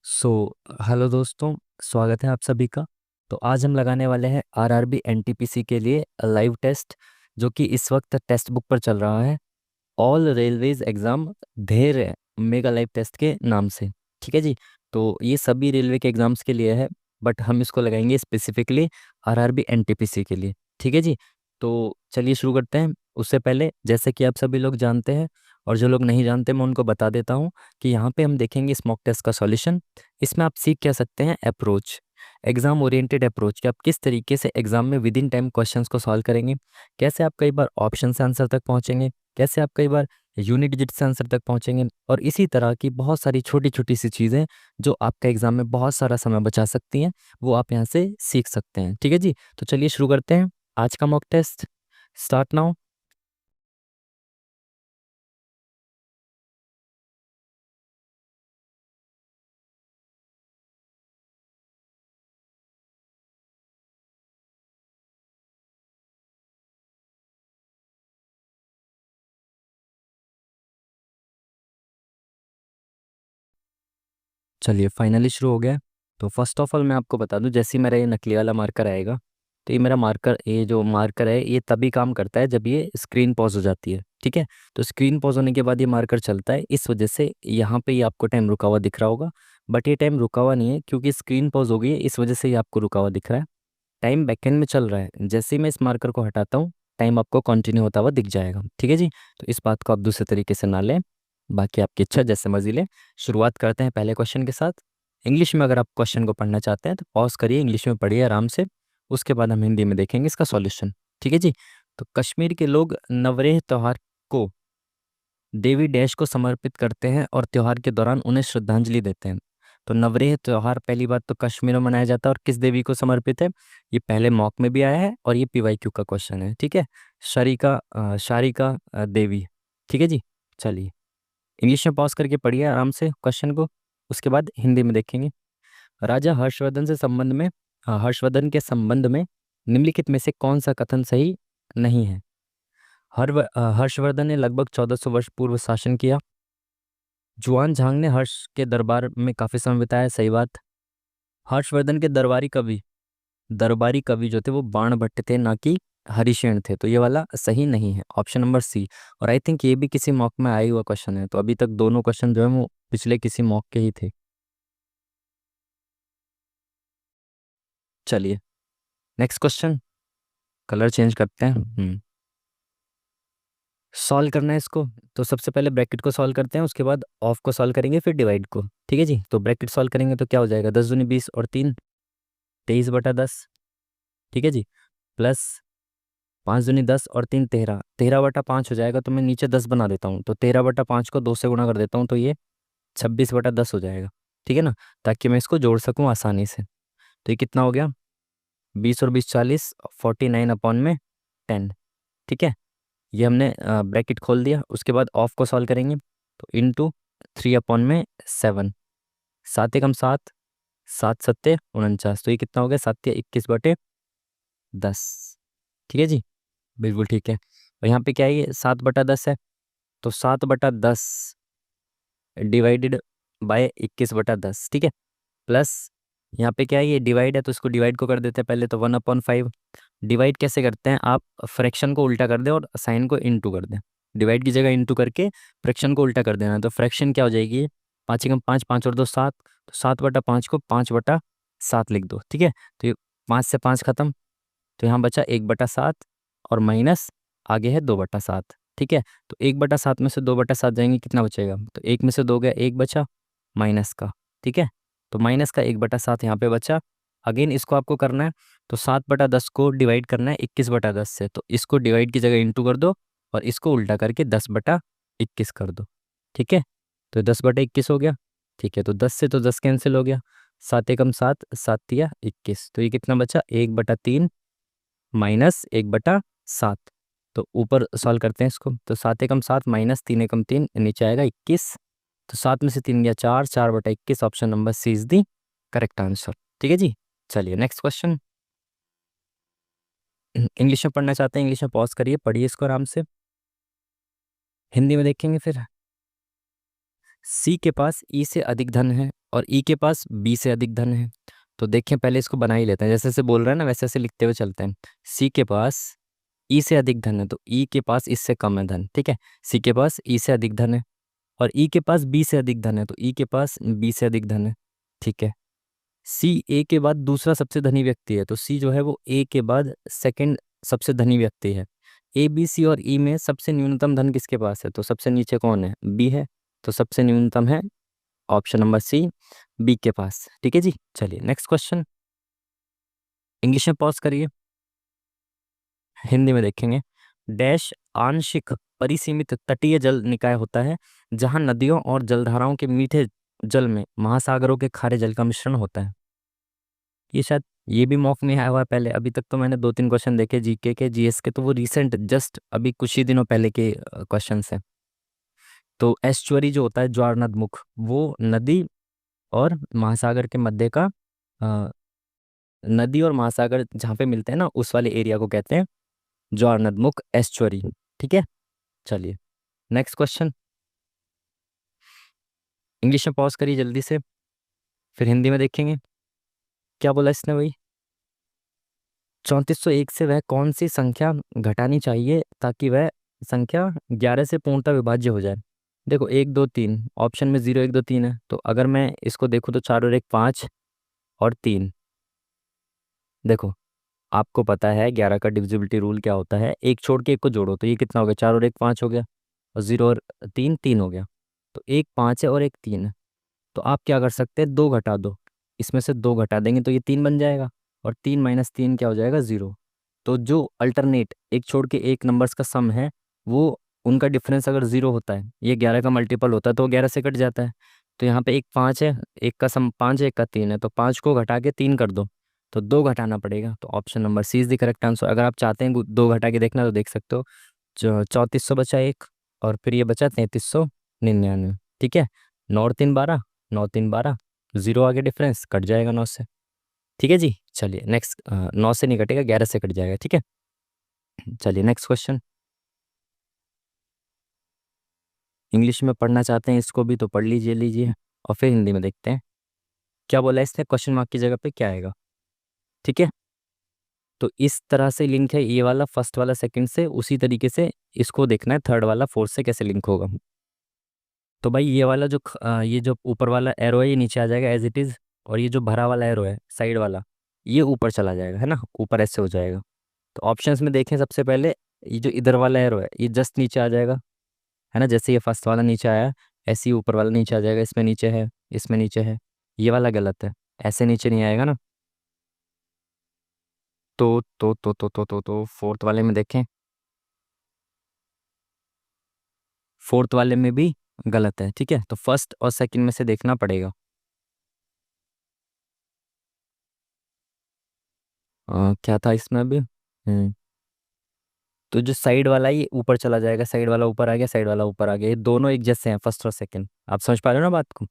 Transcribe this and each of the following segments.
So hello दोस्तों, स्वागत है आप सभी का। तो आज हम लगाने वाले हैं आरआरबी एनटीपीसी के लिए लाइव टेस्ट, जो कि इस वक्त टेक्स्ट बुक पर चल रहा है। ऑल रेलवेज एग्ज़ाम धेर मेगा लाइव टेस्ट के नाम से। ठीक है जी। तो ये सभी रेलवे के एग्ज़ाम्स के लिए है, बट हम इसको लगाएंगे स्पेसिफिकली आरआरबी एनटीपीसी के लिए। ठीक है जी। तो चलिए शुरू करते हैं। उससे पहले जैसे कि आप सभी लोग जानते हैं, और जो लोग नहीं जानते मैं उनको बता देता हूँ कि यहाँ पे हम देखेंगे इस मॉक टेस्ट का सॉल्यूशन। इसमें आप सीख कह सकते हैं अप्रोच, एग्जाम ओरिएंटेड अप्रोच, कि आप किस तरीके से एग्जाम में विद इन टाइम क्वेश्चंस को सॉल्व करेंगे, कैसे आप कई बार ऑप्शन से आंसर तक पहुंचेंगे, कैसे आप कई बार यूनिट डिजिट से आंसर तक पहुंचेंगे, और इसी तरह की बहुत सारी छोटी छोटी सी चीज़ें जो आपका एग्जाम में बहुत सारा समय बचा सकती हैं, वो आप यहाँ से सीख सकते हैं। ठीक है जी। तो चलिए शुरू करते हैं आज का मॉक टेस्ट। Start now. चलिए फाइनली शुरू हो गया। तो फर्स्ट ऑफ ऑल मैं आपको बता दूं, जैसे ही मेरा ये नकली वाला मार्कर आएगा, तो ये मेरा मार्कर, ये जो मार्कर है ये तभी काम करता है जब ये स्क्रीन पॉज हो जाती है। ठीक है। तो स्क्रीन पॉज होने के बाद ये मार्कर चलता है, इस वजह से यहाँ पे ये आपको टाइम रुका हुआ दिख रहा होगा। बट ये टाइम रुका हुआ नहीं है, क्योंकि स्क्रीन पॉज हो गई है, इस वजह से ये आपको रुका हुआ दिख रहा है। टाइम बैकएंड में चल रहा है। जैसे ही मैं इस मार्कर को हटाता हूँ, टाइम आपको कंटिन्यू होता हुआ दिख जाएगा। ठीक है जी। तो इस बात को आप दूसरे तरीके से ना लें, बाकी आपकी इच्छा, जैसे मर्जी लें। शुरुआत करते हैं पहले क्वेश्चन के साथ। इंग्लिश में अगर आप क्वेश्चन को पढ़ना चाहते हैं तो पॉज करिए, इंग्लिश में पढ़िए आराम से। उसके बाद हम हिंदी में देखेंगे इसका सॉल्यूशन। ठीक है जी। तो कश्मीर के लोग नवरेह त्योहार को देवी डैश को समर्पित करते हैं और त्योहार के दौरान उन्हें श्रद्धांजलि देते हैं। तो नवरेह त्योहार पहली बात तो कश्मीर में मनाया जाता है, और किस देवी को समर्पित है, ये पहले मॉक में भी आया है और ये पीवाईक्यू का क्वेश्चन है। ठीक है। शारिका देवी। ठीक है जी। चलिए इंग्लिश में पॉज करके पढ़िए आराम से क्वेश्चन को, उसके बाद हिंदी में देखेंगे। राजा हर्षवर्धन के संबंध में निम्नलिखित में से कौन सा कथन सही नहीं है। हर्षवर्धन ने लगभग 1400 वर्ष पूर्व शासन किया। जुआन झांग ने हर्ष के दरबार में काफी समय बिताया। सही बात। हर्षवर्धन के दरबारी कवि जो थे वो बाणभट्ट थे, ना कि हरिशेन थे। तो ये वाला सही नहीं है, ऑप्शन नंबर सी। और आई थिंक ये भी किसी मॉक में आया हुआ क्वेश्चन है, तो अभी तक दोनों क्वेश्चन जो है वो पिछले किसी मॉक के ही थे। चलिए नेक्स्ट क्वेश्चन। कलर चेंज करते हैं। सॉल्व करना है इसको। तो सबसे पहले ब्रैकेट को सॉल्व करते हैं, उसके बाद ऑफ को सॉल्व करेंगे, फिर डिवाइड को। ठीक है जी। तो ब्रैकेट सॉल्व करेंगे तो क्या हो जाएगा, 10 दूनी 20 और 3 23/10। ठीक है जी। प्लस 5 दूनी 10 और 3 13, 13/5 हो जाएगा। तो मैं नीचे 10 बना देता हूँ, तो 13/5 को 2 से गुणा कर देता हूँ, तो ये 26/10 हो जाएगा। ठीक है ना, ताकि मैं इसको जोड़ सकूँ आसानी से। तो ये कितना हो गया, 20 और 20 40, 49/10। ठीक है। ये हमने ब्रैकेट खोल दिया, उसके बाद ऑफ को सॉल्व करेंगे। तो इंटू 3/7, 7 एकम 7, 7 सत्ते 49। तो ये कितना हो गया, 7 या 21/10। ठीक है जी। बिल्कुल ठीक है। और यहाँ पे क्या है, ये 7/10 है। तो 7/10 डिवाइडेड बाय 21/10। ठीक है। प्लस यहाँ पे क्या है, ये डिवाइड है, तो इसको डिवाइड को कर देते हैं पहले। तो 1/5। डिवाइड कैसे करते हैं, आप फ्रैक्शन को उल्टा कर दें और साइन को इनटू कर दें। डिवाइड की जगह इनटू करके फ्रैक्शन को उल्टा कर देना। तो फ्रैक्शन क्या हो जाएगी, 5 एकम 5, 5 और 2 7। तो 7/5 को 5/7 लिख दो। ठीक है। तो ये 5 से 5 खत्म, तो यहाँ बचा 1/7 और माइनस आगे है 2/7। ठीक है। तो 1/7 में से 2/7 जाएंगे, कितना बचेगा, तो 1 में से 2 गया, 1 बचा माइनस का। ठीक है। तो माइनस का 1/7 यहाँ पे बचा। अगेन इसको आपको करना है, तो 7/10 को डिवाइड करना है 21/10 से। तो इसको डिवाइड की जगह इंटू कर दो, और इसको उल्टा करके 10/21 कर दो। ठीक है। तो 10/21 हो गया। ठीक है। तो 10 से तो 10 कैंसिल हो गया। 7 एकम 7, 7 या 21। तो ये कितना बचा, 1/3 माइनस 1/7। तो ऊपर सॉल्व करते हैं इसको। तो 7 एकम 7 माइनस 3 एकम 3, नीचे आएगा 21। तो 7 में से 3 गया 4, 4/21। Option number C is the correct answer. ठीक है जी। चलिए नेक्स्ट क्वेश्चन। इंग्लिश में पढ़ना चाहते हैं, इंग्लिश में पॉज करिए, पढ़िए इसको आराम से। हिंदी में देखेंगे फिर। सी के पास ई से अधिक धन है और ई के पास बी से अधिक धन है। तो देखें, पहले इसको बना ही लेते हैं, जैसे जैसे बोल रहे हैं ना वैसे वैसे लिखते हुए चलते हैं। सी के पास ई से अधिक धन है तो ई के पास इससे कम है धन, ठीक है। सी के पास ई से अधिक धन है और ई के पास बी से अधिक धन है तो ई के पास बी से अधिक धन है, ठीक है। सी ए के बाद दूसरा सबसे धनी व्यक्ति है तो सी जो है वो ए के बाद सेकंड सबसे धनी व्यक्ति है। ए बी सी और ई में सबसे न्यूनतम धन किसके पास है, तो सबसे नीचे कौन है, बी है। तो सबसे न्यूनतम है ऑप्शन नंबर सी, बी के पास, ठीक है जी। चलिए नेक्स्ट क्वेश्चन, इंग्लिश में पॉज करिए, हिंदी में देखेंगे। डैश आंशिक परिसीमित तटीय जल निकाय होता है जहां नदियों और जलधाराओं के मीठे जल में महासागरों के खारे जल का मिश्रण होता है। ये शायद ये भी मॉक में आया हुआ है पहले, अभी तक तो मैंने 2-3 क्वेश्चन देखे जीके के जीएस के, तो वो रिसेंट जस्ट अभी कुछ ही दिनों पहले के क्वेश्चन हैं। तो एस्चुअरी जो होता है ज्वार नदमुख, वो नदी और महासागर के मध्य का अ, नदी और महासागर जहाँ पे मिलते हैं ना उस वाले एरिया को कहते हैं ज्वार नदमुख एस्चुअरी, ठीक है। चलिए नेक्स्ट क्वेश्चन, इंग्लिश में पॉज करिए जल्दी से, फिर हिंदी में देखेंगे। क्या बोला इसने भाई, 3401 से वह कौन सी संख्या घटानी चाहिए ताकि वह संख्या 11 से पूर्णतः विभाज्य हो जाए। देखो 1 2 3 ऑप्शन में 0 1 2 3 है, तो अगर मैं इसको देखूँ तो 4 और 1 5 और 3। देखो आपको पता है 11 का डिविजिबिलिटी रूल क्या होता है, एक छोड़ के एक को जोड़ो तो ये कितना हो गया, 4 और 1 5 हो गया, और 0 और 3 3 हो गया। तो एक 5 है और एक 3 है, तो आप क्या कर सकते हैं, 2 घटा दो, इसमें से 2 घटा देंगे तो ये 3 बन जाएगा, और 3 - 3 क्या हो जाएगा, 0। तो जो अल्टरनेट एक छोड़ के एक नंबर्स का सम है वो उनका डिफरेंस अगर 0 होता है, ये 11 का मल्टीपल होता है तो 11 से कट जाता है। तो यहाँ पे एक 5 है, एक का सम 5 है, एक का 3 है, तो 5 को घटा के 3 कर दो, तो 2 घटाना पड़ेगा। तो option number C is the correct answer. अगर आप चाहते हैं 2 घटा के देखना तो देख सकते हो। 3400 बचा एक, और फिर ये बचा 3399, ठीक है। 9 और 3 12, 9 3 12, 0 आगे डिफरेंस कट जाएगा 9 से, ठीक है जी। चलिए नेक्स्ट, 9 से नहीं कटेगा, 11 से कट जाएगा, ठीक है। चलिए नेक्स्ट क्वेश्चन, इंग्लिश में पढ़ना चाहते हैं इसको भी तो पढ़ लीजिए लीजिए, और फिर हिंदी में देखते हैं क्या बोला है इसने, क्वेश्चन मार्क की जगह पे क्या आएगा, ठीक है। तो इस तरह से लिंक है ये वाला फर्स्ट वाला सेकंड से, उसी तरीके से इसको देखना है थर्ड वाला फोर्थ से कैसे लिंक होगा। तो भाई ये वाला जो ये जो ऊपर वाला एरो है ये नीचे आ जाएगा एज इट इज़, और ये जो भरा वाला एरो है साइड वाला ये ऊपर चला जाएगा, है ना, ऊपर ऐसे हो जाएगा। तो ऑप्शंस में देखें सबसे पहले, ये जो इधर वाला एरो है ये जस्ट नीचे आ जाएगा, है ना, जैसे ये फर्स्ट वाला नीचे आया ऐसे ही ऊपर वाला नीचे आ जाएगा, इसमें नीचे है, इसमें नीचे है, ये वाला गलत है, ऐसे नीचे नहीं आएगा ना। तो फोर्थ वाले में देखें, फोर्थ वाले में भी गलत है, ठीक है। तो फर्स्ट और सेकंड में से देखना पड़ेगा। क्या था इसमें अभी, तो जो साइड वाला है ये ऊपर चला जाएगा, साइड वाला ऊपर आ गया, साइड वाला ऊपर आ गया, ये दोनों एक जैसे हैं फर्स्ट और सेकंड, आप समझ पा रहे हो ना बात को।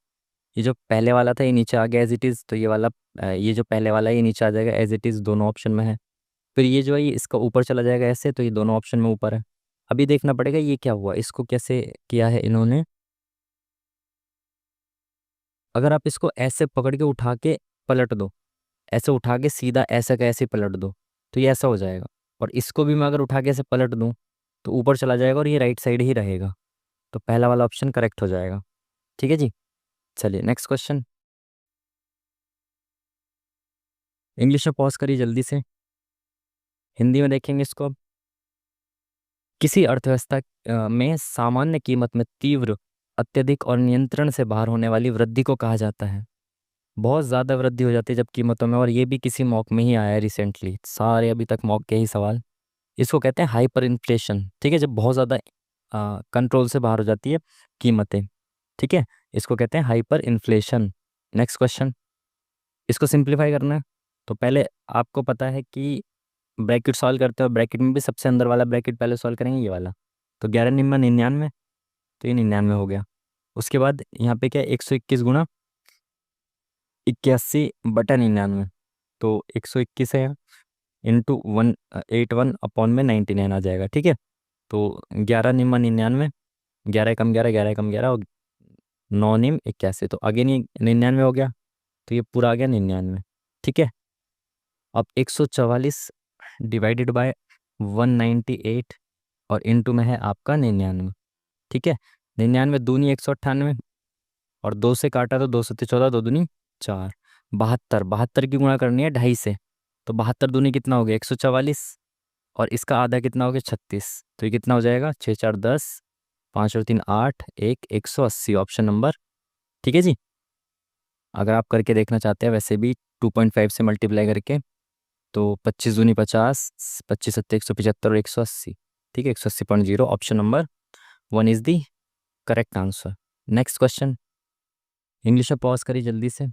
ये जो पहले वाला था ये नीचे आ गया एज इट इज़, तो ये वाला ये जो पहले वाला है ये नीचे आ जाएगा एज इट इज़, दोनों ऑप्शन में है। फिर ये जो है ये इसका ऊपर चला जाएगा ऐसे, तो ये दोनों ऑप्शन में ऊपर है। अभी देखना पड़ेगा ये क्या हुआ, इसको कैसे किया है इन्होंने। अगर आप इसको ऐसे पकड़ के उठा के पलट दो, ऐसे उठा के सीधा ऐसे का ऐसे पलट दो तो ये ऐसा हो जाएगा, और इसको भी मैं अगर उठा के ऐसे पलट दूँ तो ऊपर चला जाएगा और ये राइट साइड ही रहेगा। तो पहला वाला ऑप्शन करेक्ट हो जाएगा, ठीक है जी। चलिए नेक्स्ट क्वेश्चन, इंग्लिश में पॉज करिए जल्दी से, हिंदी में देखेंगे इसको अब। किसी अर्थव्यवस्था में सामान्य कीमत में तीव्र, अत्यधिक और नियंत्रण से बाहर होने वाली वृद्धि को कहा जाता है। बहुत ज़्यादा वृद्धि हो जाती है जब कीमतों में, और ये भी किसी मॉक में ही आया है रिसेंटली, सारे अभी तक मॉक के ही सवाल। इसको कहते हैं हाइपर इन्फ्लेशन, ठीक है, जब बहुत ज़्यादा कंट्रोल से बाहर हो जाती है कीमतें, ठीक है, इसको कहते हैं हाइपर इन्फ्लेशन। नेक्स्ट क्वेश्चन, इसको सिंप्लीफाई करना है। तो पहले आपको पता है कि ब्रैकेट सॉल्व करते हो, ब्रैकेट में भी सबसे अंदर वाला ब्रैकेट पहले सॉल्व करेंगे ये वाला, तो 11 निन्यानवे 99, तो ये 99 हो गया। उसके बाद यहाँ पे क्या है, 121 × 81/99, तो 121 है इंटू 181/99 आ जाएगा, ठीक है। तो 11 निम्न 99, 11 कम 11, 11 कम 11, और 9 निम 81, तो अगेन ये 99 हो गया, तो ये पूरा आ गया 99। ठीक है, अब 144 डिवाइडेड बाय 198 और इनटू में है आपका 99। ठीक है, 99 दूनी 198 और 2 से काटा तो 2 से 14, 2 दूनी 4, 72, 72 की गुणा करनी है 2.5 से, तो 72 दूनी कितना हो गया 144, और इसका आधा कितना हो गया 36, तो ये कितना हो जाएगा 6 4 10, 5 और 3 8, 180, ऑप्शन नंबर। ठीक है जी, अगर आप करके देखना चाहते हैं वैसे भी 2.5 से मल्टीप्लाई करके, तो 25 दूनी 50, 25 सत्ते 175 और 180। ठीक है, 180.0, option number 1 is the correct answer. Next question, English में पॉज करिए जल्दी से,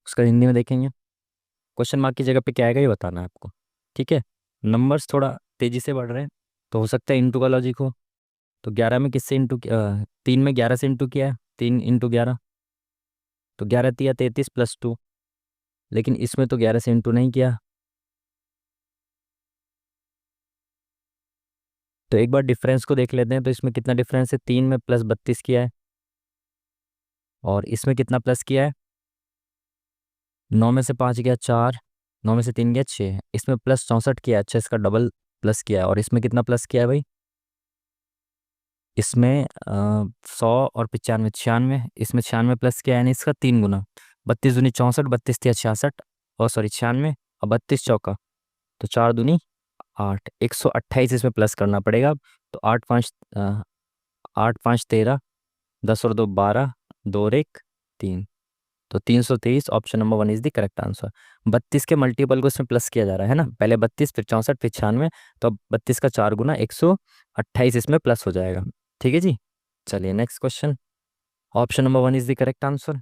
उसका हिंदी में देखेंगे। क्वेश्चन मार्क की जगह पे क्या आएगा ये बताना है आपको। ठीक है, नंबर्स थोड़ा तेजी से बढ़ रहे हैं, तो हो सकता है इंटू का लॉजिक हो, तो 11 में किससे इंटू, 3 में 11 से इंटू किया है, 3 इंटू 11, तो 11 तिया 33 प्लस 2, लेकिन इसमें तो 11 से इंटू नहीं किया, तो एक बार डिफरेंस को देख लेते हैं। तो इसमें कितना डिफरेंस है, 3 में प्लस 32 किया है, और इसमें कितना प्लस किया है, 9 में से 5 गया 4, 9 में से 3 गया 6, इसमें प्लस 64 किया है। अच्छा, इसका डबल प्लस किया है, और इसमें कितना प्लस किया है भाई, इसमें 100 और 95 96, इसमें 96 प्लस किया है, यानी इसका 3 गुना, 32 दूनी 64, 32 तिया 66, और सॉरी 96, और 32 चौका, तो 4 दूनी 8, 128 इसमें प्लस करना पड़ेगा। तो 8 5 13, 10 और 2 12, 2 और 1 3, तो 323, option number 1 is the correct answer. 32 के मल्टीपल को इसमें प्लस किया जा रहा है ना, पहले 32 फिर 64 फिर 96, तो अब 32 का 4 गुना 128 इसमें प्लस हो जाएगा। ठीक है जी, चलिए next question, option number 1 is the correct answer.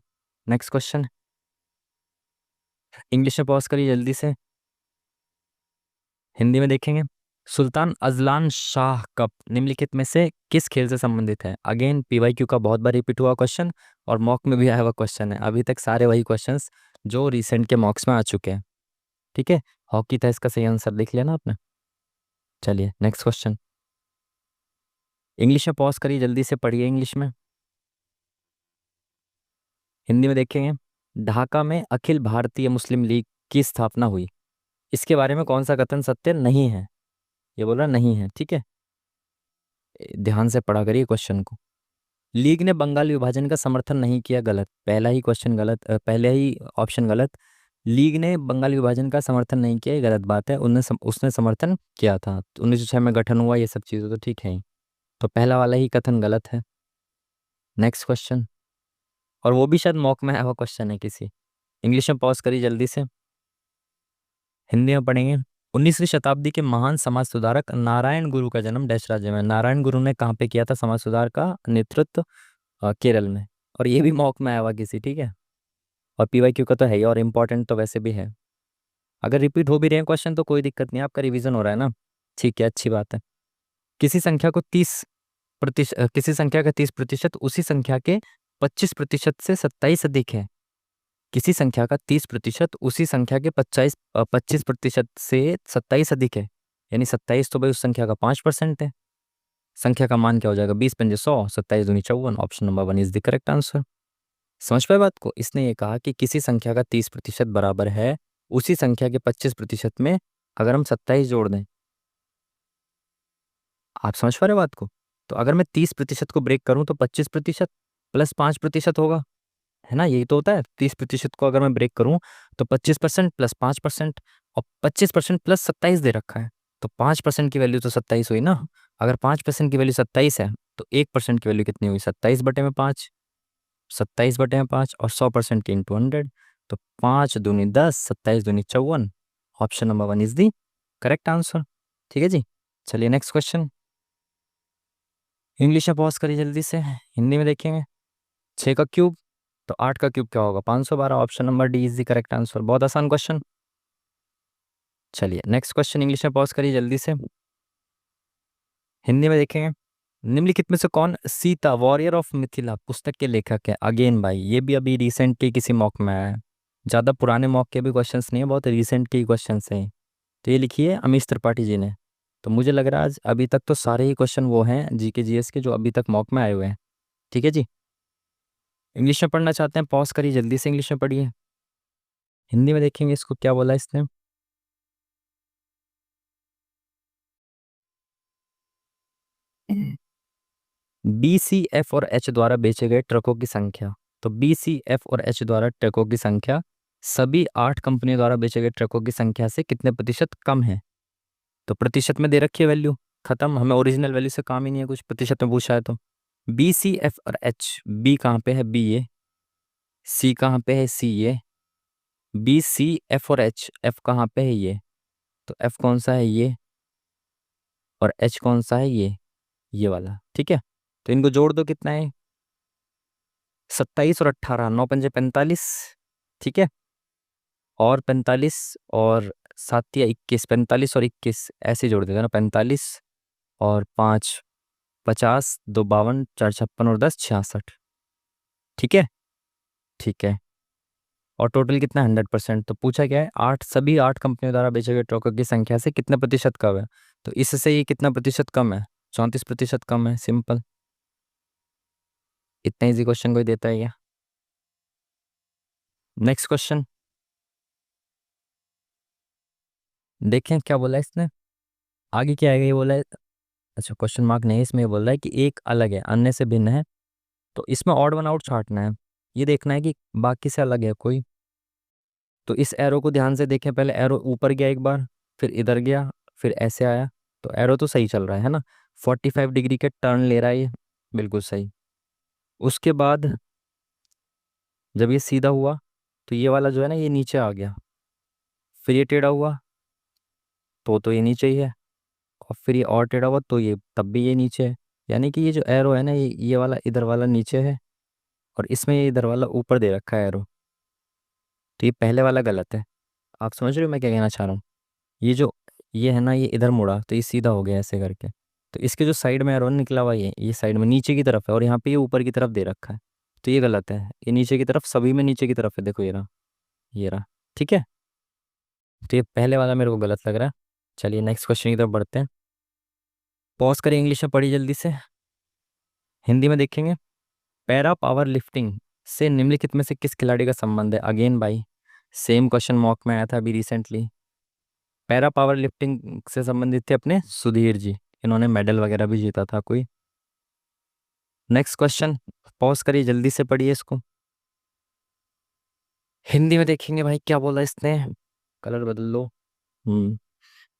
Next question, English में पॉज करिए जल्दी से, हिंदी में देखेंगे। सुल्तान अजलान शाह कप निम्नलिखित में से किस खेल से संबंधित है। अगेन पीवाईक्यू का बहुत बार रिपीट हुआ क्वेश्चन, और मॉक में भी आया हुआ क्वेश्चन है, अभी तक सारे वही क्वेश्चंस जो रिसेंट के मॉक्स में आ चुके हैं। ठीक है, हॉकी था इसका सही आंसर, लिख लिया ना आपने। चलिए नेक्स्ट क्वेश्चन, इंग्लिश में पॉज करिए जल्दी से, पढ़िए इंग्लिश में, हिंदी में देखेंगे। ढाका में अखिल भारतीय मुस्लिम लीग की स्थापना हुई, इसके बारे में कौन सा कथन सत्य नहीं है, ये बोल रहा नहीं है। ठीक है, ध्यान से पढ़ा करिए क्वेश्चन को। लीग ने बंगाल विभाजन का समर्थन नहीं किया, गलत, पहला ही क्वेश्चन गलत, पहले ही ऑप्शन गलत। लीग ने बंगाल विभाजन का समर्थन नहीं किया, ये गलत बात है, उसने समर्थन किया था, 1906 में गठन हुआ, ये सब चीज़ें तो ठीक है ही, तो पहला वाला ही कथन गलत है। नेक्स्ट क्वेश्चन, और वो भी शायद मॉक में आया हुआ क्वेश्चन है किसी, इंग्लिश में पॉज करिए जल्दी से, हिंदी में पढ़ेंगे। 19वीं शताब्दी के महान समाज सुधारक नारायण गुरु का जन्म डैश राज्य में, नारायण गुरु ने कहाँ पे किया था समाज सुधार का नेतृत्व, केरल में, और ये भी मॉक में आया हुआ किसी। ठीक है, और पीवाईक्यू का तो है ही, और इम्पोर्टेंट तो वैसे भी है, अगर रिपीट हो भी रहे हैं क्वेश्चन तो कोई दिक्कत नहीं, आपका रिवीजन हो रहा है ना। ठीक है, अच्छी बात है। किसी संख्या को 30%, किसी संख्या का 30% उसी संख्या के 25% से 27 अधिक है। किसी संख्या का 30% उसी संख्या के 25% से 27 अधिक है, यानी 27 तो भाई उस संख्या का 5% है। संख्या का मान क्या हो जाएगा, 20 पंजे 100, 27 दूनी 54, option number 1 is the correct answer. समझ पाए बात को, इसने ये कहा कि किसी संख्या का 30% बराबर है उसी संख्या के 25% में, अगर हम 27 जोड़ दें, आप समझ पा रहे हो बात को, तो अगर मैं 30% को ब्रेक करूं तो 25% प्लस 5% होगा, है ना, यही तो होता है। 30% को अगर मैं ब्रेक करूं तो 25% प्लस 5%, और 25% प्लस 27 दे रखा है, तो 5% की वैल्यू तो 27 हुई ना। अगर 5% की वैल्यू 27 है तो 1% की वैल्यू कितनी हुई, 27/5, 27/5, और 100% की इंटू 100, तो 5 दूनी 10, 27 दूनी 54, option number 1 is the correct answer. ठीक है जी, चलिए नेक्स्ट क्वेश्चन, इंग्लिश में पॉज करिए जल्दी से, हिंदी में देखेंगे। 6 का क्यूब, तो 8 का क्यूब क्या होगा, 512, option number D is the correct answer, बहुत आसान क्वेश्चन। चलिए नेक्स्ट क्वेश्चन, इंग्लिश में पॉज करिए जल्दी से, हिंदी में देखेंगे। निम्नलिखित में से कौन सीता वॉरियर ऑफ मिथिला पुस्तक के लेखक है। अगेन भाई ये भी अभी रिसेंट के किसी मॉक में आया है, ज़्यादा पुराने मॉक के भी क्वेश्चंस नहीं है, बहुत रिसेंट के क्वेश्चंस हैं। तो ये लिखिए अमीश त्रिपाठी जी ने, तो मुझे लग रहा है आज अभी तक तो सारे ही क्वेश्चन वो हैं जीके जीएस के जो अभी तक मॉक में आए हुए हैं। ठीक है जी। इंग्लिश में पढ़ना चाहते हैं, पॉज करिए, जल्दी से इंग्लिश में पढ़िए। हिंदी में देखेंगे इसको क्या बोला इसने। बी सी एफ और एच द्वारा बेचे गए ट्रकों की संख्या। तो बी सी एफ और एच द्वारा ट्रकों की संख्या सभी 8 कंपनियों द्वारा बेचे गए ट्रकों की संख्या से कितने प्रतिशत कम है। तो प्रतिशत में दे रखी है वैल्यू, खत्म, हमें ओरिजिनल वैल्यू से काम ही नहीं है, कुछ प्रतिशत में पूछा है तो। बी सी एफ और एच, बी कहाँ पे है, बी ए, सी कहाँ पे है, सी ए, बी सी एफ और एच, एफ कहाँ पे है, ये, तो एफ कौन सा है, ये, और एच कौन सा है, ये वाला। ठीक है, तो इनको जोड़ दो, कितना है, 27 और 18, 9 पंजे 45। ठीक है, और 45 और 7 या 21, 45 और 21 ऐसे जोड़ देगा ना, 45 और 5 50, 2 52, 4 56 और 10 66। ठीक है, ठीक है, और टोटल कितना, 100%। तो पूछा क्या है, सभी 8 कंपनियों द्वारा बेचे गए ट्रकों की संख्या से कितना प्रतिशत कम है। तो इससे ये कितना प्रतिशत कम है, 34% कम है, सिंपल। इतना इजी क्वेश्चन कोई देता है क्या। नेक्स्ट क्वेश्चन देखें क्या बोला है इसने, आगे क्या आएगा, ये बोला है, अच्छा क्वेश्चन मार्क नहीं, इसमें ये बोल रहा है कि एक अलग है, अन्य से भिन्न है। तो इसमें ऑड वन आउट छांटना है, ये देखना है कि बाकी से अलग है कोई। तो इस एरो को ध्यान से देखें, पहले एरो ऊपर गया एक बार, फिर इधर गया, फिर ऐसे आया। तो एरो तो सही चल रहा है ना, 45 डिग्री के टर्न ले रहा है ये, बिल्कुल सही। उसके बाद जब ये सीधा हुआ तो ये वाला जो है ना, ये नीचे आ गया, फिर ये टेढ़ा हुआ तो ये नीचे ही है, और फिर ये और टेढ़ा हुआ तो ये तब भी ये नीचे है। यानी कि ये जो एरो है ना, ये वाला इधर वाला नीचे है, और इसमें ये इधर वाला ऊपर दे रखा है एरो। तो ये पहले वाला गलत है। आप समझ रहे हो मैं क्या कहना चाह रहा हूँ। ये जो ये है ना, ये इधर मुड़ा तो ये सीधा हो गया ऐसे करके। तो इसके जो साइड में एरो निकला हुआ, ये साइड में नीचे की तरफ है, और यहाँ पे ये ऊपर की तरफ दे रखा है। तो ये गलत है, ये नीचे की तरफ, सभी में नीचे की तरफ है, देखो ये रहा, ये रहा। ठीक है, तो ये पहले वाला मेरे को गलत लग रहा है। चलिए नेक्स्ट क्वेश्चन की तरफ बढ़ते हैं। पॉज करें, इंग्लिश में पढ़ी जल्दी से, हिंदी में देखेंगे। पैरा पावर लिफ्टिंग से निम्नलिखित में से किस खिलाड़ी का संबंध है। अगेन भाई सेम क्वेश्चन मॉक में आया था अभी रिसेंटली। पैरा पावर लिफ्टिंग से संबंधित थे अपने सुधीर जी, इन्होंने मेडल वगैरह भी जीता था कोई। नेक्स्ट क्वेश्चन, पॉज करिए, जल्दी से पढ़िए इसको, हिंदी में देखेंगे भाई क्या बोला इसने। कलर बदल लो। हम्म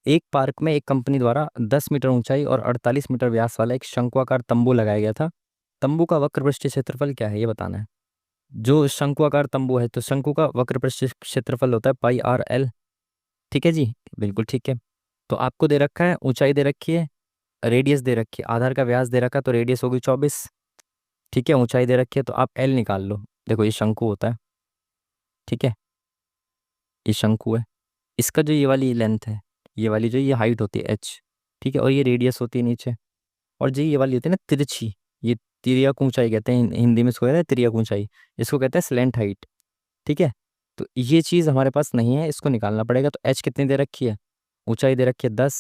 एक पार्क में एक कंपनी द्वारा 10 मीटर ऊंचाई और 48 मीटर व्यास वाला एक शंक्वाकार तंबू लगाया गया था। तंबू का वक्रपृष्ठीय क्षेत्रफल क्या है, ये बताना है। जो शंक्वाकार तंबू है, तो शंकु का वक्रपृष्ठीय क्षेत्रफल होता है पाई आर एल। ठीक है जी, बिल्कुल ठीक है। तो आपको दे रखा है, ऊंचाई दे रखी है, रेडियस दे रखी है, आधार का व्यास दे रखा है, तो रेडियस होगी 24। ठीक है, ऊंचाई दे रखी है, तो आप एल निकाल लो। देखो ये शंकु होता है, ठीक है, ये शंकु है। इसका जो ये वाली लेंथ है, ये वाली जो ये हाइट होती है एच, ठीक है, और ये रेडियस होती है नीचे। और जो ये वाली होती है ना तिरछी, ये तिर्यक ऊंचाई कहते हैं, हिंदी में इसको कहते हैं तिर्यक ऊंचाई, इसको कहते हैं स्लेंट हाइट। ठीक है, तो ये चीज़ हमारे पास नहीं है, इसको निकालना पड़ेगा। तो एच कितनी दे रखी है, ऊंचाई दे रखी है 10,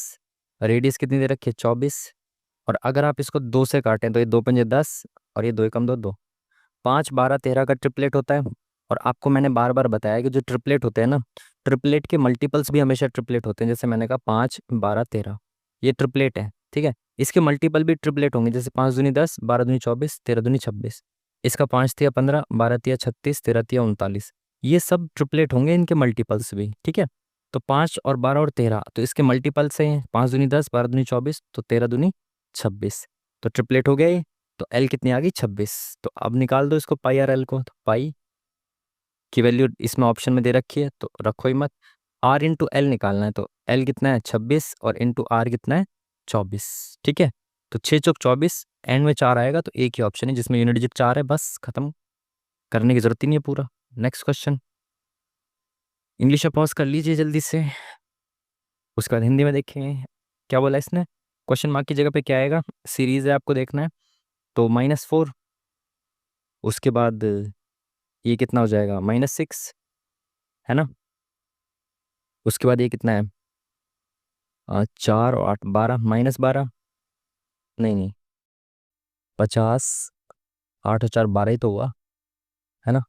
रेडियस कितनी दे रखी है 24, और अगर आप इसको 2 से काटें तो ये 2 पंजे 10, और ये 2 एकम 2 2, 5 12 13 का ट्रिपलेट होता है। और आपको मैंने बार बार बताया कि जो ट्रिपलेट होते हैं ना, ट्रिपलेट के मल्टीपल्स भी हमेशा ट्रिपलेट होते हैं। जैसे मैंने कहा 5 12 13, ये ट्रिपलेट है, ठीक है। इसके मल्टीपल भी ट्रिपलेट होंगे, जैसे 5 दूनी 10, 12 दूनी 24, 13 दूनी 26। इसका 5 तिया 15, 12 तिया 36, 13 तिया 39, ये सब ट्रिपलेट होंगे, इनके मल्टीपल्स भी, ठीक है। तो 5 और 12 और 13 तो इसके मल्टीपल्स हैं, 5 दूनी 10, 12 दूनी 24, तो 13 दूनी 26, तो ट्रिपलेट हो गया ये। तो एल कितनी आ गई, 26। तो अब निकाल दो इसको, पाई आर एल को। तो पाई की वैल्यू इसमें ऑप्शन में दे रखी है, तो रखो ही मत। आर इंटू एल निकालना है, तो एल कितना है 26, और इंटू आर कितना है 24। ठीक है, तो 6 चौक 24, एंड में 4 आएगा, तो एक ही ऑप्शन है जिसमें यूनिट डिजिट 4 है, बस खत्म, करने की जरूरत ही नहीं है पूरा। नेक्स्ट क्वेश्चन, इंग्लिश में पॉज कर लीजिए जल्दी से, उसके बाद हिंदी में देखें क्या बोला इसने। क्वेश्चन मार्क की जगह पे क्या आएगा, सीरीज है आपको देखना है, तो -4, उसके बाद ये कितना हो जाएगा -6, है ना। उसके बाद ये कितना है, 4 और 8 12 -12, नहीं नहीं, 50, 8 और 4 12 ही तो हुआ, है ना।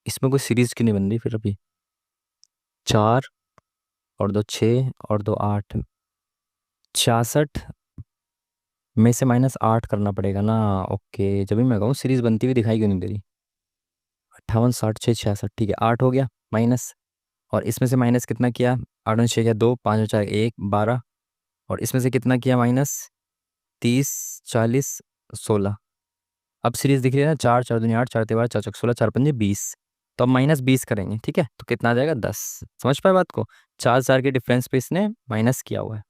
इसमें कोई सीरीज क्यों नहीं बन रही फिर अभी? 4 और 2 6 और 2 8, 66 में से -8 करना पड़ेगा ना। ओके, जब भी मैं कहूँ सीरीज बनती हुई दिखाई क्यों नहीं दे रही। 58 60 6 66, ठीक है, 8 हो गया माइनस। और इसमें से माइनस कितना किया? 8 और 6 किया 2, 5 और 4 1 12। और इसमें से कितना किया माइनस? 30 40 16। अब सीरीज दिख रही है ना, 4 4 दूनी 8, 4 3 4 4 16, 4 पंजे 20। तो अब -20 करेंगे, ठीक है, तो कितना आ जाएगा 10। समझ पाए बात को? 4 4 के डिफरेंस पे इसने माइनस किया हुआ है।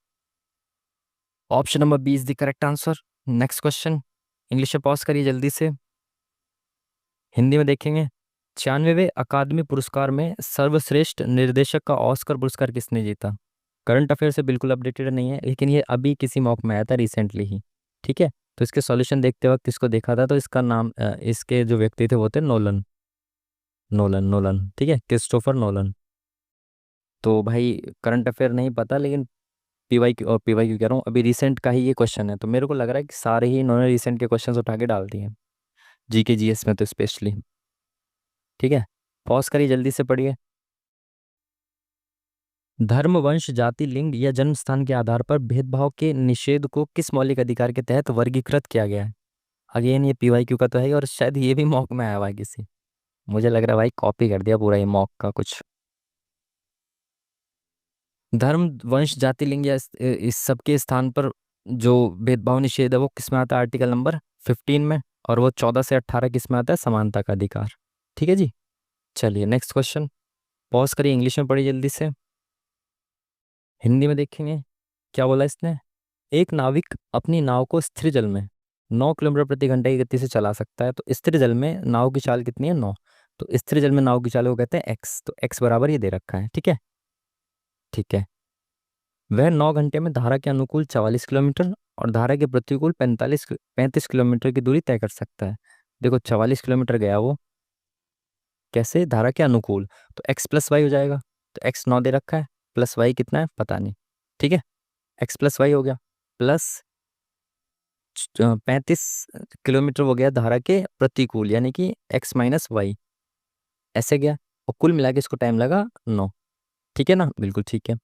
Option number B is the correct answer. Next question, English में पॉज करिए जल्दी से, हिंदी में देखेंगे। 96वें अकादमी पुरस्कार में सर्वश्रेष्ठ निर्देशक का ऑस्कर पुरस्कार किसने जीता? करंट अफेयर से बिल्कुल अपडेटेड नहीं है, लेकिन ये अभी किसी मॉक में आया था रिसेंटली ही, ठीक है। तो इसके सॉल्यूशन देखते वक्त इसको देखा था, तो इसका नाम इसके जो व्यक्ति थे वो थे नोलन, नोलन नोलन, ठीक है, क्रिस्टोफर नोलन। तो भाई करंट अफेयर नहीं पता, लेकिन पीवाई क्यू, और पीवाई क्यू कह रहा हूँ, अभी रिसेंट का ही ये क्वेश्चन है, तो मेरे को लग रहा है कि सारे ही इन्होंने रिसेंट के क्वेश्चन उठा के डाल दिए हैं, जीके जीएस में तो स्पेशली, ठीक है। पॉज करिए जल्दी से पढ़िए। धर्म, वंश, जाति, लिंग या जन्म स्थान के आधार पर भेदभाव के निषेध को किस मौलिक अधिकार के तहत वर्गीकृत किया गया है? अगेन ये पीवाईक्यू का तो है ही, और शायद ये भी मॉक में आया हुआ है किसी, मुझे लग रहा है भाई कॉपी कर दिया पूरा ये मॉक का कुछ। धर्म, वंश, जाति, लिंग या इस सब के स्थान पर जो भेदभाव निषेध है वो किस में आता है? आर्टिकल नंबर 15 में। और वो 14 से 18 किस में आता है? समानता का अधिकार, ठीक है जी। चलिए नेक्स्ट क्वेश्चन, पॉज करिए, इंग्लिश में पढ़िए जल्दी से, हिंदी में देखेंगे। क्या बोला इसने? एक नाविक अपनी नाव को स्थिर जल में 9 किलोमीटर प्रति घंटे की गति से चला सकता है, तो स्थिर जल में नाव की चाल कितनी है? 9। तो स्थिर जल में नाव की चाल को कहते हैं एक्स, तो एक्स बराबर ये दे रखा है, ठीक है, ठीक है। वह 9 घंटे में धारा के अनुकूल 44 किलोमीटर और धारा के प्रतिकूल 35 किलोमीटर की दूरी तय कर सकता है। देखो 44 किलोमीटर गया वो, कैसे? धारा के अनुकूल, तो एक्स प्लस वाई हो जाएगा। तो एक्स 9 दे रखा है, प्लस वाई कितना है पता नहीं, ठीक है, एक्स प्लस वाई हो गया, प्लस 35 किलोमीटर हो गया धारा के प्रतिकूल, यानी कि एक्स माइनस वाई, ऐसे गया। और कुल मिला के इसको टाइम लगा 9, ठीक है ना, बिल्कुल ठीक है।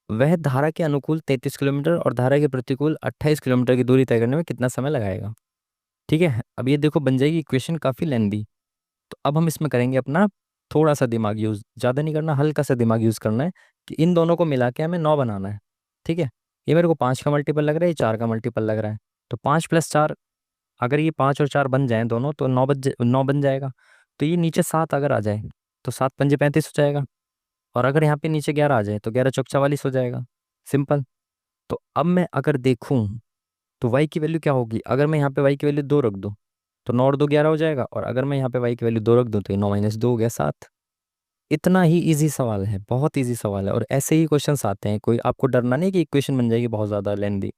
वह धारा के अनुकूल 33 किलोमीटर और धारा के प्रतिकूल 28 किलोमीटर की दूरी तय करने में कितना समय लगाएगा? ठीक है, अब ये देखो बन जाएगी इक्वेशन काफ़ी लेंदी। तो अब हम इसमें करेंगे अपना थोड़ा सा दिमाग यूज़, ज़्यादा नहीं करना, हल्का सा दिमाग यूज़ करना है कि इन दोनों को मिला के हमें 9 बनाना है, ठीक है। ये मेरे को 5 का मल्टीपल लग रहा है, ये 4 का मल्टीपल लग रहा है। तो 5 + 4, अगर ये 5 और 4 बन जाएं दोनों तो 9 बन जाएगा। तो ये नीचे 7 अगर आ जाए तो 7 पंजे 35 हो जाएगा। और अगर यहाँ पे नीचे 11 आ जाए तो 11 चौक 44 हो जाएगा, सिंपल। तो अब मैं अगर देखूं तो y की वैल्यू क्या होगी? अगर मैं यहाँ पे y की वैल्यू 2 रख दूं तो 9 और 2 11 हो जाएगा, और अगर मैं यहाँ पे y की वैल्यू 2 रख दूं तो ये 9 - 2 हो गया 7। इतना ही इजी सवाल है, बहुत इजी सवाल है, और ऐसे ही क्वेश्चंस आते हैं, कोई आपको डरना नहीं कि इक्वेशन बन जाएगी बहुत ज़्यादा लेंदी,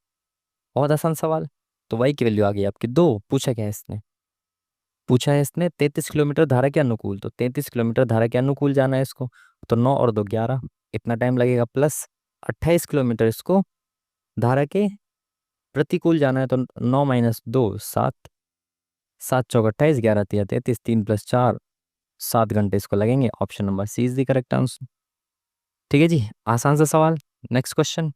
बहुत आसान सवाल। तो y की वैल्यू आ गई आपकी 2। पूछा क्या है इसने? पूछा है इसने 33 किलोमीटर धारा के अनुकूल, तो 33 किलोमीटर धारा के अनुकूल जाना है इसको, तो 9 और 2 11, इतना टाइम लगेगा, प्लस 28 किलोमीटर इसको धारा के प्रतिकूल जाना है, तो 9 - 2 7, 7 चौक 28, 11 तिया 33, 3 + 4, 7 घंटे इसको लगेंगे। Option number C is the correct answer, ठीक है जी, आसान सा सवाल। नेक्स्ट क्वेश्चन,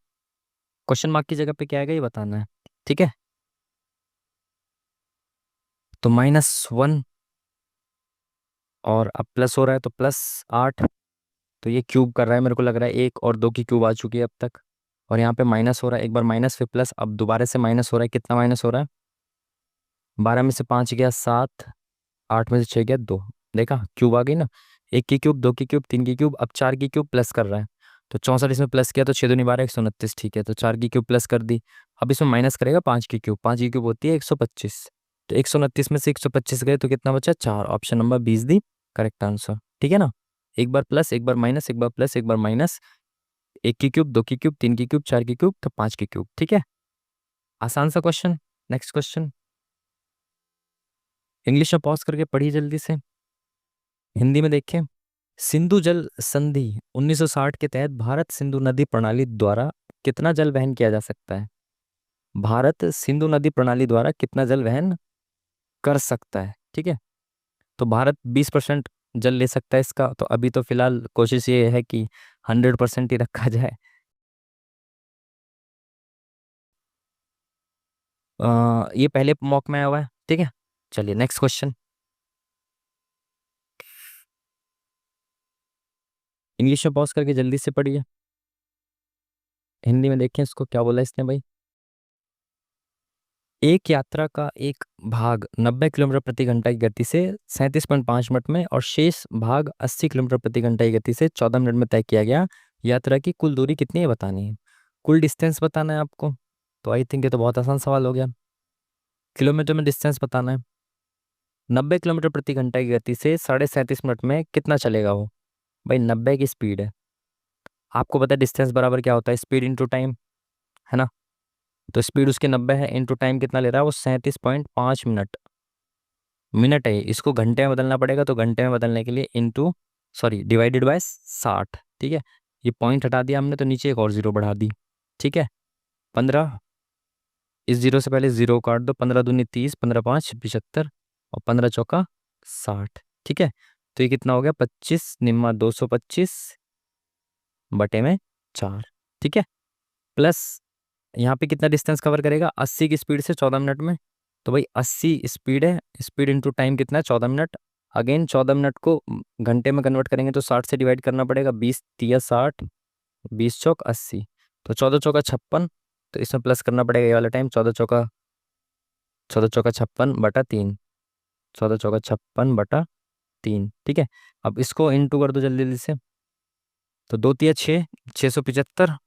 क्वेश्चन मार्क की जगह पे क्या आएगा ये बताना है, ठीक है। तो -1 और अब प्लस हो रहा है तो +8, तो ये क्यूब कर रहा है, मेरे को लग रहा है 1 और 2 की क्यूब आ चुकी है अब तक। और यहाँ पे माइनस हो रहा है, एक बार माइनस फिर प्लस, अब दोबारा से माइनस हो रहा है, कितना माइनस हो रहा है? 12 में से 5 गया 7, 8 में से 6 गया 2, देखा क्यूब आ गई ना। 1 की क्यूब, 2 की क्यूब, 3 की क्यूब, अब 4 की क्यूब प्लस कर रहा है। तो 64 इसमें प्लस किया तो 6 दूनी 12, 129, ठीक है, तो 4 की क्यूब प्लस कर दी। अब इसमें माइनस करेगा 5 की क्यूब, 5 की क्यूब होती है 125, तो 129 में से 125 गए तो कितना बचा? 4। Option number B is the correct answer, ठीक है ना। एक बार प्लस, एक बार माइनस, एक बार प्लस, एक बार माइनस, 1 की क्यूब, 2 की क्यूब, 3 की क्यूब, 4 की क्यूब, तो 5 की क्यूब, ठीक है, आसान सा क्वेश्चन। नेक्स्ट क्वेश्चन, इंग्लिश में पॉज करके पढ़िए जल्दी से, हिंदी में देखें। सिंधु जल संधि 1960 के तहत भारत सिंधु नदी प्रणाली द्वारा कितना जल वहन किया जा सकता है? भारत सिंधु नदी प्रणाली द्वारा कितना जल वहन कर सकता है? ठीक है, तो भारत 20% जल ले सकता है इसका, तो अभी तो फिलहाल कोशिश ये है कि 100% ही रखा जाए। ये पहले मॉक में आया हुआ है, ठीक है। चलिए नेक्स्ट क्वेश्चन। इंग्लिश में पॉज करके जल्दी से पढ़िए, हिंदी में देखें इसको क्या बोला इसने भाई। एक यात्रा का एक भाग 90 किलोमीटर प्रति घंटा की गति से 37.5 मिनट में और शेष भाग 80 किलोमीटर प्रति घंटा की गति से 14 मिनट में तय किया गया। यात्रा की कुल दूरी कितनी है बतानी है, कुल डिस्टेंस बताना है आपको। तो आई थिंक ये तो बहुत आसान सवाल हो गया, किलोमीटर में डिस्टेंस बताना है। 90 किलोमीटर प्रति घंटा की गति से 37.5 मिनट में कितना चलेगा वो? भाई 90 की स्पीड है, आपको पता है डिस्टेंस बराबर क्या होता है, स्पीड इंटू टाइम, है ना। तो स्पीड उसके 90 है, इंटू टाइम कितना ले रहा है वो 37.5 मिनट। मिनट है, इसको घंटे में बदलना पड़ेगा, तो घंटे में बदलने के लिए इंटू सॉरी डिवाइडेड बाय 60, ठीक है। ये पॉइंट हटा दिया हमने तो नीचे एक और जीरो बढ़ा दी, ठीक है। 15, इस जीरो से पहले जीरो काट दो, 15 दूनी 30, 15 5 75 और 15 चौका 60, ठीक है। तो ये कितना हो गया 25 निम्मा 225 बटे में 4, ठीक है। प्लस यहाँ पे कितना डिस्टेंस कवर करेगा 80 की स्पीड से 14 मिनट में, तो भाई 80 स्पीड है, स्पीड इंटू टाइम कितना है 14 मिनट। अगेन 14 मिनट को घंटे में कन्वर्ट करेंगे तो 60 से डिवाइड करना पड़ेगा, 20 तिया 60, 20 चौक 80, तो 14 चौका 56, तो इसमें प्लस करना पड़ेगा ये वाला टाइम, 14 चौका 56 बटा 3, 14 चौका 56 बटा 3, ठीक है। अब इसको इंटू कर दो जल्दी जल्दी से, तो 2 तिया 6, 675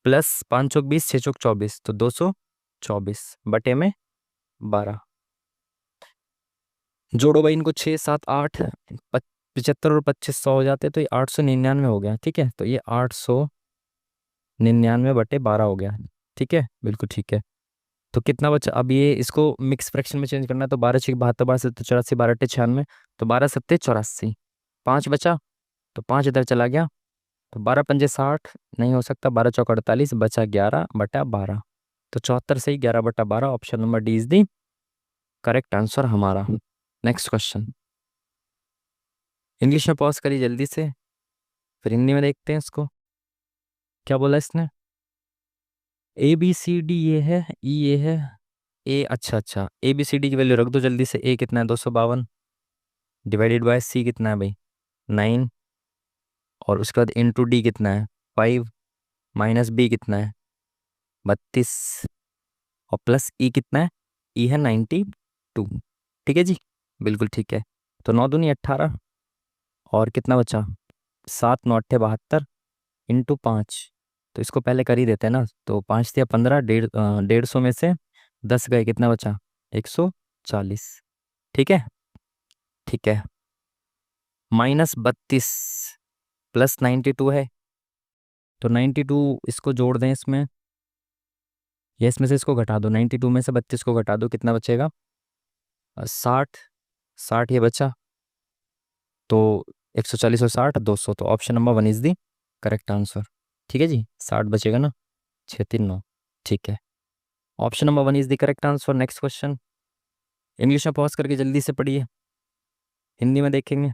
प्लस 5 चौक 20, 6 चौक 24, तो 224 बटे में 12। जोड़ो भाई इनको, 6 7 8 75 और 25 100 हो जाते, तो ये 899 हो गया, ठीक है। तो ये 899 बटे 12 हो गया, ठीक है, बिल्कुल ठीक है। तो कितना बचा, अब ये इसको मिक्स फ्रैक्शन में चेंज करना है, तो 12 6 72, 12 7 84, 12 8 96, तो 12 7 84, 5 बचा, तो 5 इधर चला गया, तो 12 पंजे 60 नहीं हो सकता, 12 चौक 48 बचा 11 बटा 12, तो 74 से ही 11 बटा 12, option number D is the correct answer हमारा। नेक्स्ट क्वेश्चन, इंग्लिश में पॉज करिए जल्दी से, फिर हिंदी में देखते हैं इसको क्या बोला इसने। ए बी सी डी ये है, ई ये है, ए अच्छा अच्छा, ए बी सी डी की वैल्यू रख दो जल्दी से। ए कितना है 252 डिवाइडेड बाय सी कितना है भाई 9, और उसके बाद इंटू डी कितना है 5, माइनस बी कितना है 32, और प्लस ई कितना है, ई है 92, ठीक है जी, बिल्कुल ठीक है। तो 9 दूनी 18, और कितना बचा 7 9 8 72 इंटू 5, तो इसको पहले कर ही देते हैं ना, तो 5 या 15, 150 में से 10 गए, कितना बचा 140, ठीक है, ठीक है। -32 प्लस 92 है, तो 92 इसको जोड़ दें इसमें, या इसमें से इसको घटा दो, 92 में से 32 को घटा दो, कितना बचेगा 60, 60 ये बचा, तो 140 और 60 200, तो option number 1 is the correct answer, ठीक है जी। 60 बचेगा ना, 6 3 9, ठीक है, option number 1 is the correct answer. Next question, English में पॉज करके जल्दी से पढ़िए, हिंदी में देखेंगे।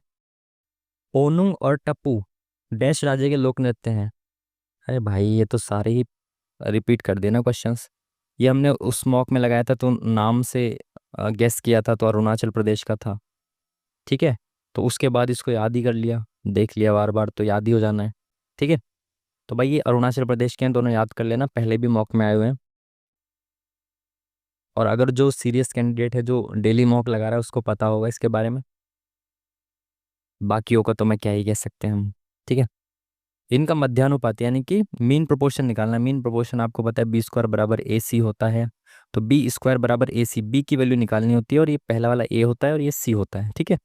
ओनुंग और टप्पू डैश राज्य के लोक नृत्य हैं। अरे भाई ये तो सारे ही रिपीट कर देना क्वेश्चंस, ये हमने उस मॉक में लगाया था तो नाम से गेस किया था, तो अरुणाचल प्रदेश का था, ठीक है। तो उसके बाद इसको याद ही कर लिया, देख लिया बार बार तो याद ही हो जाना है, ठीक है। तो भाई ये अरुणाचल प्रदेश के हैं, दोनों याद कर लेना, पहले भी मॉक में आए हुए हैं। और अगर जो सीरियस कैंडिडेट है जो डेली मॉक लगा रहा है उसको पता होगा इसके बारे में, बाकियों का तो मैं क्या ही कह सकते हैं हम, ठीक है। इनका मध्यानुपात यानी कि मीन प्रोपोर्शन निकालना है। मीन प्रोपोर्शन आपको पता है बी स्क्वायर बराबर ए सी होता है, तो बी स्क्वायर बराबर ए सी, बी की वैल्यू निकालनी होती है, और ये पहला वाला ए होता है और ये सी होता है, ठीक है।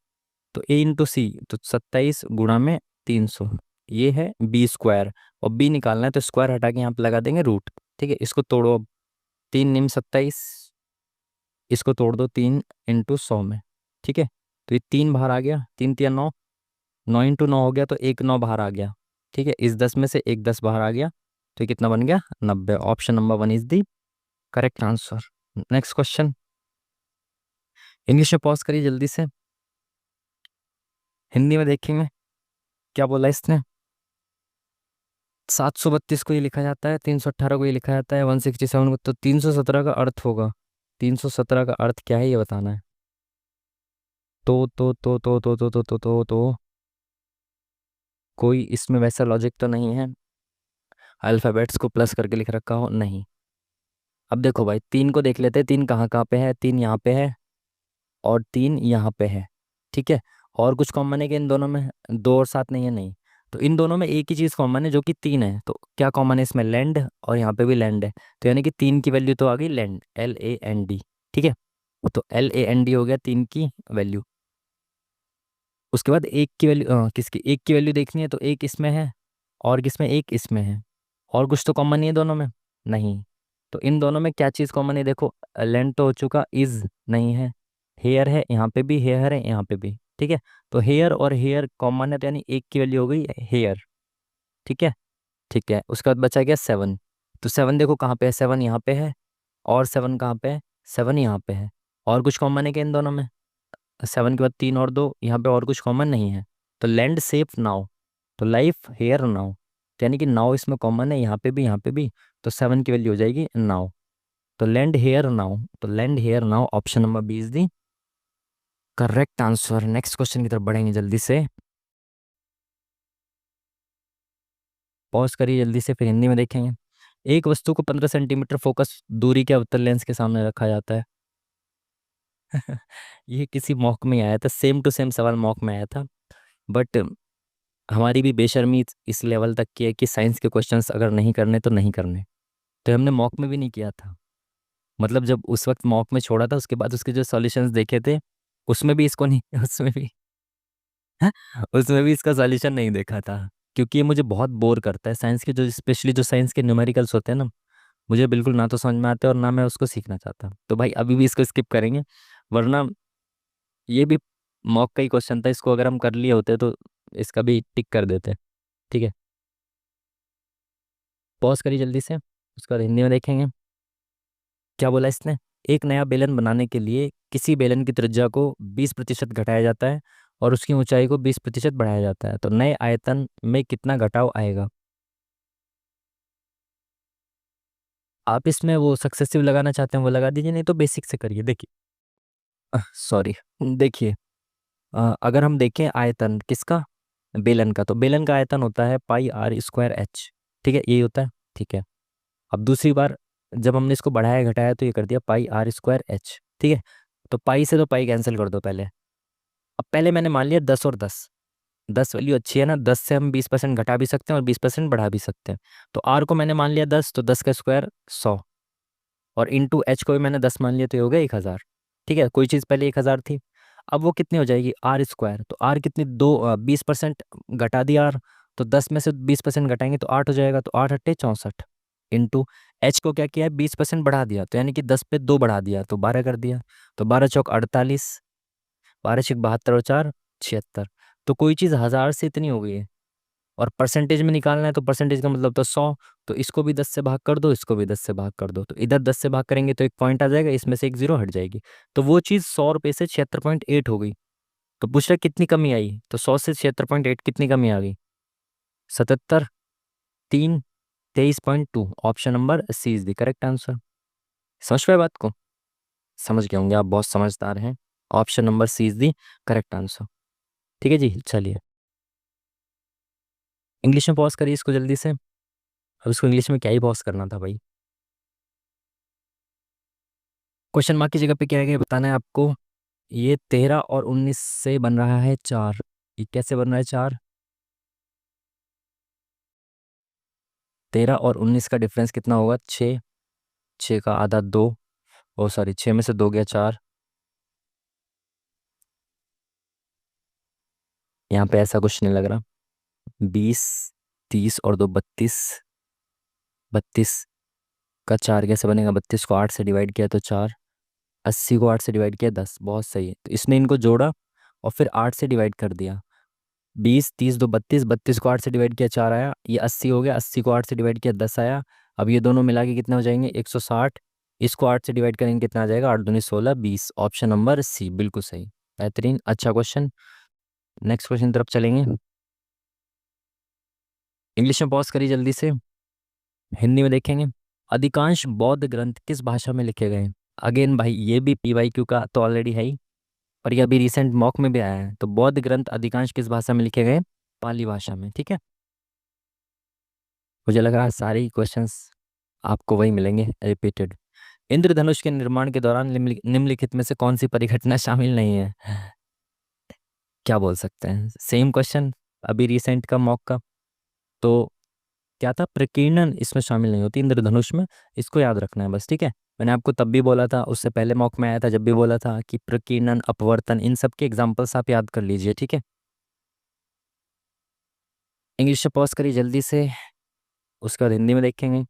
तो ए इंटू सी, तो 27 गुणा में 300, ये है बी स्क्वायर, और बी निकालना है तो स्क्वायर हटा के यहाँ पे लगा देंगे रूट, ठीक है। इसको तोड़ो अब, 3 निम 27, इसको तोड़ दो 3 इंटू 100 में, ठीक है। तो ये 3 बाहर आ गया, 3 तिया 9, 9 इंटू 9 हो गया तो एक 9 बाहर आ गया। ठीक है, इस 10 में से एक 10 बाहर आ गया, तो ये कितना बन गया? 90। Option number 1 is the correct answer. Next question, English में पॉज करिए जल्दी से, हिंदी में देखेंगे क्या बोला इसने। 732 को ये लिखा जाता है, 318 को ये लिखा जाता है, 167 को, तो 317 का अर्थ होगा। 317 का अर्थ क्या है ये बताना है। तो कोई इसमें वैसा लॉजिक तो नहीं है अल्फ़ाबेट्स को प्लस करके लिख रखा हो, नहीं। अब देखो भाई, 3 को देख लेते हैं, 3 कहाँ कहाँ पे है, 3 यहाँ पे है और 3 यहाँ पे है। ठीक है, और कुछ कॉमन है कि इन दोनों में? 2 और 7 नहीं है, नहीं। तो इन दोनों में एक ही चीज़ कॉमन है जो कि 3 है, तो क्या कॉमन है इसमें? लैंड, और यहाँ पे भी लैंड है, तो यानी कि 3 की वैल्यू तो आ गई लैंड, LAND। ठीक है, तो LAND हो गया 3 की वैल्यू। उसके बाद एक की वैल्यू, किसकी? एक की वैल्यू देखनी है, तो एक इसमें है और किसमें? एक इसमें है। और कुछ तो कॉमन नहीं है दोनों में? नहीं। तो इन दोनों में क्या चीज़ कॉमन है? देखो, लेंथ तो हो चुका, इज नहीं है, हेयर है, यहाँ पे भी हेयर है, यहाँ पे भी। ठीक है, तो हेयर और हेयर कॉमन है, तो यानी एक की वैल्यू हो गई हेयर। ठीक है, ठीक है, उसके बाद बचा गया 7। तो 7 देखो कहाँ पे है, 7 यहाँ पे है, और 7 कहाँ पे है? 7 यहाँ पे है। और कुछ कॉमन है क्या इन दोनों में? 7 के बाद 3 और 2 यहाँ पे, और कुछ कॉमन नहीं है। तो लैंड सेफ नाउ, तो लाइफ हेयर नाउ, तो यानी कि नाउ इसमें कॉमन है, यहाँ पे भी, यहाँ पे भी। तो 7 की वैल्यू हो जाएगी नाउ, तो लैंड हेयर नाउ, तो land here now, option number B is the correct answer. Next question की तरफ बढ़ेंगे जल्दी से, पॉज करिए जल्दी से, फिर हिंदी में देखेंगे। एक वस्तु को 15 सेंटीमीटर फोकस दूरी के अवतल लेंस के सामने रखा जाता है। ये किसी मॉक में आया था, सेम टू सेम सवाल मॉक में आया था, बट हमारी भी बेशर्मी इस लेवल तक की है कि साइंस के क्वेश्चंस अगर नहीं करने तो नहीं करने। तो हमने मॉक में भी नहीं किया था, मतलब जब उस वक्त मॉक में छोड़ा था उसके बाद उसके जो सॉल्यूशंस देखे थे उसमें भी इसको नहीं उसमें भी उसमें भी इसका सॉल्यूशन नहीं देखा था, क्योंकि ये मुझे बहुत बोर करता है। साइंस के जो, स्पेशली जो साइंस के न्यूमेरिकल्स होते हैं ना, मुझे बिल्कुल ना तो समझ में आते और ना मैं उसको सीखना चाहता। तो भाई अभी भी इसको स्किप करेंगे, वरना ये भी मॉक का ही क्वेश्चन था, इसको अगर हम कर लिए होते तो इसका भी टिक कर देते। ठीक है, पॉज करिए जल्दी से, उसका हिंदी में देखेंगे क्या बोला इसने। एक नया बेलन बनाने के लिए किसी बेलन की त्रिज्या को 20% घटाया जाता है और उसकी ऊंचाई को 20% बढ़ाया जाता है, तो नए आयतन में कितना घटाव आएगा? आप इसमें वो सक्सेसिव लगाना चाहते हैं वो लगा दीजिए, नहीं तो बेसिक से करिए। देखिए, सॉरी, देखिए, अगर हम देखें आयतन किसका? बेलन का, तो बेलन का आयतन होता है πr²h। ठीक है, यही होता है। ठीक है, अब दूसरी बार जब हमने इसको बढ़ाया घटाया तो ये कर दिया πr²h। ठीक है, तो पाई से तो पाई कैंसिल कर दो पहले। अब पहले मैंने मान लिया 10 और 10, 10 वैल्यू अच्छी है ना, 10 से हम 20% घटा भी सकते हैं और 20% बढ़ा भी सकते हैं। तो आर को मैंने मान लिया 10, तो 10 का स्क्वायर 100, और इंटू एच को भी मैंने 10 मान लिया, तो ये हो गया 1000। ठीक है, कोई चीज़ पहले 1000 थी, अब वो कितनी हो जाएगी? R²। तो आर कितनी? 20% घटा दिया आर, तो 10 में से 20% घटाएंगे तो 8 हो जाएगा, तो 8 अट्ठे 64। इंटू एच को क्या किया है? 20% बढ़ा दिया, तो यानी कि 10 पे 2 बढ़ा दिया, तो 12 कर दिया, तो 12 चौक 48, 12 छिक 72 और 4 76। तो कोई चीज़ 1000 से इतनी हो गई है और परसेंटेज में निकालना है, तो परसेंटेज का मतलब तो 100। तो इसको भी 10 से भाग कर दो, इसको भी 10 से भाग कर दो, तो इधर 10 से भाग करेंगे तो एक पॉइंट आ जाएगा, इसमें से एक जीरो हट जाएगी। तो वो चीज़ 100 रुपये से 76.8 हो गई। तो पूछ रहा कितनी कमी आई, तो 100 से 76.8 कितनी कमी आ गई? 77, 3, 23.2। Option number C is the correct answer. समझ पाए बात को? समझ गए होंगे, आप बहुत समझदार हैं। Option number C is the correct answer. ठीक है जी, चलिए इंग्लिश में पॉज करिए इसको जल्दी से। अब इसको इंग्लिश में क्या ही पॉज करना था भाई। क्वेश्चन मार्क की जगह पे क्या है बताना है आपको। ये 13 और 19 से बन रहा है 4। ये कैसे बन रहा है 4? 13 और 19 का डिफरेंस कितना होगा? 6। 6 का आधा 2, ओ सॉरी 6 में से 2 गया 4। यहाँ पे ऐसा कुछ नहीं लग रहा। 20, 30 और 2 32। 32 का 4 कैसे बनेगा? 32 को 8 से डिवाइड किया तो 4, 80 को 8 से डिवाइड किया 10। बहुत सही है, तो इसने इनको जोड़ा और फिर 8 से डिवाइड कर दिया। 20, 30 दो 32, 32 को 8 से डिवाइड किया 4 आया, ये 80 हो गया, 80 को 8 से डिवाइड किया 10 आया। अब ये दोनों मिला के कितने हो जाएंगे, 160। इसको 8 से डिवाइड करेंगे कितना आ जाएगा, 8 दूनी 16, 20। ऑप्शन नंबर सी बिल्कुल सही। बेहतरीन, अच्छा क्वेश्चन। नेक्स्ट क्वेश्चन तरफ चलेंगे। इंग्लिश में पॉज करिए जल्दी से, हिंदी में देखेंगे। अधिकांश बौद्ध ग्रंथ किस भाषा में लिखे गए हैं? अगेन भाई ये भी PYQ का तो ऑलरेडी है ही, पर ये अभी रिसेंट मॉक में भी आया है। तो बौद्ध ग्रंथ अधिकांश किस भाषा में लिखे गए? पाली भाषा में, ठीक है। मुझे लग रहा है सारे क्वेश्चंस आपको वही मिलेंगे रिपीटेड। इंद्रधनुष के निर्माण के दौरान निम्नलिखित में से कौन सी परिघटना शामिल नहीं है? क्या बोल सकते हैं, सेम क्वेश्चन अभी रिसेंट का मॉक का। तो क्या था, प्रकीर्णन इसमें शामिल नहीं होती इंद्रधनुष में, इसको याद रखना है बस, ठीक है। मैंने आपको तब भी बोला था, उससे पहले मॉक में आया था जब भी बोला था कि प्रकीर्णन, अपवर्तन, इन सब के एग्जाम्पल्स आप याद कर लीजिए, ठीक है। इंग्लिश में पॉज करिए जल्दी से, उसके बाद हिंदी में देखेंगे।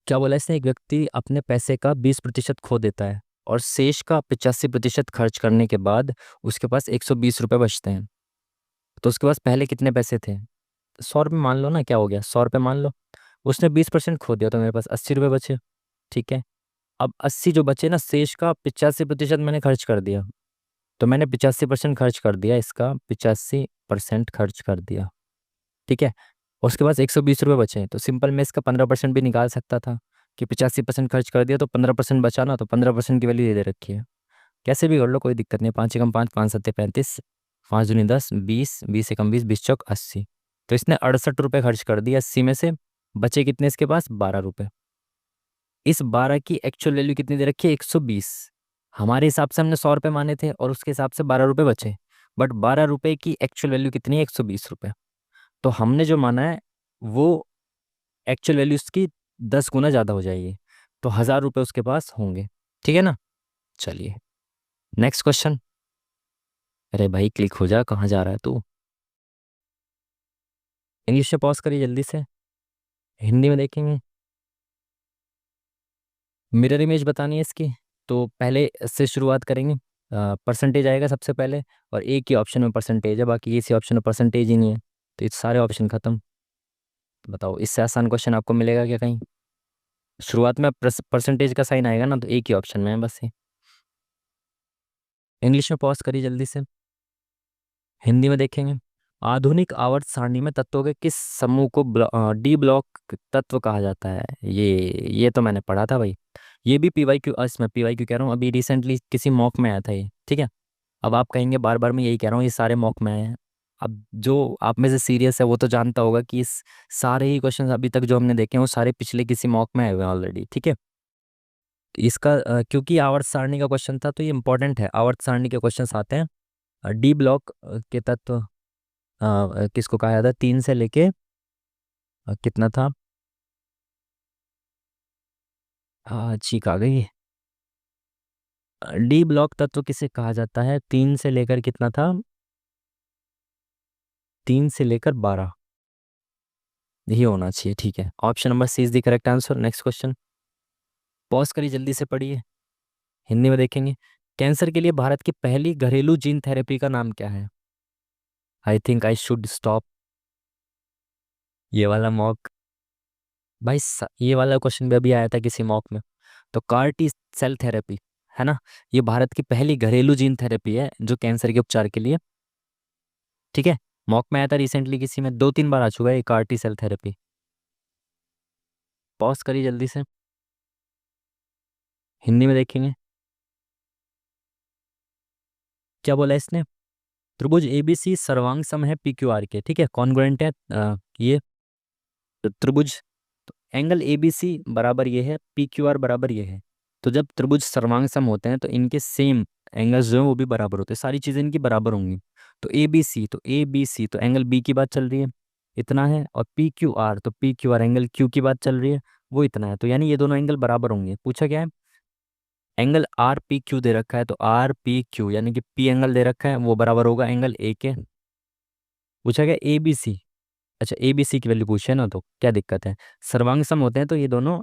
क्या बोला इसने, एक व्यक्ति अपने पैसे का 20% खो देता है और शेष का 85% खर्च करने के बाद उसके पास 120 रुपये बचते हैं। तो उसके पास पहले कितने पैसे थे? 100 रुपये मान लो ना, क्या हो गया, 100 रुपये मान लो। उसने 20% खो दिया तो मेरे पास 80 रुपये बचे, ठीक है। अब 80 जो बचे ना, शेष का 85% मैंने खर्च कर दिया। तो मैंने 85% खर्च कर दिया, इसका 85% खर्च कर दिया, ठीक है। उसके पास 120 रुपये बचे, तो सिंपल मैं इसका 15% भी निकाल सकता था कि 85% खर्च कर दिया तो 15% बचा ना, तो 15% की वैल्यू दे रखी है। कैसे भी कर लो, कोई दिक्कत नहीं। 5 एकम 5, 5 सत्ते 35, 5 दूनी 10, 20, 20 एकम 20, 20 चौक 80। तो इसने 68 रुपये खर्च कर दिया, 80 में से बचे कितने इसके पास, 12 रुपये। इस 12 की एक्चुअल वैल्यू कितनी दे रखी है, 120। हमारे हिसाब से हमने 100 रुपये माने थे और उसके हिसाब से 12 रुपये बचे, बट 12 रुपये की एक्चुअल वैल्यू कितनी है, 120 रुपये। तो हमने जो माना है वो एक्चुअल वैल्यू उसकी 10 गुना ज़्यादा हो जाएगी, तो 1000 रुपये उसके पास होंगे, ठीक है ना। चलिए नेक्स्ट क्वेश्चन। अरे भाई क्लिक हो जा, कहाँ जा रहा है तू। इंग्लिश में पॉज करिए जल्दी से, हिंदी में देखेंगे। मिरर इमेज बतानी है इसकी, तो पहले से शुरुआत करेंगे। परसेंटेज आएगा सबसे पहले, और एक ही ऑप्शन में परसेंटेज है, बाकी इसी ऑप्शन में परसेंटेज ही नहीं है, तो ये सारे ऑप्शन खत्म। बताओ इससे आसान क्वेश्चन आपको मिलेगा क्या कहीं? शुरुआत में परसेंटेज का साइन आएगा ना, तो एक ही ऑप्शन में है बस ये। इंग्लिश में पॉज करिए जल्दी से, हिंदी में देखेंगे। आधुनिक आवर्त सारणी में तत्वों के किस समूह को डी ब्लॉक तत्व कहा जाता है? ये तो मैंने पढ़ा था भाई। ये भी PYQ, इसमें PYQ कह रहा हूँ, अभी रिसेंटली किसी मॉक में आया था ये, ठीक है। अब आप कहेंगे बार बार मैं यही कह रहा हूँ, ये सारे मॉक में आए हैं। अब जो आप में से सीरियस है वो तो जानता होगा कि इस सारे ही क्वेश्चन अभी तक जो हमने देखे हैं वो सारे पिछले किसी मॉक में आए हुए हैं ऑलरेडी, ठीक है। इसका क्योंकि आवर्त सारणी का क्वेश्चन था तो ये इंपॉर्टेंट है। आवर्त सारणी के क्वेश्चन आते हैं। डी ब्लॉक के तत्व किसको कहा जाता है, 3 से लेके कितना था, चीक आ गई। डी ब्लॉक तत्व किसे कहा जाता है, 3 से लेकर कितना था, 3 से लेकर 12, यही होना चाहिए, ठीक है। Option number C is the correct answer. Next question, pause करिए जल्दी से पढ़िए, हिंदी में देखेंगे। कैंसर के लिए भारत की पहली घरेलू जीन थेरेपी का नाम क्या है? I think I should stop ये वाला मॉक। भाई ये वाला क्वेश्चन भी अभी आया था किसी मॉक में। तो कार टी सेल थेरेपी है ना, ये भारत की पहली घरेलू जीन थेरेपी है जो कैंसर के उपचार के लिए, ठीक है। मॉक में आया था रिसेंटली किसी में, 2-3 बार आ चुका है ये CAR T cell therapy. Pause करिए जल्दी से, हिंदी में देखेंगे। क्या बोला इसने, त्रिभुज ABC सर्वांग सम है PQR के, ठीक है, कॉन्ग्रुएंट है ये त्रिभुज। तो एंगल ABC बराबर ये है, PQR बराबर ये है। तो जब त्रिभुज सर्वांग सम होते हैं तो इनके सेम एंगल्स जो है वो भी बराबर होते हैं, सारी चीज़ें इनकी बराबर होंगी। तो ABC तो एंगल B की बात चल रही है, इतना है। और PQR एंगल Q की बात चल रही है, वो इतना है। तो यानी ये दोनों एंगल बराबर होंगे। पूछा क्या है, एंगल RPQ दे रखा है, तो RPQ यानी कि P एंगल दे रखा है, वो बराबर होगा एंगल A के। पूछा गया ABC, अच्छा ABC की वैल्यू पूछे ना, तो क्या दिक्कत है, सर्वांग सम होते हैं तो ये दोनों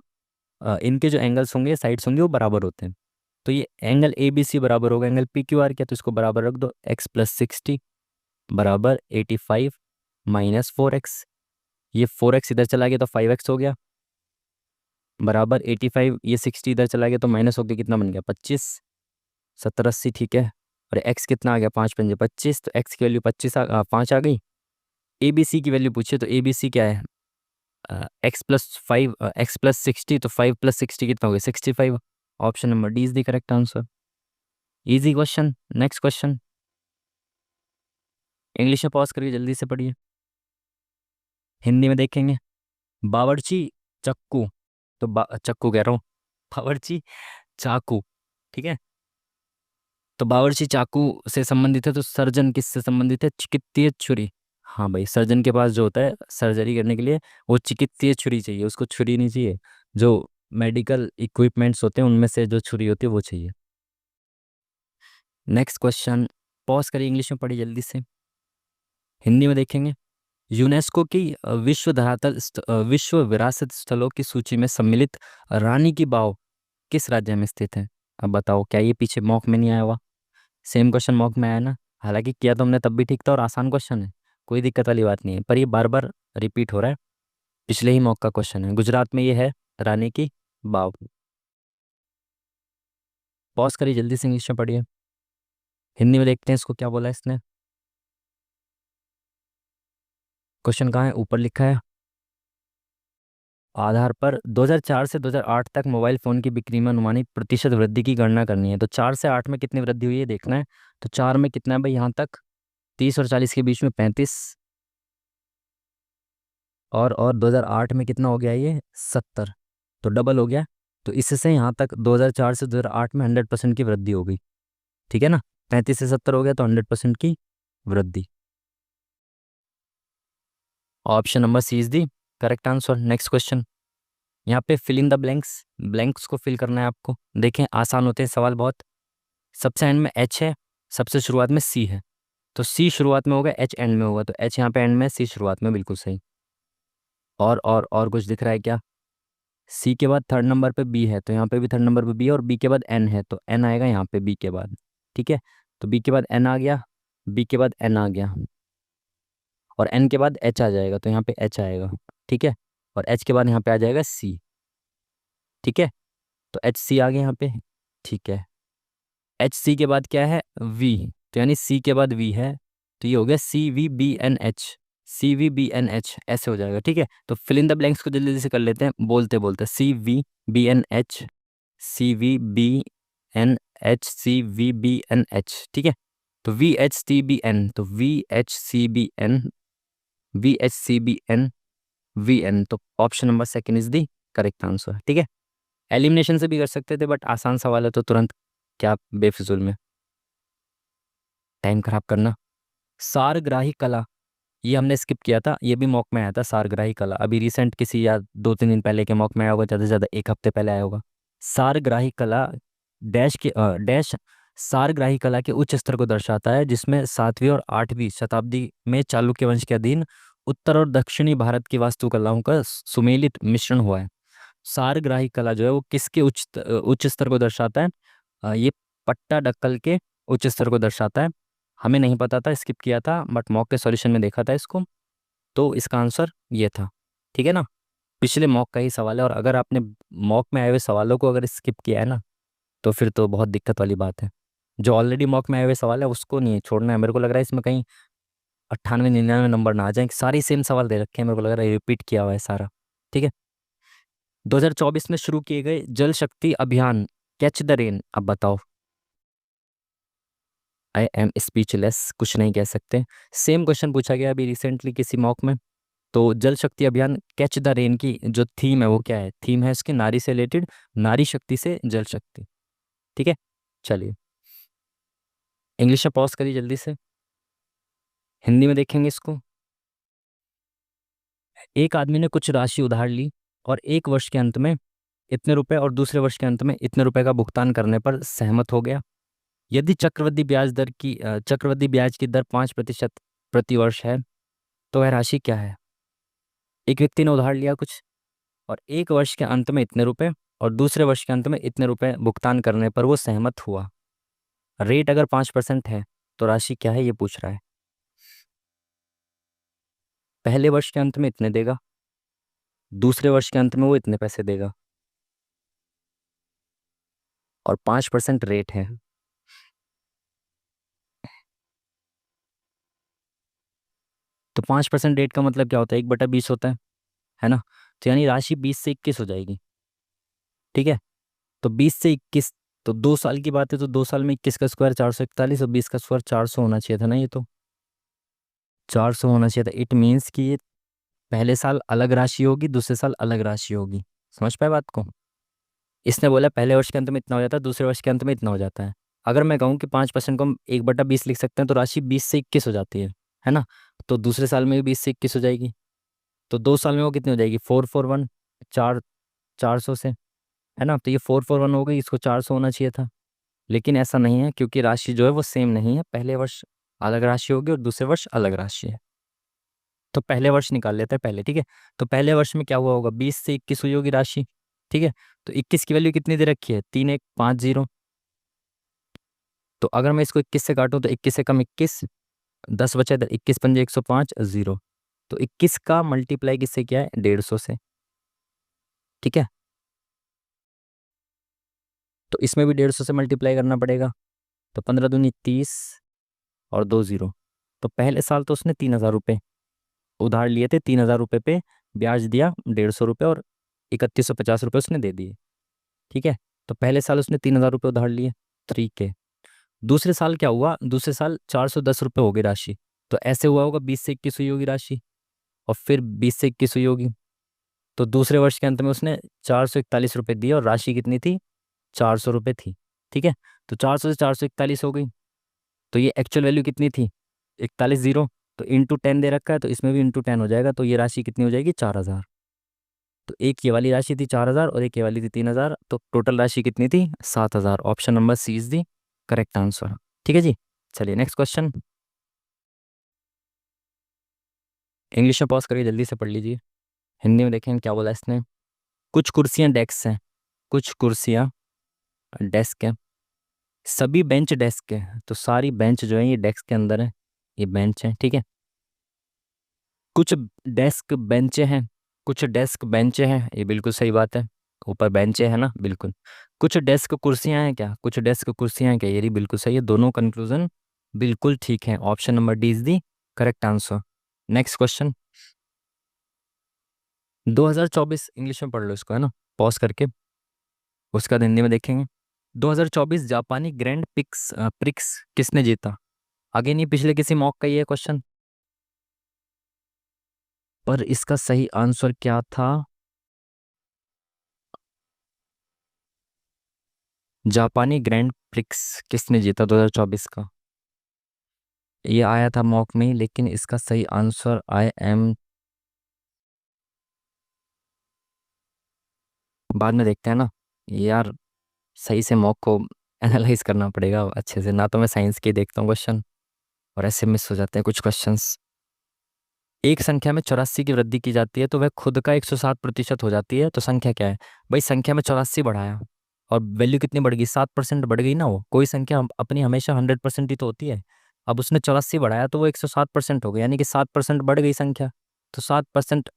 इनके जो एंगल्स होंगे, साइड्स होंगे, वो बराबर होते हैं। तो ये एंगल ए बी सी बराबर होगा एंगल पी क्यू आर क्या, तो इसको बराबर रख दो, x प्लस 60 बराबर 85 माइनस 4x। ये 4x इधर चला गया तो 5x हो गया, बराबर 85, ये 60 इधर चला गया तो माइनस हो गया, कितना बन गया 25, 70 80 ठीक है। और x कितना आ गया, 5 पंजे 25, तो x की वैल्यू 5 आ गई। ए बी सी की वैल्यू पूछे तो ए बी सी क्या है, एक्स प्लस 60, तो 5 प्लस 60 कितना हो गया 65। Option number D is the correct answer. Easy question. Next question, English में पॉज करिए, जल्दी से पढ़िए, हिंदी में देखेंगे। बावर्ची चक्कू, तो चक्कू कह रहा हूँ, बावर्ची चाकू, ठीक है। तो बावर्ची चाकू से संबंधित है, तो सर्जन किससे संबंधित है, चिकित्सीय छुरी। हाँ भाई, सर्जन के पास जो होता है सर्जरी करने के लिए, वो चिकित्सीय छुरी चाहिए, उसको छुरी नहीं चाहिए। जो मेडिकल इक्विपमेंट्स होते हैं उनमें से जो छुरी होती है वो चाहिए। नेक्स्ट क्वेश्चन, पॉज करिए, इंग्लिश में पढ़िए जल्दी से, हिंदी में देखेंगे। यूनेस्को की विश्व विरासत स्थलों की सूची में सम्मिलित रानी की बाव किस राज्य में स्थित है। अब बताओ, क्या ये पीछे मॉक में नहीं आया हुआ, सेम क्वेश्चन मॉक में आया ना, हालांकि किया तो हमने तब भी ठीक था और आसान क्वेश्चन है, कोई दिक्कत वाली बात नहीं है, पर ये बार बार रिपीट हो रहा है, पिछले ही मॉक का क्वेश्चन है। गुजरात में ये है रानी की बाव। पॉज करिए, जल्दी से इंग्लिश में पढ़िए, हिंदी में देखते हैं इसको क्या बोला है इसने। क्वेश्चन कहाँ है, ऊपर लिखा है। आधार पर 2004 से 2008 तक मोबाइल फ़ोन की बिक्री में अनुमानित प्रतिशत वृद्धि की गणना करनी है, तो 4 से 8 में कितनी वृद्धि हुई है देखना है। तो 4 में कितना है भाई, यहाँ तक 30 और 40 के बीच में 35, और 2008 में कितना हो गया ये 70, तो डबल हो गया। तो इससे यहाँ तक 2004 से 2008 में 100% की वृद्धि हो गई, ठीक है ना। 35 से 70 हो गया तो 100% की वृद्धि। Option number C is the correct answer. Next question, यहाँ पे fill in the blanks, blanks को फिल करना है आपको। देखें आसान होते हैं सवाल बहुत। सबसे एंड में एच है, सबसे शुरुआत में सी है, तो सी शुरुआत में होगा, एच एंड में होगा, तो एच यहाँ पे एंड में, सी शुरुआत में, बिल्कुल सही। और कुछ दिख रहा है क्या, सी के बाद थर्ड नंबर पे बी है, तो यहाँ पे भी थर्ड नंबर पे बी है, और बी के बाद एन है, तो एन आएगा यहाँ पे बी के बाद, ठीक है। तो बी के बाद एन आ गया, बी के बाद एन आ गया, और एन के बाद एच आ जाएगा, तो यहाँ पे एच आएगा, ठीक है। और एच के बाद यहाँ पे आ जाएगा सी, ठीक है। तो एच सी आ गया यहाँ पे, ठीक है। एच सी के बाद क्या है, वी, तो यानी सी के बाद वी है, तो ये हो गया C V B N H, C V B N H, ऐसे हो जाएगा, ठीक है। तो फिल इन द ब्लैंक्स को जल्दी जल्दी से कर लेते हैं, बोलते बोलते, C V B N H, C V B N H, C V B N H, ठीक है। तो V H C B N, तो V H C B N, V H C B N, V N, तो option number second is the correct answer, ठीक है। Elimination से भी कर सकते थे, बट आसान सवाल है तो तुरंत क्या बेफिजुल में टाइम खराब करना। सारग्राही कला, ये हमने स्किप किया था, ये भी मॉक में आया था, सारग्राही कला अभी रिसेंट किसी या 2 3 दिन पहले के मॉक में आया होगा, ज़्यादा से ज़्यादा 1 हफ्ते पहले आया होगा। सारग्राही कला डैश सारग्राही कला के उच्च स्तर को दर्शाता है, जिसमें 7वीं और 8वीं शताब्दी में चालुक्य वंश के अधीन उत्तर और दक्षिणी भारत की वास्तुकलाओं का सुमेलित मिश्रण हुआ है। सारग्राही कला जो है वो किसके उच्च स्तर को दर्शाता है, ये पट्टाडकल के उच्च स्तर को दर्शाता है। हमें नहीं पता था, स्किप किया था, बट मॉक के सॉल्यूशन में देखा था इसको, तो इसका आंसर ये था, ठीक है ना। पिछले मॉक का ही सवाल है, और अगर आपने मॉक में आए हुए सवालों को अगर स्किप किया है ना, तो फिर तो बहुत दिक्कत वाली बात है। जो ऑलरेडी मॉक में आए हुए सवाल है उसको नहीं छोड़ना है, मेरे को लग रहा है इसमें कहीं 98 99 नंबर ना आ जाए, सारे सेम सवाल दे रखे हैं, मेरे को लग रहा है रिपीट किया हुआ है सारा, ठीक है। 2024 में शुरू किए गए जल शक्ति अभियान कैच द रेन, अब बताओ। आई एम स्पीचलेस, कुछ नहीं कह सकते। सेम क्वेश्चन पूछा गया अभी रिसेंटली किसी मॉक में। तो जल शक्ति अभियान कैच द रेन की जो थीम है वो क्या है, थीम है इसकी नारी से रिलेटेड, नारी शक्ति से जल शक्ति, ठीक है। चलिए, इंग्लिश में पॉज करिए जल्दी से, हिंदी में देखेंगे इसको। एक आदमी ने कुछ राशि उधार ली और एक वर्ष के अंत में इतने रुपए और दूसरे वर्ष के अंत में इतने रुपए का भुगतान करने पर सहमत हो गया। यदि चक्रवृद्धि ब्याज की दर 5% प्रति वर्ष है, तो वह राशि क्या है। एक व्यक्ति ने उधार लिया कुछ, और एक वर्ष के अंत में इतने रुपए, और दूसरे वर्ष के अंत में इतने रुपए भुगतान करने पर वो सहमत हुआ। रेट अगर 5% है तो राशि क्या है ये पूछ रहा है। पहले वर्ष के अंत में इतने देगा, दूसरे वर्ष के अंत में वो इतने पैसे देगा, और 5% रेट है। तो 5% रेट का मतलब क्या होता है, 1/20 होता है ना। तो यानी राशि 20 से 21 हो जाएगी। ठीक है, तो 20 से 21, तो 2 साल की बात है, तो 2 साल में 21 का स्क्वायर 441 और 20 का स्क्वायर 400 होना चाहिए था ना। ये तो 400 होना चाहिए था। इट मीन्स कि ये पहले साल अलग राशि होगी, दूसरे साल अलग राशि होगी। समझ पाए बात को। इसने बोला पहले वर्ष के अंत में इतना हो जाता है, दूसरे वर्ष के अंत में इतना हो जाता है। अगर मैं कहूँ कि 5% को हम 1/20 लिख सकते हैं, तो राशि 20 से 21 हो जाती है ना। तो दूसरे साल में भी 20 से 21 हो जाएगी। तो 2 साल में वो कितनी हो जाएगी, 441, चार 400 से, है ना। तो ये 441 हो गई, इसको 400 होना चाहिए था। लेकिन ऐसा नहीं है, क्योंकि राशि जो है वो सेम नहीं है। पहले वर्ष अलग राशि होगी और दूसरे वर्ष अलग राशि है। तो पहले वर्ष निकाल लेते हैं पहले, ठीक है। तो पहले वर्ष में क्या हुआ होगा, 20 से 21 हुई होगी राशि। ठीक है, तो 21 की वैल्यू कितनी दे रखी है, 3150। तो अगर मैं इसको 21 से काटूं तो 21 से कम 21, 10 बचे, 21 पंजे 105, 0। तो 21 का मल्टीप्लाई किससे किया है, 150 से। ठीक है, तो इसमें भी 150 से मल्टीप्लाई करना पड़ेगा। तो 15 दूनी 30 और 2 0। तो पहले साल तो उसने 3000 रुपये उधार लिए थे, 3000 रुपये पे ब्याज दिया 150 रुपये, और 3150 रुपये उसने दे दिए। ठीक है, तो पहले साल उसने 3000 रुपये उधार लिए। ठीक है, दूसरे साल क्या हुआ, दूसरे साल 410 रुपये हो गई राशि। तो ऐसे हुआ होगा, 20 से 21 हुई होगी राशि, और फिर 20 से 21 हुई होगी। तो दूसरे वर्ष के अंत में उसने 441 रुपये दिए, और राशि कितनी थी, 400 रुपये थी। ठीक है, तो 400 से 441 हो गई। तो ये एक्चुअल वैल्यू कितनी थी, 41, 0। तो इंटू 10 दे रखा है, तो इसमें भी इंटू 10 हो जाएगा। तो ये राशि कितनी हो जाएगी, 4000। तो एक ये वाली राशि थी 4000 और एक ये वाली थी 3000। तो टोटल राशि कितनी थी, 7000। Option number C is the correct answer. ठीक है जी, चलिए नेक्स्ट क्वेश्चन। इंग्लिश में पॉज करिए, जल्दी से पढ़ लीजिए। हिंदी में देखें क्या बोला इसने। कुछ कुर्सियां डेस्क हैं, कुछ कुर्सियां डेस्क हैं, सभी बेंच डेस्क है। तो सारी बेंच जो है ये डेस्क के अंदर है, ये बेंच है। ठीक है, कुछ डेस्क बेंचे हैं, कुछ डेस्क बेंचे हैं, ये बिल्कुल सही बात है। ऊपर बेंचे है ना, बिल्कुल। कुछ डेस्क कुर्सियां हैं क्या, कुछ डेस्क कुर्सियां हैं क्या, ये भी बिल्कुल सही है। दोनों कंक्लूजन बिल्कुल ठीक है। Option number D is the correct answer. Next question. 2024 English में पढ़ लो इसको, है ना, पॉज करके। उसका हिंदी में देखेंगे। 2024 जापानी ग्रैंड पिक्स प्रिक्स किसने जीता। आगे नहीं, पिछले किसी मॉक का ये क्वेश्चन। पर इसका सही आंसर क्या था, जापानी ग्रैंड प्रिक्स किसने जीता 2024 का। ये आया था मॉक में ही, लेकिन इसका सही आंसर आई एम, बाद में देखते हैं ना यार। सही से मॉक को एनालाइज करना पड़ेगा अच्छे से, ना तो मैं साइंस के देखता हूँ क्वेश्चन और ऐसे मिस हो जाते हैं कुछ क्वेश्चंस। एक संख्या में 84 की वृद्धि की जाती है तो वह खुद का 107% हो जाती है, तो संख्या क्या है। भाई संख्या में 84 बढ़ाया और वैल्यू कितनी बढ़ गई, 7% बढ़ गई ना। वो कोई संख्या अपनी हमेशा 100% ही तो होती है। अब उसने 84 बढ़ाया तो वो 107% हो गई, यानी कि 7% बढ़ गई संख्या। तो 7%,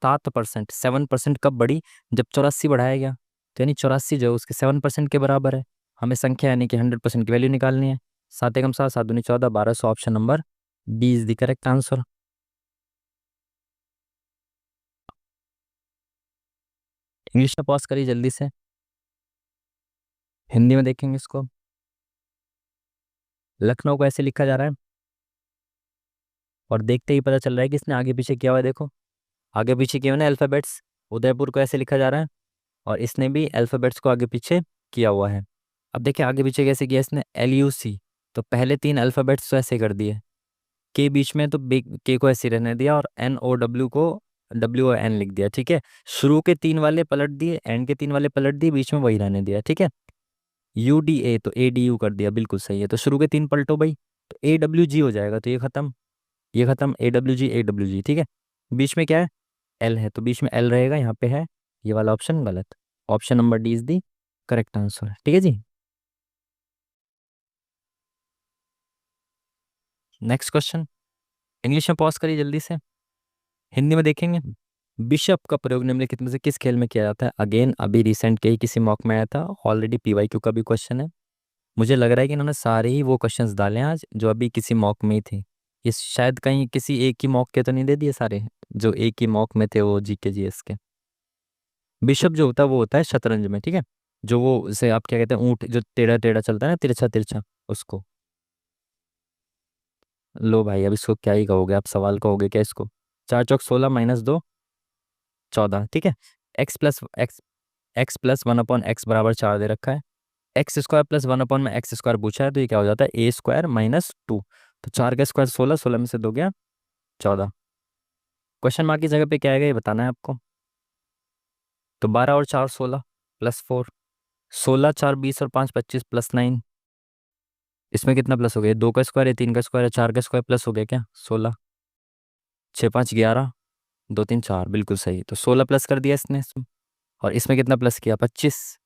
7%, 7% कब बढ़ी, जब 84 बढ़ाया गया। तो यानी 84 जो है उसके 7% के बराबर है। हमें संख्या यानी कि 100% की वैल्यू निकालनी है। 7 एकम 7, 7 दूनी 14, 1200। Option number B is the correct answer. English में पॉज करिए जल्दी से, हिंदी में देखेंगे इसको। लखनऊ को ऐसे लिखा जा रहा है, और देखते ही पता चल रहा है कि इसने आगे पीछे किया हुआ है। देखो आगे पीछे किया हुआ ना अल्फ़ाबेट्स। उदयपुर को ऐसे लिखा जा रहा है, और इसने भी अल्फ़ाबेट्स को आगे पीछे किया हुआ है। अब देखिए आगे पीछे कैसे किया इसने, LUC। तो पहले 3 अल्फ़ाबेट्स तो ऐसे कर दिए, के बीच में तो बिग के को ऐसे रहने दिया, और NOW को WON लिख दिया। ठीक है, शुरू के 3 वाले पलट दिए, एंड के 3 वाले पलट दिए, बीच में वही रहने दिया। ठीक है, UDA तो ADU कर दिया, बिल्कुल सही है। तो शुरू के 3 पलटो भाई, तो AWG हो जाएगा। तो ये खत्म, ये खत्म, AWG AWG। ठीक है, बीच में क्या है, L है, तो बीच में L रहेगा, यहाँ पे है। ये वाला ऑप्शन गलत। Option number D is the correct answer. ठीक है जी। नेक्स्ट क्वेश्चन, इंग्लिश में पॉज करिए जल्दी से, हिंदी में देखेंगे। बिशप का प्रयोग निम्नलिखित में से किस खेल में किया जाता है? अगेन अभी रिसेंट के ही किसी मॉक में आया था, ऑलरेडी पीवाईक्यू का भी क्वेश्चन है। मुझे लग रहा है कि इन्होंने सारे ही वो क्वेश्चंस डाले हैं आज जो अभी किसी मॉक में ही थे। ये शायद कहीं किसी एक ही मॉक के तो नहीं दे दिए सारे, जो एक ही मॉक में थे वो जीके जीएस के। बिशप जो होता है वो होता है शतरंज में, ठीक है, जो वो उसे आप क्या कहते हैं, ऊंट जो टेढ़ा टेढ़ा चलता है ना, तिरछा तिरछा, उसको। लो भाई, अब इसको क्या ही कहोगे आप, सवाल कहोगे क्या इसको? 4 चौक 16 -2 14, ठीक है। x+1/x बराबर 4 दे रखा है। x² + 1 में एक्स स्क्वायर पूछा है, तो ये क्या हो जाता है, a² - 2। तो 4 का स्क्वायर 16, 16 में से 2 गया 14। क्वेश्चन मार्क की जगह पे क्या आएगा ये बताना है आपको। तो 12 और 4 16 +4, 16 4 20 और 5 25 +9। इसमें कितना प्लस हो गया, 2 का स्क्वायर है, 3 का स्क्वायर है, 4 का स्क्वायर प्लस हो गया क्या, 16। 6 5 11, 2 3 4, बिल्कुल सही। तो 16 प्लस कर दिया इसने इसमें। और इसमें कितना प्लस किया, 25।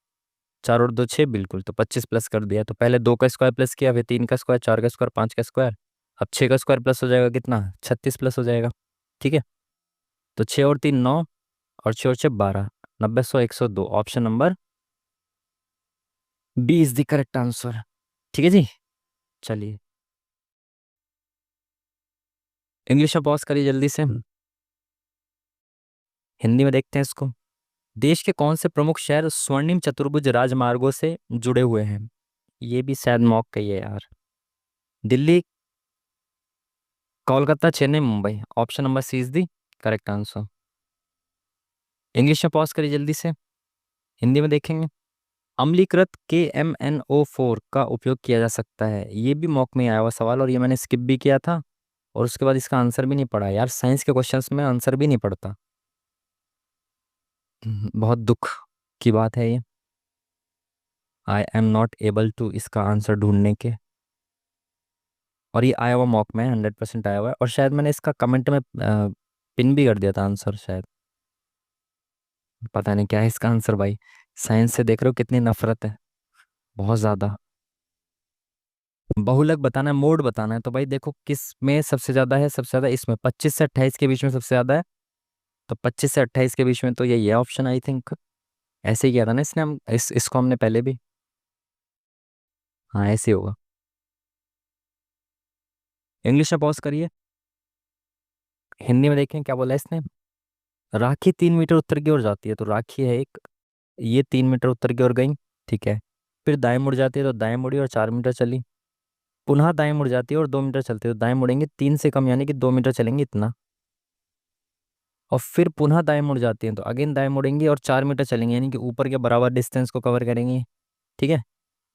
4 और 2 6, बिल्कुल, तो 25 प्लस कर दिया। तो पहले 2 का स्क्वायर प्लस किया, फिर 3 का स्क्वायर, 4 का स्क्वायर, 5 का स्क्वायर। अब 6 का स्क्वायर प्लस हो जाएगा कितना, 36 प्लस हो जाएगा। ठीक है। तो 6 और 3 9, और 6 और 6 12, 90 100 102, option number B is the correct answer. ठीक है जी। चलिए, इंग्लिश में पॉज करिए जल्दी से, हिंदी में देखते हैं इसको। देश के कौन से प्रमुख शहर स्वर्णिम चतुर्भुज राजमार्गों से जुड़े हुए हैं? ये भी शायद मॉक का ही है यार। Delhi, Kolkata, Chennai, Mumbai, option number C is the correct answer. English में पॉज करिए जल्दी से, हिंदी में देखेंगे। अम्लीकृत KMnO4 का उपयोग किया जा सकता है, ये भी मॉक में आया हुआ सवाल, और ये मैंने स्किप भी किया था, और उसके बाद इसका आंसर भी नहीं पढ़ा यार। साइंस के क्वेश्चंस में आंसर भी नहीं पढ़ता। बहुत दुख की बात है ये। I am not able to इसका आंसर ढूंढने के। और ये आया हुआ मॉक में 100% आया हुआ है, और शायद मैंने इसका कमेंट में पिन भी कर दिया था आंसर शायद। पता नहीं क्या है इसका आंसर भाई। साइंस से देख रहे हो कितनी नफरत है, बहुत ज्यादा। बहुलक बताना है, मोड बताना है, तो भाई देखो किस में सबसे ज्यादा है, सबसे ज्यादा इसमें 25 से 28 के बीच में सबसे ज्यादा है। तो 25 से 28 के बीच में, तो यही है ऑप्शन आई थिंक। ऐसे ही किया था ना इसने, हम इसको हमने पहले भी। हाँ ऐसे ही होगा। इंग्लिश में पॉज करिए, हिंदी में देखें क्या बोला है इसने। राखी 3 मीटर उत्तर की ओर जाती है, तो राखी है एक, ये 3 मीटर उत्तर की ओर गई, ठीक है। फिर दाएं मुड़ जाती है, तो दाएं मुड़ी और 4 मीटर चली। पुनः दाएं मुड़ जाती है और 2 मीटर चलती है, तो दाएं मुड़ेंगे 3 से कम, यानी कि 2 मीटर चलेंगे इतना। और फिर पुनः दाएं मुड़ जाती हैं, तो अगेन दाएं मुड़ेंगे और 4 मीटर चलेंगे, यानी कि ऊपर के बराबर डिस्टेंस को कवर करेंगे। ठीक है।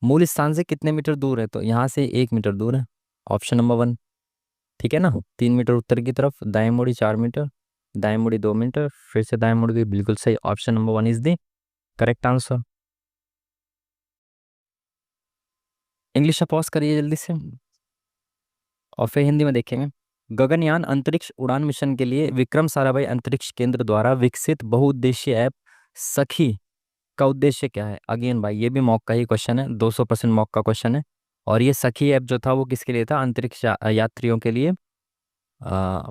मूल स्थान से कितने मीटर दूर है, तो यहाँ से 1 मीटर दूर है, ऑप्शन नंबर 1। ठीक है ना, 3 मीटर उत्तर की तरफ, दाएं मुड़ी 4 मीटर, दाएं मुड़ी 2 मीटर, फिर से दाएं मुड़ गई, बिल्कुल सही, option number 1 is the correct answer. English में पॉज करिए जल्दी से, और फिर हिंदी में देखेंगे। गगनयान अंतरिक्ष उड़ान मिशन के लिए विक्रम साराभाई अंतरिक्ष केंद्र द्वारा विकसित बहुउद्देशीय ऐप सखी का उद्देश्य क्या है? अगेन भाई ये भी मॉक का ही क्वेश्चन है, 200% मॉक का क्वेश्चन है। और ये सखी ऐप जो था वो किसके लिए था? अंतरिक्ष यात्रियों के लिए।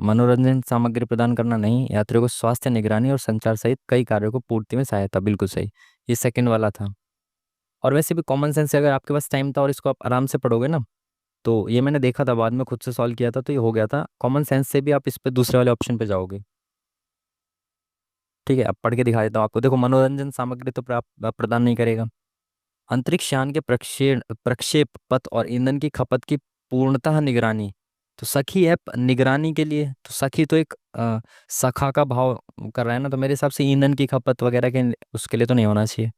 मनोरंजन सामग्री प्रदान करना नहीं, यात्रियों को स्वास्थ्य निगरानी और संचार सहित कई कार्यों को पूर्ति में सहायता, बिल्कुल सही। ये सेकंड वाला था। और वैसे भी कॉमन सेंस से अगर आपके पास टाइम था और इसको आप आराम से पढ़ोगे ना, तो ये मैंने देखा था, बाद में खुद से सॉल्व किया था, तो ये हो गया था। कॉमन सेंस से भी आप इस पे दूसरे वाले ऑप्शन पे जाओगे। ठीक है, अब पढ़ के दिखा देता हूँ आपको। देखो, मनोरंजन सामग्री तो प्रदान नहीं करेगा। अंतरिक्ष यान के प्रक्षेप पथ और ईंधन की खपत की पूर्णतः निगरानी, तो सखी ऐप निगरानी के लिए। तो सखी तो एक सखा का भाव कर रहा है ना, तो मेरे हिसाब से ईंधन की खपत वगैरह के उसके लिए तो नहीं होना चाहिए।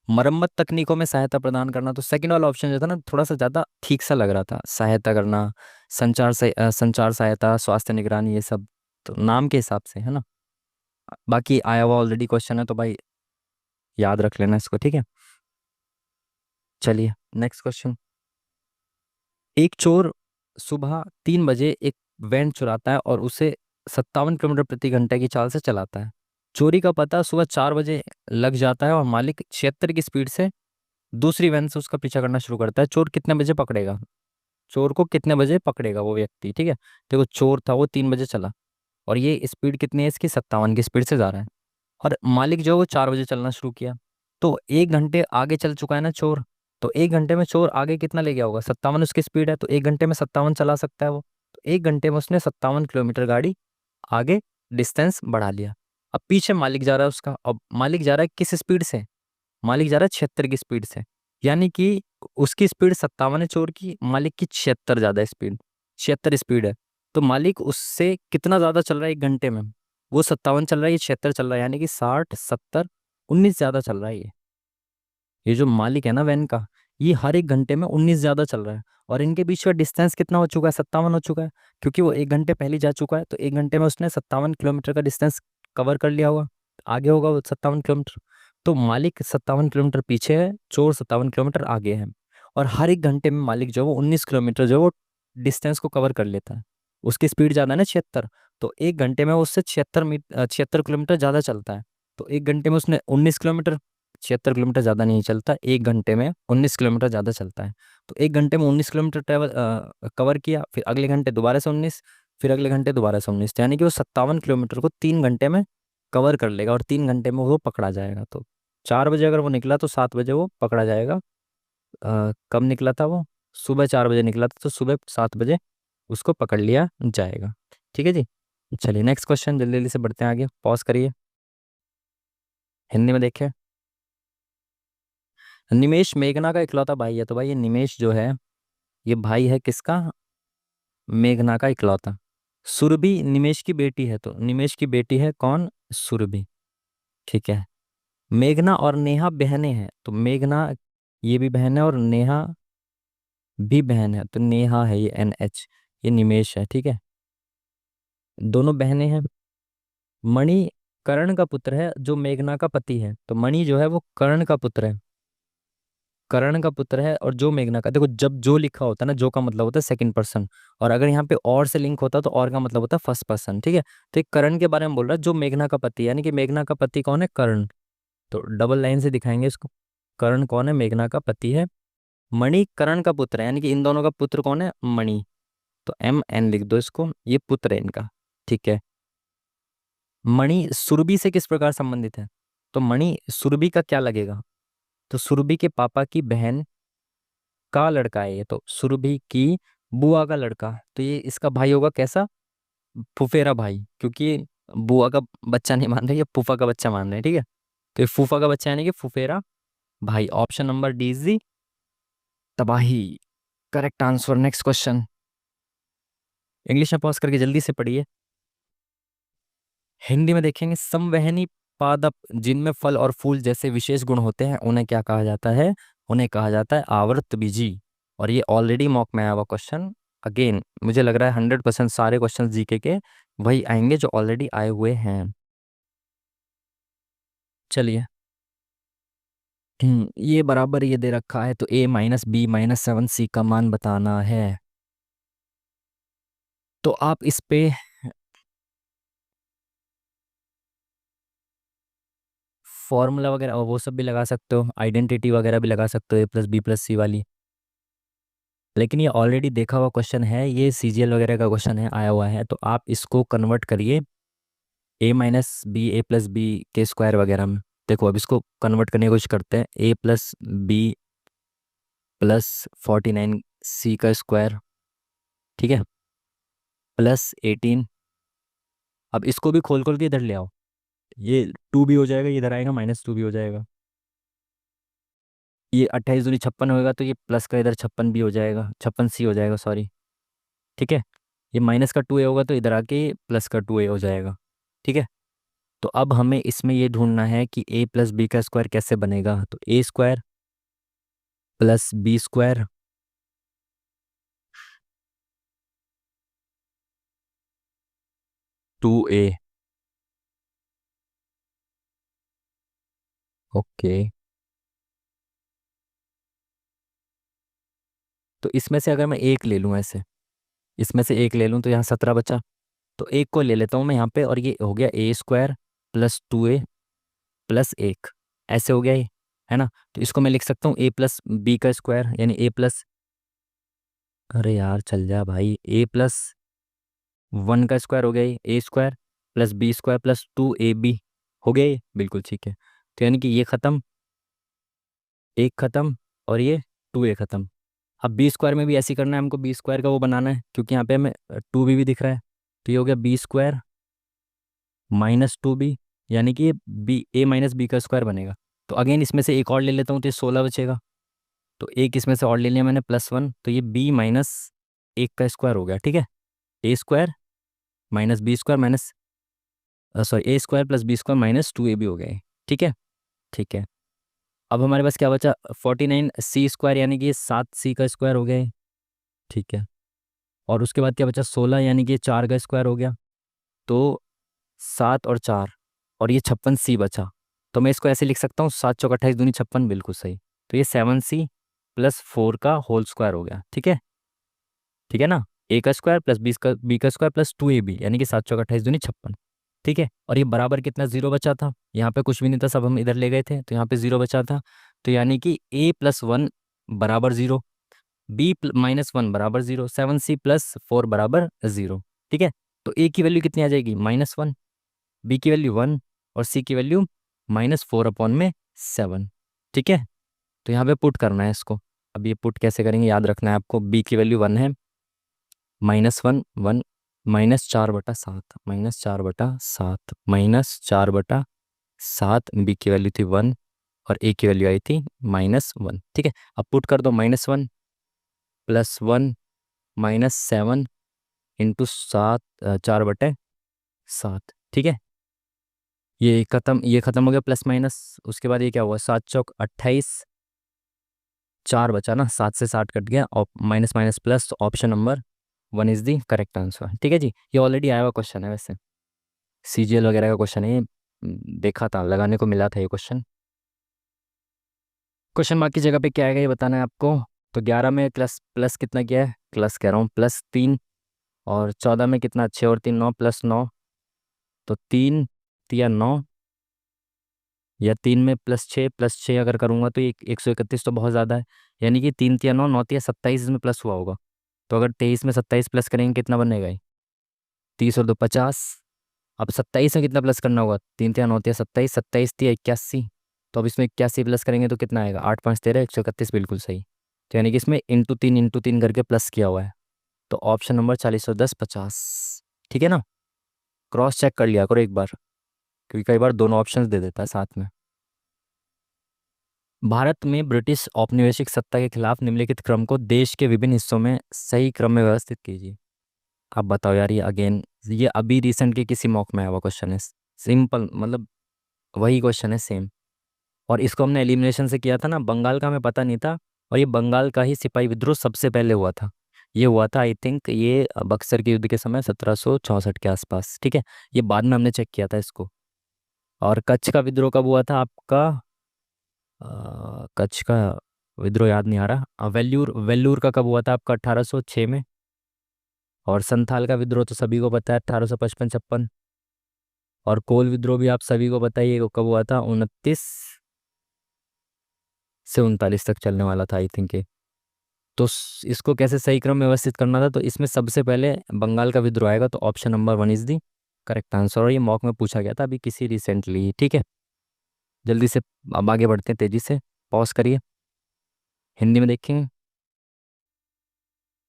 मरम्मत तकनीकों में सहायता प्रदान करना, तो सेकंड वाला ऑप्शन जो था ना, थोड़ा सा ज्यादा ठीक सा लग रहा था, सहायता करना, संचार सहायता, स्वास्थ्य निगरानी, ये सब तो नाम के हिसाब से है ना। बाकी आया हुआ ऑलरेडी क्वेश्चन है, तो भाई याद रख लेना इसको, ठीक है। चलिए नेक्स्ट क्वेश्चन। एक चोर सुबह 3 बजे एक वैन चुराता है और उसे 57 किलोमीटर प्रति घंटे की चाल से चलाता है। चोरी का पता सुबह 4 बजे लग जाता है और मालिक 76 की स्पीड से दूसरी वैन से उसका पीछा करना शुरू करता है। चोर कितने बजे पकड़ेगा? चोर को कितने बजे पकड़ेगा वो व्यक्ति? ठीक है, देखो चोर था वो 3 बजे चला और ये स्पीड कितनी है इसकी? 57 की स्पीड से जा रहा है। और मालिक जो है वो 4 बजे चलना शुरू किया, तो 1 घंटे आगे चल चुका है ना चोर। तो 1 घंटे में चोर आगे कितना ले गया होगा? 57 उसकी स्पीड है, तो 1 घंटे में 57 चला सकता है वो। तो 1 घंटे में उसने 57 किलोमीटर गाड़ी आगे डिस्टेंस बढ़ा लिया। अब पीछे मालिक जा रहा है उसका, अब मालिक जा रहा है किस स्पीड से? मालिक जा रहा है 76 की स्पीड से, यानी कि उसकी स्पीड 57 है चोर की, मालिक की 76 ज्यादा स्पीड, 76 स्पीड है। तो मालिक उससे कितना ज्यादा चल रहा है 1 घंटे में? वो 57 चल रहा है, ये 76 चल रहा है, यानी कि 60, 70, 19 ज्यादा चल रहा है ये जो मालिक है ना वैन का, ये हर 1 घंटे में 19 ज्यादा चल रहा है। और इनके बीच का डिस्टेंस कितना हो चुका है? 57 हो चुका है, क्योंकि वो 1 घंटे पहले जा चुका है, तो 1 घंटे में उसने 57 किलोमीटर का डिस्टेंस कवर कर लिया होगा, आगे होगा वो 57 किलोमीटर। तो मालिक 57 किलोमीटर पीछे है, चोर 57 किलोमीटर आगे है। और हर 1 घंटे में मालिक जो है वो 19 किलोमीटर जो है वो डिस्टेंस को कवर कर लेता है। उसकी स्पीड ज़्यादा है ना 76, तो 1 घंटे में वो उससे 76 किलोमीटर ज़्यादा चलता है। तो 1 घंटे में उसने 19 किलोमीटर, 76 किलोमीटर ज़्यादा नहीं चलता, 1 घंटे में 19 किलोमीटर ज़्यादा चलता है। तो 1 घंटे में 19 किलोमीटर ट्रेवल कवर किया, फिर अगले घंटे दोबारा से 19, फिर अगले घंटे दोबारा से 19, यानी कि वो 57 किलोमीटर को 3 घंटे में कवर कर लेगा और 3 घंटे में वो पकड़ा जाएगा। तो 4 बजे अगर वो निकला तो 7 बजे वो पकड़ा जाएगा। कब निकला था वो? सुबह 4 बजे निकला था, तो सुबह 7 बजे उसको पकड़ लिया जाएगा। ठीक है जी। चलिए नेक्स्ट क्वेश्चन, जल्दी जल्दी से बढ़ते हैं आगे, पॉज करिए, हिंदी में देखें। निमेश मेघना का इकलौता भाई है, तो भाई ये निमेश जो है ये भाई है किसका? मेघना का इकलौता। सुरभि निमेश की बेटी है, तो निमेश की बेटी है कौन? सुरभि। ठीक है। मेघना और नेहा बहनें हैं, तो मेघना ये भी बहन है और नेहा भी बहन है, तो नेहा है ये NH, ये निमेश है। ठीक है, दोनों बहनें हैं। मणि कर्ण का पुत्र है जो मेघना का पति है, तो मणि जो है वो कर्ण का पुत्र है, कर्ण का पुत्र है। और जो मेघना का, देखो जब जो लिखा होता है ना, जो का मतलब होता है सेकंड पर्सन, और अगर यहाँ पे और से लिंक होता तो और का मतलब होता है फर्स्ट पर्सन। ठीक है, तो एक कर्ण के बारे में बोल रहा है जो मेघना का पति, यानी कि मेघना का पति कौन है? कर्ण। तो डबल लाइन से दिखाएंगे इसको, कर्ण कौन है? मेघना का पति है। मणि कर्ण का पुत्र है, यानी कि इन दोनों का पुत्र कौन है? मणि। तो MN लिख दो इसको, ये पुत्र है इनका। ठीक है। मणि सुरभि से किस प्रकार संबंधित है? तो मणि सुरभि का क्या लगेगा? तो सुरभि के पापा की बहन का लड़का है ये, तो सुरभि की बुआ का लड़का, तो ये इसका भाई होगा कैसा? फुफेरा भाई, क्योंकि बुआ का बच्चा नहीं मान रहे, ये फूफा का बच्चा मान रहे हैं। ठीक है, तो ये फूफा का बच्चा यानी कि फुफेरा भाई। Option number D is the तबाही, correct answer. Next question, English में पॉज करके जल्दी से पढ़िए, हिंदी में देखेंगे। समवहनी पादप जिनमें फल और फूल जैसे विशेष गुण होते हैं उन्हें क्या कहा जाता है? उन्हें कहा जाता है आवर्तबीजी। और ये ऑलरेडी मॉक में आया हुआ क्वेश्चन, अगेन मुझे लग रहा है 100% सारे क्वेश्चन जीके के वही आएंगे जो ऑलरेडी आए हुए हैं। चलिए, ये बराबर ये दे रखा है, तो A-B-7C का मान बताना है। तो आप इस पे फॉर्मूला वगैरह वो सब भी लगा सकते हो, आइडेंटिटी वगैरह भी लगा सकते हो, A+B+C वाली। लेकिन ये ऑलरेडी देखा हुआ क्वेश्चन है, ये CGL वगैरह का क्वेश्चन है, आया हुआ है, तो आप इसको कन्वर्ट करिए A-B A+B के स्क्वायर वगैरह में। देखो अब इसको कन्वर्ट करने की कोशिश करते हैं, A+B+49C का स्क्वायर, ठीक है, +18। अब इसको भी खोल खोल के इधर ले आओ, ये 2 भी हो जाएगा, ये इधर आएगा, -2 भी हो जाएगा। ये 28 दूनी 56 होएगा, तो ये प्लस का इधर 56 भी हो जाएगा, 56C हो जाएगा, सॉरी। ठीक है, ये माइनस का 2A होगा तो इधर आके प्लस का 2A हो जाएगा। ठीक है, तो अब हमें इसमें ये ढूंढना है कि A+B का स्क्वायर कैसे बनेगा, तो A² + B² 2A। ओके, तो इसमें से अगर मैं एक ले लूँ ऐसे, इसमें से एक ले लूँ तो यहाँ 17 बचा, तो एक को ले लेता हूँ मैं यहाँ पे, और ये हो गया A²। प्लस 2a प्लस 1, ऐसे हो गया ये, है ना। तो इसको मैं लिख सकता हूँ a प्लस बी का स्क्वायर, यानी a प्लस, अरे यार चल जा भाई, a प्लस 1 का स्क्वायर हो गया ये, A square plus B square plus 2ab हो गया ये, बिल्कुल ठीक है। तो यानी कि ये ख़त्म, एक ख़त्म, और ये 2a ख़त्म। अब बी स्क्वायर में भी ऐसे ही करना है हमको, बी स्क्वायर का वो बनाना है, क्योंकि यहाँ पे हमें 2b भी दिख रहा है। तो ये हो गया बी स्क्वायर माइनस 2b, यानी कि ये बी ए माइनस बी का स्क्वायर बनेगा। तो अगेन इसमें से एक और ले लेता हूँ, तो ये 16 बचेगा। तो एक इसमें से और ले लिया मैंने +1, तो ये b माइनस 1 का स्क्वायर हो गया, ठीक है। A square minus B square minus, sorry, A square plus B square minus 2ab हो गया ये, ठीक है। ठीक है, अब हमारे पास क्या बचा, 49c स्क्वायर, यानी कि ये 7c का स्क्वायर हो गया ये, ठीक है। और उसके बाद क्या बचा, 16, यानी कि ये 4 का स्क्वायर हो गया। तो 7 और 4, और ये 56c बचा। तो मैं इसको ऐसे लिख सकता हूँ, 7 चौक 28 दूनी 56, बिल्कुल सही। तो ये 7c प्लस 4 का होल स्क्वायर हो गया, ठीक है। ठीक है ना, ए का स्क्वायर प्लस बी का स्क्वायर प्लस 2ab, यानी कि 7 चौक 28 दूनी 56, ठीक है। और ये बराबर कितना, 0 बचा था, यहाँ पे कुछ भी नहीं था, सब हम इधर ले गए थे, तो यहाँ पे 0 बचा था। तो यानी कि a प्लस 1 बराबर 0, b माइनस 1 बराबर 0, 7c प्लस 4 बराबर 0, ठीक है। तो a की वैल्यू कितनी आ जाएगी, -1, b की वैल्यू 1, और c की वैल्यू -4/7, ठीक है। तो यहाँ पे पुट करना है इसको। अब ये पुट कैसे करेंगे, याद रखना है आपको, b की वैल्यू 1 है, -1 1, -4/7, -4/7, -4/7, बी की वैल्यू थी 1, और ए की वैल्यू आई थी -1, ठीक है। अब पुट कर दो, -1 + 1 -7 इंटू 7, 4/7, ठीक है। ये खत्म हो गया प्लस माइनस। उसके बाद ये क्या हुआ, 7 चौक 28, 4 बचा ना, 7 से 7 कट गया, और माइनस माइनस प्लस, तो option number 1 is the correct answer, ठीक है जी। ये ऑलरेडी आया हुआ क्वेश्चन है वैसे, सीजीएल वगैरह का क्वेश्चन है ये, देखा था, लगाने को मिला था ये क्वेश्चन। क्वेश्चन मार्क की जगह पे क्या आएगा ये बताना है आपको। तो 11 में प्लस प्लस कितना किया है, प्लस कह रहा हूँ, +3, और 14 में कितना, 6 और 3 9, +9, तो 3 या 9, या 3 में +6 अगर करूँगा तो ये 131 तो बहुत ज़्यादा है, यानी कि 3 या 9, 9 या 27 इसमें प्लस हुआ होगा। तो अगर 23 में 27 प्लस करेंगे कितना बनेगा ये, 30 और 2 50। अब 27 में कितना प्लस करना होगा, 3 या 9 या 27, 27 या 81, तो अब इसमें 81 प्लस करेंगे तो कितना आएगा, 8 5 13, 131, बिल्कुल सही। तो यानी कि इसमें × 3 करके प्लस किया हुआ है। तो ऑप्शन नंबर 40 और 10 50, ठीक है ना। क्रॉस चेक कर लिया करो एक बार, क्योंकि कई बार दोनों ऑप्शंस दे देता है साथ में। भारत में ब्रिटिश औपनिवेशिक सत्ता के खिलाफ निम्नलिखित क्रम को देश के विभिन्न हिस्सों में सही क्रम में व्यवस्थित कीजिए। अब बताओ यार, ये अगेन, ये अभी रिसेंट के किसी मॉक में आया हुआ क्वेश्चन है, सिंपल, मतलब वही क्वेश्चन है सेम। और इसको हमने एलिमिनेशन से किया था ना, बंगाल का हमें पता नहीं था, और ये बंगाल का ही सिपाही विद्रोह सबसे पहले हुआ था। ये हुआ था आई थिंक, ये बक्सर के युद्ध के समय 1764 के आसपास, ठीक है। ये बाद में हमने चेक किया था इसको। और कच्छ का विद्रोह कब हुआ था आपका, कच्छ का विद्रोह याद नहीं आ रहा। वेल्लूर वेल्लूर का कब हुआ था आपका, 1806 में। और संथाल का विद्रोह तो सभी को पता है, 1855 56। और कोल विद्रोह भी आप सभी को पता ही है, वो कब हुआ था, 29 से 39 तक चलने वाला था आई थिंक ये। तो इसको कैसे सही क्रम में व्यवस्थित करना था, तो इसमें सबसे पहले बंगाल का विद्रोह आएगा, तो option number 1 is the correct answer. और ये मॉक में पूछा गया था अभी किसी रिसेंटली, ठीक है। जल्दी से अब आगे बढ़ते हैं, तेजी से पॉज करिए, हिंदी में देखेंगे।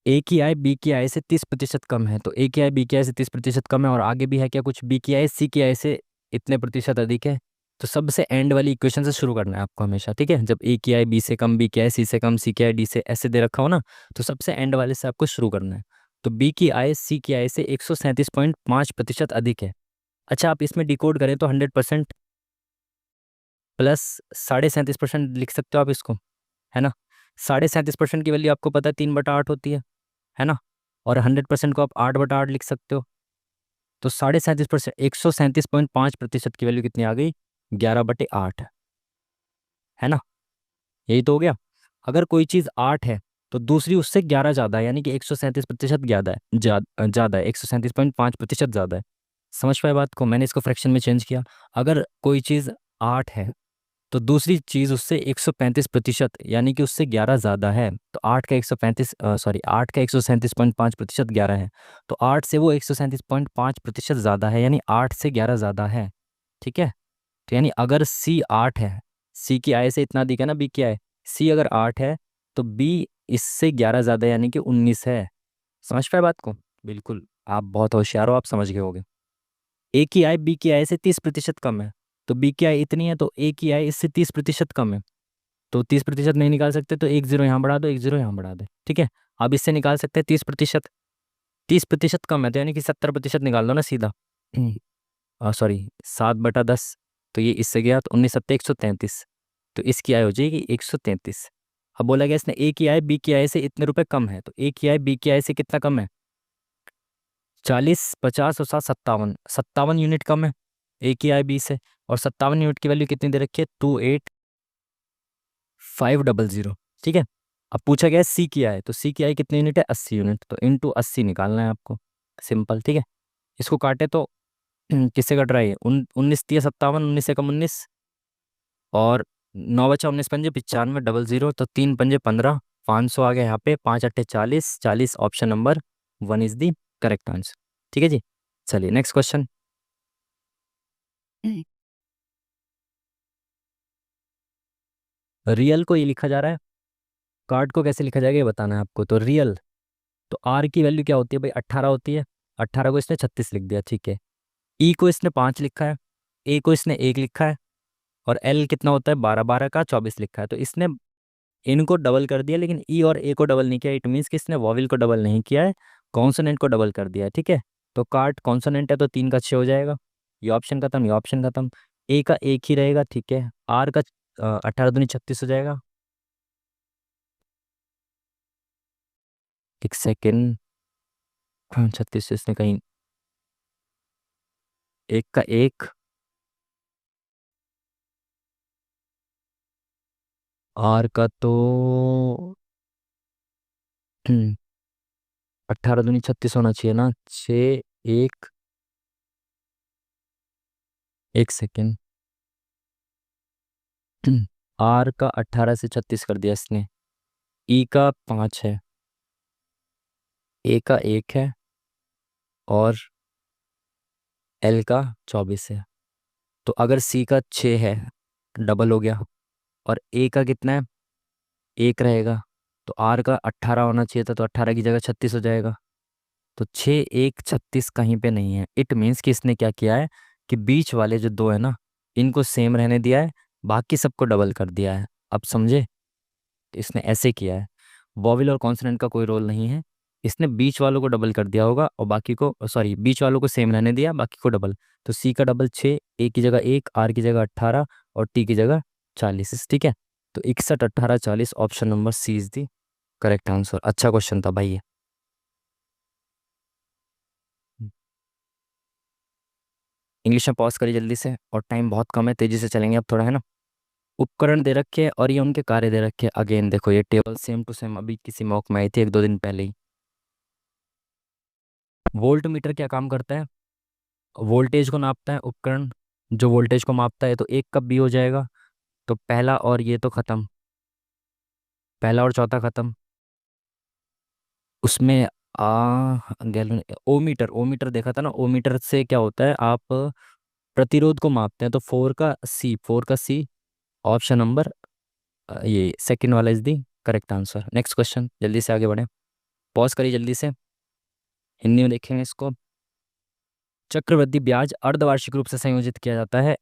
ए की आय बी की आय से 30% कम है, तो ए की आय बी की आय से 30% कम है, और आगे भी है क्या कुछ, बी की आय सी की आय से इतने प्रतिशत अधिक है। तो सबसे एंड वाली इक्वेशन से शुरू करना है आपको हमेशा, ठीक है। जब ए की आय बी से कम, बी की आय सी से कम, सी की आय डी से, ऐसे दे रखा हो ना, तो सबसे एंड वाले से आपको शुरू करना है। तो बी की आय सी की आय से 137.5% अधिक है। अच्छा, आप इसमें डिकोड करें तो 100% प्लस 37.5% लिख सकते हो आप इसको, है ना। 37.5% की वैल्यू आपको पता है 3/8 होती है ना। और 100% को आप 8/8 लिख सकते हो। तो 37.5%, 137.5% की वैल्यू कितनी आ गई, 11/8, है ना। यही तो हो गया। अगर कोई चीज़ 8 है तो दूसरी उससे 11 ज़्यादा है, यानी कि 137% ज़्यादा है, ज़्यादा है, 137.5% ज़्यादा है। समझ पाए बात को? मैंने इसको फ्रैक्शन में चेंज किया। अगर कोई चीज़ 8 है तो दूसरी चीज़ उससे 135% यानी कि उससे 11 ज़्यादा है, तो 8 का 135 सॉरी 8 का 137.5% 11 है, तो 8 से वो 137.5% ज़्यादा है, यानी 8 से 11 ज़्यादा है। ठीक है, तो यानी अगर सी 8 है, सी की आई से इतना दिखा ना, बी की आई, सी अगर 8 है तो बी इससे 11 ज़्यादा यानी कि 19 है। समझ पाए बात को? बिल्कुल, आप बहुत होशियार हो, आप समझ गए होगे। ए की आई बी की आई से 30% कम है, तो बी की आई इतनी है तो ए की आई इससे 30% कम है, तो 30% नहीं निकाल सकते तो एक जीरो यहाँ बढ़ा दो, एक जीरो यहाँ बढ़ा दे। ठीक है, अब इससे निकाल सकते हैं 30%, 30% कम है तो यानी कि 70% निकाल दो ना सीधा। सॉरी 7/10, तो ये इससे गया तो 19 सत्ते 133, तो इसकी आय हो जाएगी 133। अब बोला गया इसने ए की आय बी की आय से इतने रुपए कम है, तो ए की आय बी की आय से कितना कम है? 40, 50 और 7, 57, 57 यूनिट कम है ए की आई बी से। और 57 यूनिट की वैल्यू कितनी दे रखी है? 28500। ठीक है, अब पूछा गया है सी की आई, तो सी की आई कितनी यूनिट है? 80 यूनिट, तो इंटू 80 निकालना है आपको, सिंपल। ठीक है, इसको काटे तो किससे कट रहा है? 19 × 57, 19 × 19, और 9 × 19 = 95, 95 तो 3 × 5 = 15, 500 आ गया यहाँ पे, 5 × 8 = 40, 40 option number 1 is the correct answer. ठीक है जी, चलिए नेक्स्ट क्वेश्चन। रियल को ये लिखा जा रहा है, कार्ड को कैसे लिखा जाएगा ये बताना है आपको। तो रियल, तो आर की वैल्यू क्या होती है भाई? 18 होती है, 18 को इसने 36 लिख दिया। ठीक है, ई को इसने 5 लिखा है, ए को इसने 1 लिखा है, और एल कितना होता है? 12, 12 का 24 लिखा है, तो इसने इनको डबल कर दिया, लेकिन ई और ए को डबल नहीं किया। इट मीन्स कि इसने वॉविल को डबल नहीं किया है, कॉन्सोनेंट को डबल कर दिया है। ठीक है, तो कार्ड कॉन्सोनेंट है तो 3 का 6 हो जाएगा, ये ऑप्शन खत्म, ये ऑप्शन खत्म। ए का 1 ही रहेगा। ठीक है, आर का 18 दूनी 36 हो जाएगा। एक सेकेंड, 36 से इसने कहीं एक का एक, आर का तो 18 दूनी 36 होना चाहिए ना, 6, एक, एक सेकेंड, आर का 18 से 36 कर दिया इसने, ई का 5 है, ए का 1 है, और एल का 24 है। तो अगर सी का 6 है, डबल हो गया, और ए का कितना है? 1 रहेगा, तो आर का 18 होना चाहिए था, तो 18 की जगह 36 हो जाएगा। तो 6, 1, 36 कहीं पे नहीं है। इट मीन्स कि इसने क्या किया है कि बीच वाले जो दो है ना, इनको सेम रहने दिया है, बाकी सबको डबल कर दिया है। अब समझे? तो इसने ऐसे किया है, वॉविल और कॉन्सोनेंट का कोई रोल नहीं है, इसने बीच वालों को डबल कर दिया होगा और बाकी को, सॉरी, बीच वालों को सेम रहने दिया, बाकी को डबल। तो सी का डबल 6, ए की जगह 1, आर की जगह 18, और टी की जगह 40। ठीक है, तो 61, 18, 40 option number C is the correct answer. अच्छा क्वेश्चन था भाई ये। इंग्लिश में पॉज करिए जल्दी से, और टाइम बहुत कम है, तेजी से चलेंगे अब थोड़ा, है ना। उपकरण दे रखे हैं और ये उनके कार्य दे रखे हैं। अगेन देखो ये टेबल सेम टू सेम अभी किसी मॉक में आई थी 1-2 दिन पहले ही। वोल्ट मीटर क्या काम करता है? वोल्टेज को नापता है उपकरण, जो वोल्टेज को मापता है। तो एक कप भी हो जाएगा, तो पहला और ये तो खत्म, पहला और चौथा खत्म। उसमें गैलन, ओमीटर, ओमीटर देखा था ना, ओमीटर से क्या होता है, आप प्रतिरोध को मापते हैं। तो 4 का सी, 4 का सी ऑप्शन नंबर ये सेकंड वाला is the correct answer. Next question, जल्दी से आगे बढ़े, पॉज करिए जल्दी से, हिंदी में देखेंगे इसको। चक्रवृद्धि ब्याज अर्धवार्षिक रूप से संयोजित किया जाता है,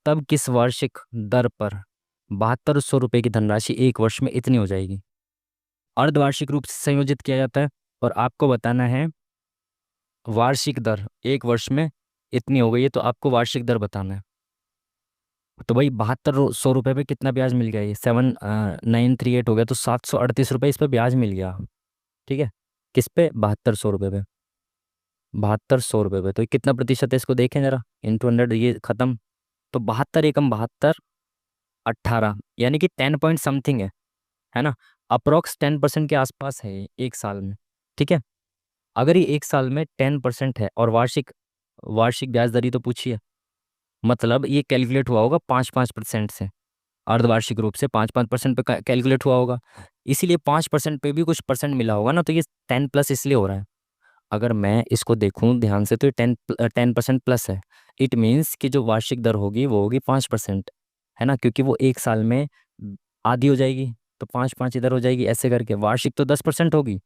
तब किस वार्षिक दर पर 7200 रुपये की धनराशि एक वर्ष में इतनी हो जाएगी? अर्धवार्षिक रूप से संयोजित किया जाता है, और आपको बताना है वार्षिक दर, एक वर्ष में इतनी हो गई है, तो आपको वार्षिक दर बताना है। तो भाई 7200 रुपये पे कितना ब्याज मिल गया? ये 7938 हो गया, तो 738 रुपये इस पे ब्याज मिल गया। ठीक है, किस पे? 7200 रुपये पे, 7200 रुपये पे, तो ये कितना प्रतिशत है इसको देखें जरा, इंटू 100, ये खत्म। तो 72 एकम 72, 18, यानी कि 10 पॉइंट समथिंग है ना, अप्रोक्स 10% के आसपास है ये एक साल में। ठीक है, अगर ये एक साल में 10% है और वार्षिक वार्षिक ब्याज दर ही तो पूछी है, मतलब ये कैलकुलेट हुआ होगा 5-5% से, अर्धवार्षिक रूप से 5-5% पे कैलकुलेट हुआ होगा, इसीलिए 5% पे भी कुछ परसेंट मिला होगा ना, तो ये 10+ इसलिए हो रहा है। अगर मैं इसको देखूं ध्यान से तो ये 10% प्लस है। इट मीन्स कि जो वार्षिक दर होगी वो होगी 5%, है ना, क्योंकि वो एक साल में आधी हो जाएगी, तो 5-5 इधर हो जाएगी, ऐसे करके वार्षिक तो 10% होगी,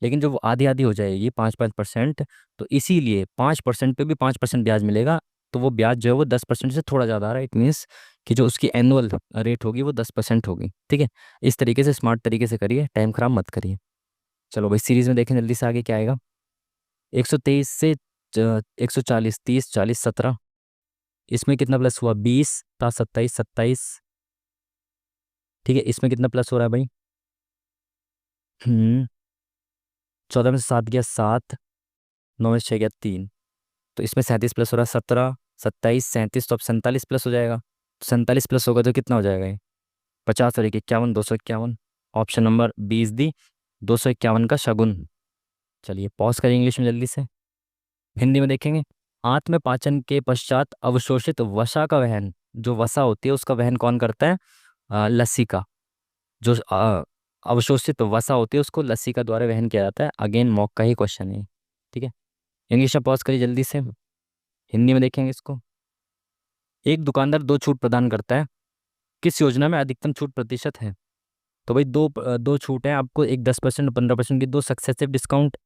लेकिन जो वो आधी आधी हो जाएगी 5-5%, तो इसीलिए 5% पे भी 5% ब्याज मिलेगा, तो वो ब्याज जो है वो 10% से थोड़ा ज़्यादा आ रहा है। इट मीन्स कि जो उसकी एनुअल रेट होगी वो 10% होगी, ठीक है। इस तरीके से स्मार्ट तरीके से करिए, टाइम खराब मत करिए। चलो भाई सीरीज में देखें जल्दी से आगे क्या आएगा। 123 से 140, 30, 40, 17, इसमें कितना प्लस हुआ, 20, 27, 27, ठीक है। इसमें कितना प्लस हो रहा है भाई, 14 में से 7 गया 7, 9 में से 6 गया 3, तो इसमें 37 प्लस हो रहा है, 17, 27, 37, तो अब 47 प्लस हो जाएगा, 47 प्लस होगा तो कितना हो जाएगा ये, 50 और 1 51, 251। ऑप्शन नंबर 20 दी, 251 का शगुन। चलिए पॉज करें इंग्लिश में जल्दी से, हिंदी में देखेंगे। आत्म पाचन के पश्चात अवशोषित वसा का वहन, जो वसा होती है उसका वहन कौन करता है, लसिका। जो अवशोषित वसा होती है उसको लसिका द्वारा वहन किया जाता है। अगेन मॉक का ही क्वेश्चन है, ठीक है। इंग्लिश में पॉज करिए जल्दी से, हिंदी में देखेंगे इसको। एक दुकानदार दो छूट प्रदान करता है, किस योजना में अधिकतम छूट प्रतिशत है। तो भाई दो छूट है आपको, एक 10% 15% की, दो सक्सेसिव डिस्काउंट,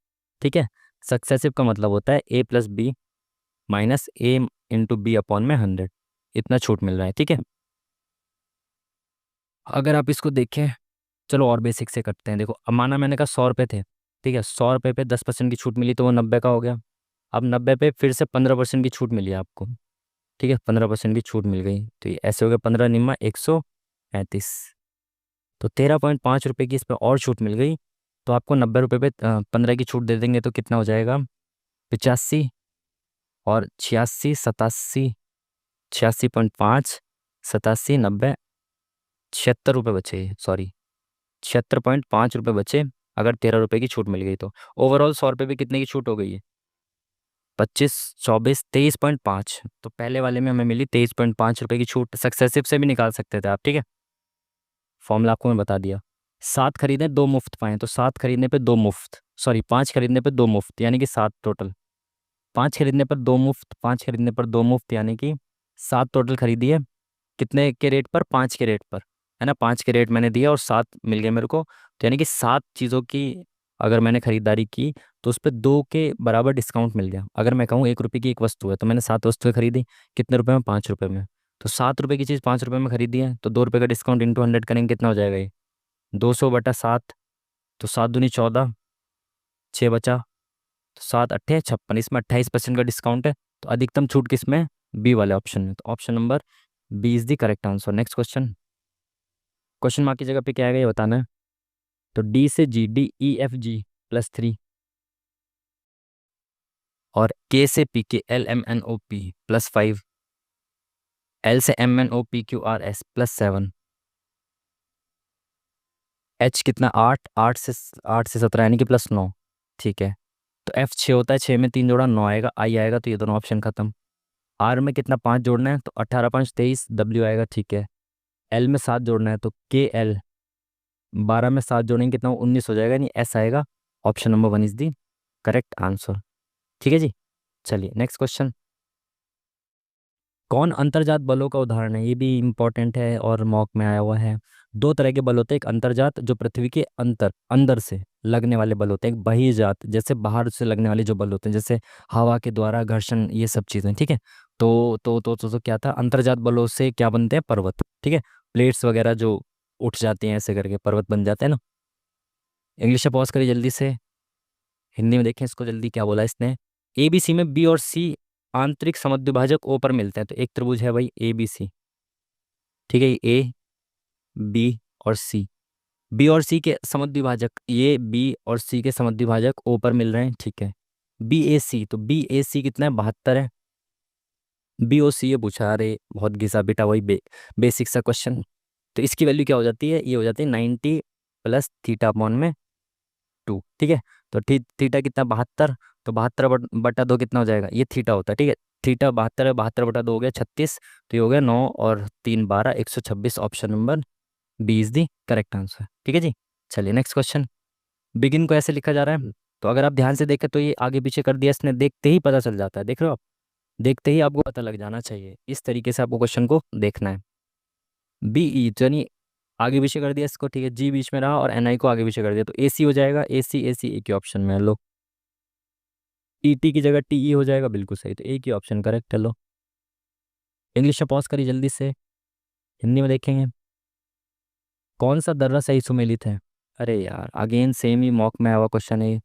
ठीक है। सक्सेसिव का मतलब होता है A+B माइनस A × B/100, इतना छूट मिल रहा है, ठीक है। अगर आप इसको देखें, चलो और बेसिक से करते हैं। देखो अब माना मैंने कहा 100 रुपये थे, ठीक है, 100 रुपये पे 10% की छूट मिली तो वो 90 का हो गया। अब 90 पे फिर से 15% की छूट मिली आपको, ठीक है, 15% की छूट मिल गई, तो ये ऐसे हो गया 15 निम्मा 135, तो 13.5 रुपये की इस पर और छूट मिल गई, तो आपको 90 रुपये पे 15 की छूट दे देंगे, तो कितना हो जाएगा, 85 और 86, 87, 86.5, 87, 90, 76 रुपये बचे, सॉरी 76.5 रुपये बचे। अगर 13 रुपये की छूट मिल गई तो ओवरऑल 100 रुपये पे कितने की छूट हो गई है, 25, 24, 23.5, तो पहले वाले में हमें मिली 23.5 रुपये की छूट। सक्सेसिव से भी निकाल सकते थे आप, ठीक है, फॉर्मूला आपको मैं बता दिया। 7 खरीदे 2 मुफ्त पाए, तो 7 खरीदने पे 2 मुफ्त, सॉरी 5 खरीदने पे 2 मुफ्त, यानी कि 7 टोटल। 5 खरीदने पर 2 मुफ्त, 5 खरीदने पर 2 मुफ्त, यानी कि 7 टोटल खरीदी है। कितने के रेट पर, 5 के रेट पर, है ना, 5 के रेट मैंने दिया और 7 मिल गए मेरे को, तो यानी कि 7 चीज़ों की अगर मैंने खरीदारी की तो उस पर 2 के बराबर डिस्काउंट मिल गया। अगर मैं कहूँ 1 रुपये की एक वस्तु है तो मैंने 7 वस्तुएं खरीदी, कितने रुपए में, 5 रुपये में, तो 7 रुपये की चीज़ 5 रुपये में खरीदी है, तो 2 रुपये का डिस्काउंट इंटू 100 करेंगे, कितना हो जाएगा ये, 200/7, तो 7 दूनी 14, 6 बचा, तो 7 8 56, इसमें 28% का डिस्काउंट है, तो अधिकतम छूट किस में, बी वाले ऑप्शन में, तो option number B is the correct answer. Next question, question mark की जगह पे क्या आएगा ये बताना है। तो डी से जी, D, E, F, G +3, और के से पी के L, M, N, O, P +5, L से M, N, O, P, Q, R, S +7, H कितना 8, 8 से 17 यानी कि +9, ठीक है। तो एफ 6 होता है, 6 में 3 जोड़ा 9 आएगा, आई आएगा, तो ये दोनों ऑप्शन खत्म। आर में कितना 5 जोड़ना है, तो 18 5 23 डब्ल्यू आएगा, ठीक है। एल में 7 जोड़ना है, तो KL 12 में 7 जोड़ेंगे कितना 19 हो जाएगा, यानी एस आएगा। Option number 1 is the correct answer, ठीक है जी। चलिए नेक्स्ट क्वेश्चन, कौन अंतर्जात बलों का उदाहरण है, ये भी इंपॉर्टेंट है और मॉक में आया हुआ है। दो तरह के बल होते हैं, एक अंतर्जात जो पृथ्वी के अंदर से लगने वाले बल होते हैं, एक बहिर्जात जैसे बाहर से लगने वाले जो बल होते हैं, जैसे हवा के द्वारा घर्षण, ये सब चीज़ें, ठीक है। तो क्या था, अंतर्जात बलों से क्या बनते हैं, पर्वत, ठीक है, प्लेट्स वगैरह जो उठ जाती हैं ऐसे करके पर्वत बन जाते हैं ना। इंग्लिश में पॉज करिए जल्दी से, हिंदी में देखें इसको जल्दी, क्या बोला इसने। ABC में B और C आंतरिक समद्विभाजक O पर मिलते हैं, तो एक त्रिभुज है भाई ABC, ठीक है, A, B और C, B और C के समद्विभाजक, ये B और C के समद्विभाजक O पर मिल रहे हैं, ठीक है। BAC, तो BAC कितना है, 72 है। BOC ये पूछा, अरे बहुत घिसा बेटा, वही बेसिक सा क्वेश्चन। तो इसकी वैल्यू क्या हो जाती है, ये हो जाती है 90 + θ/2, ठीक है। तो थीटा कितना 72, तो 72/2 कितना हो जाएगा, ये थीटा होता है, ठीक है। थीटा 72 है, 72/2 हो गया 36, तो ये हो गया 9 और 3 12 126। Option number B is the correct answer, ठीक है जी। चलिए नेक्स्ट क्वेश्चन। बिगिन को ऐसे लिखा जा रहा है, तो अगर आप ध्यान से देखें तो ये आगे पीछे कर दिया इसने, देखते ही पता चल जाता है, देख रहे हो आप, देखते ही आपको पता लग जाना चाहिए, इस तरीके से आपको क्वेश्चन को देखना है। बी ई यानी आगे पीछे कर दिया इसको, ठीक है। जी बीच में रहा और एन आई को आगे पीछे कर दिया, तो ए सी हो जाएगा, ए सी एक ही ऑप्शन में है लो। ई टी की जगह टी ई हो जाएगा, बिल्कुल सही, तो एक ही ऑप्शन करेक्ट है लो। इंग्लिश में पॉज करिए जल्दी से, हिंदी में देखेंगे। कौन सा दर्रा सही सुमेलित है? अरे यार अगेन सेम ही मॉक में आया हुआ क्वेश्चन है ये।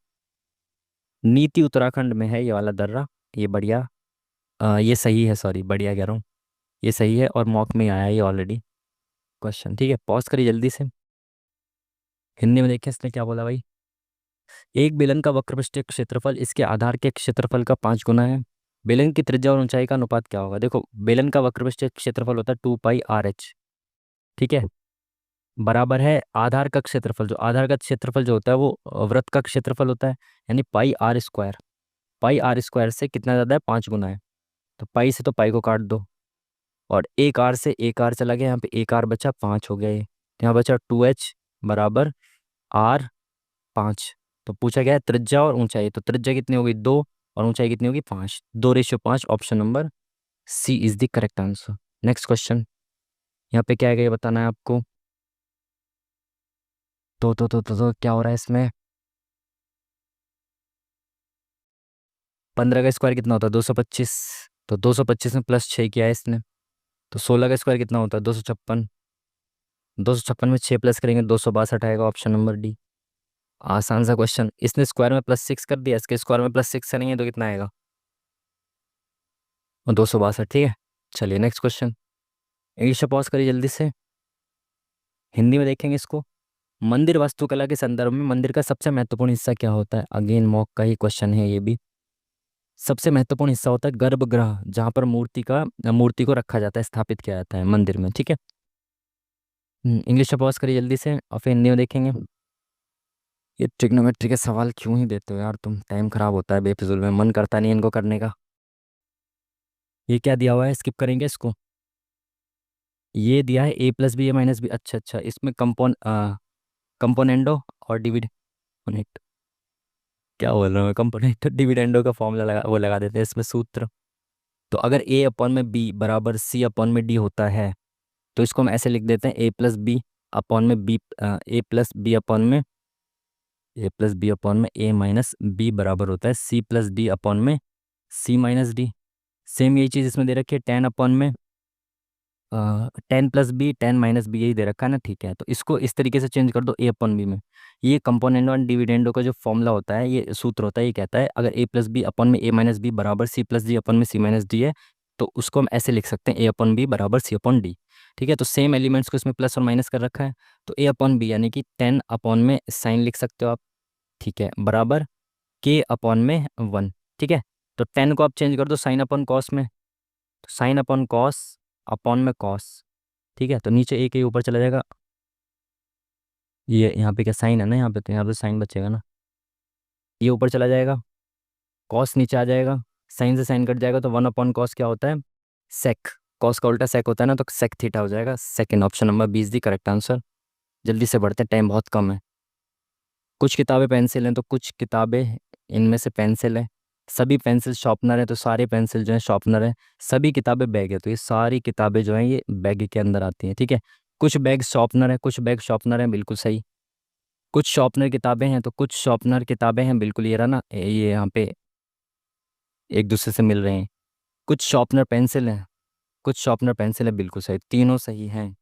नीति उत्तराखंड में है ये वाला दर्रा, ये बढ़िया, ये सही है, सॉरी बढ़िया कह रहा हूँ, ये सही है और मॉक में आया है ये ऑलरेडी क्वेश्चन, ठीक है। पॉज करिए जल्दी से, हिंदी में देखिए इसने क्या बोला भाई। एक बेलन का वक्रपृष्ठीय क्षेत्रफल इसके आधार के क्षेत्रफल का 5 गुना है। बेलन की त्रिज्या और ऊंचाई का अनुपात क्या होगा? देखो बेलन का वक्रपृष्ठीय क्षेत्रफल होता है 2πr/h, ठीक है, बराबर है आधार का क्षेत्रफल, जो आधार का क्षेत्रफल जो होता है वो वृत्त का क्षेत्रफल होता है, यानी πr²। πr² से कितना ज़्यादा है, 5 गुना है, तो पाई से तो पाई को काट दो, और एक आर से एक आर चला गया, यहाँ पे एक आर बचा, 5 हो गया ये, तो यहाँ बचा 2h बराबर r 5। तो पूछा गया है त्रिज्या और ऊंचाई, तो त्रिज्या कितनी होगी 2 और ऊंचाई कितनी होगी 5, 2:5। Option number C is the correct answer. Next question, यहाँ पे क्या है ये बताना है आपको। तो क्या हो रहा है इसमें, 15 का स्क्वायर कितना होता है 225, तो 225 में +6 किया है इसने, तो 16 का स्क्वायर कितना होता है 256, 256 में 6 प्लस करेंगे 262 आएगा, ऑप्शन नंबर डी। आसान सा क्वेश्चन, इसने स्क्वायर में +6 कर दिया, इसके स्क्वायर में +6 करेंगे तो कितना आएगा, और 262, ठीक है। चलिए नेक्स्ट क्वेश्चन, इंग्लिश में पॉज करिए जल्दी से, हिंदी में देखेंगे इसको। मंदिर वास्तुकला के संदर्भ में मंदिर का सबसे महत्वपूर्ण हिस्सा क्या होता है? अगेन मॉक का ही क्वेश्चन है ये भी। सबसे महत्वपूर्ण हिस्सा होता है गर्भगृह, जहाँ पर मूर्ति को रखा जाता है, स्थापित किया जाता है मंदिर में, ठीक है। इंग्लिश में पॉज करिए जल्दी से और फिर हिंदी में देखेंगे। ये ट्रिग्नोमेट्री के सवाल क्यों ही देते हो यार तुम, टाइम खराब होता है बेफिजूल में, मन करता नहीं है इनको करने का। ये क्या दिया हुआ है, स्किप करेंगे इसको। ये दिया है a+b a-b, अच्छा अच्छा, इसमें कंपोनेंडो और डिविड, क्या बोल रहा हूँ मैं, कंपोनेंट डिविडेंडो का फॉर्मूला लगा देते हैं इसमें सूत्र। तो अगर a/b बराबर c/d होता है, तो इसको हम ऐसे लिख देते हैं a+b/a a-b बराबर होता है c+d/c-d। सेम यही चीज़ इसमें दे रखी है, 10+b 10-b यही दे रखा है ना, ठीक है। तो इसको इस तरीके से चेंज कर दो a/b में। ये कंपोनेंट और डिविडेंडो का जो फॉर्मूला होता है, ये सूत्र होता है, ये कहता है अगर a+b/a-b बराबर c+d/c-d है, तो उसको हम ऐसे लिख सकते हैं a/b बराबर c/d, ठीक है। तो सेम एलिमेंट्स को इसमें प्लस और माइनस कर रखा है, तो a/b यानी कि 10/sin लिख सकते हो आप, ठीक है, बराबर k/1, ठीक है। तो 10 को आप चेंज कर दो sin/cos में, तो sin/cos अपॉन में cos, ठीक है। तो नीचे एक ही ऊपर चला जाएगा, ये यहाँ पे क्या साइन है ना, यहाँ पे तो यहाँ पे साइन बचेगा ना, ये ऊपर चला जाएगा, कॉस नीचे आ जाएगा, साइन से साइन कट जाएगा, तो 1/cos क्या होता है, सेक, कॉस का उल्टा सेक होता है ना, तो सेक थीटा हो जाएगा। सेकंड ऑप्शन नंबर 20 दी करेक्ट आंसर। जल्दी से बढ़ते हैं, टाइम बहुत कम है। कुछ किताबें पेंसिल हैं तो कुछ किताबें इनमें से पेंसिल है, सभी पेंसिल शॉर्पनर है तो सारे पेंसिल जो है शॉर्पनर है, सभी किताबें बैग है तो ये सारी किताबें जो हैं ये बैग के अंदर आती हैं, ठीक है। कुछ बैग शॉर्पनर है, कुछ बैग शॉर्पनर है, बिल्कुल सही। कुछ शॉर्पनर किताबें हैं तो कुछ शॉर्पनर किताबें हैं, बिल्कुल ये रहा ना, ये यहाँ पे एक दूसरे से मिल रहे हैं। कुछ शॉर्पनर पेंसिल हैं, कुछ शॉर्पनर पेंसिल है, बिल्कुल सही, तीनों सही हैं।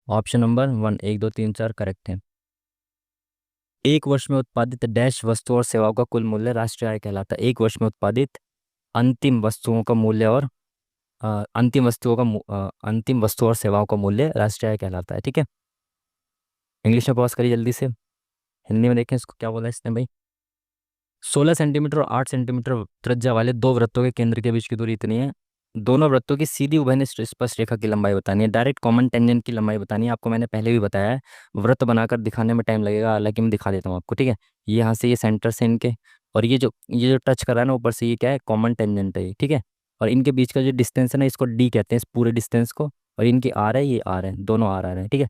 ऑप्शन नंबर 1 1 2 3 4 करेक्ट है। एक वर्ष में उत्पादित डैश वस्तु और सेवाओं का कुल मूल्य राष्ट्रीय आय कहलाता है। एक वर्ष में उत्पादित अंतिम वस्तुओं का मूल्य और अंतिम वस्तु और सेवाओं का मूल्य राष्ट्रीय आय कहलाता है, ठीक है। इंग्लिश में पॉज करिए जल्दी से, हिंदी में देखें इसको क्या बोला इसने भाई। 16 सेंटीमीटर और 8 सेंटीमीटर त्रिज्या वाले दो वृत्तों के केंद्र के बीच की दूरी इतनी है। दोनों वृत्तों की सीधी उभयनिष्ठ स्पर्श रेखा की लंबाई बतानी है, डायरेक्ट कॉमन टेंजेंट की लंबाई बतानी है। आपको मैंने पहले भी बताया है, वृत्त बनाकर दिखाने में टाइम लगेगा, हालांकि मैं दिखा देता हूँ आपको, ठीक है। ये यहाँ से ये सेंटर से इनके और ये जो टच कर रहा है ना ऊपर से, ये क्या है, कॉमन टेंजेंट है ये, ठीक है। और इनके बीच का जो डिस्टेंस है ना, इसको डी कहते हैं इस पूरे डिस्टेंस को। और इनकी आर है, ये आर है, दोनों आर आर है, ठीक है।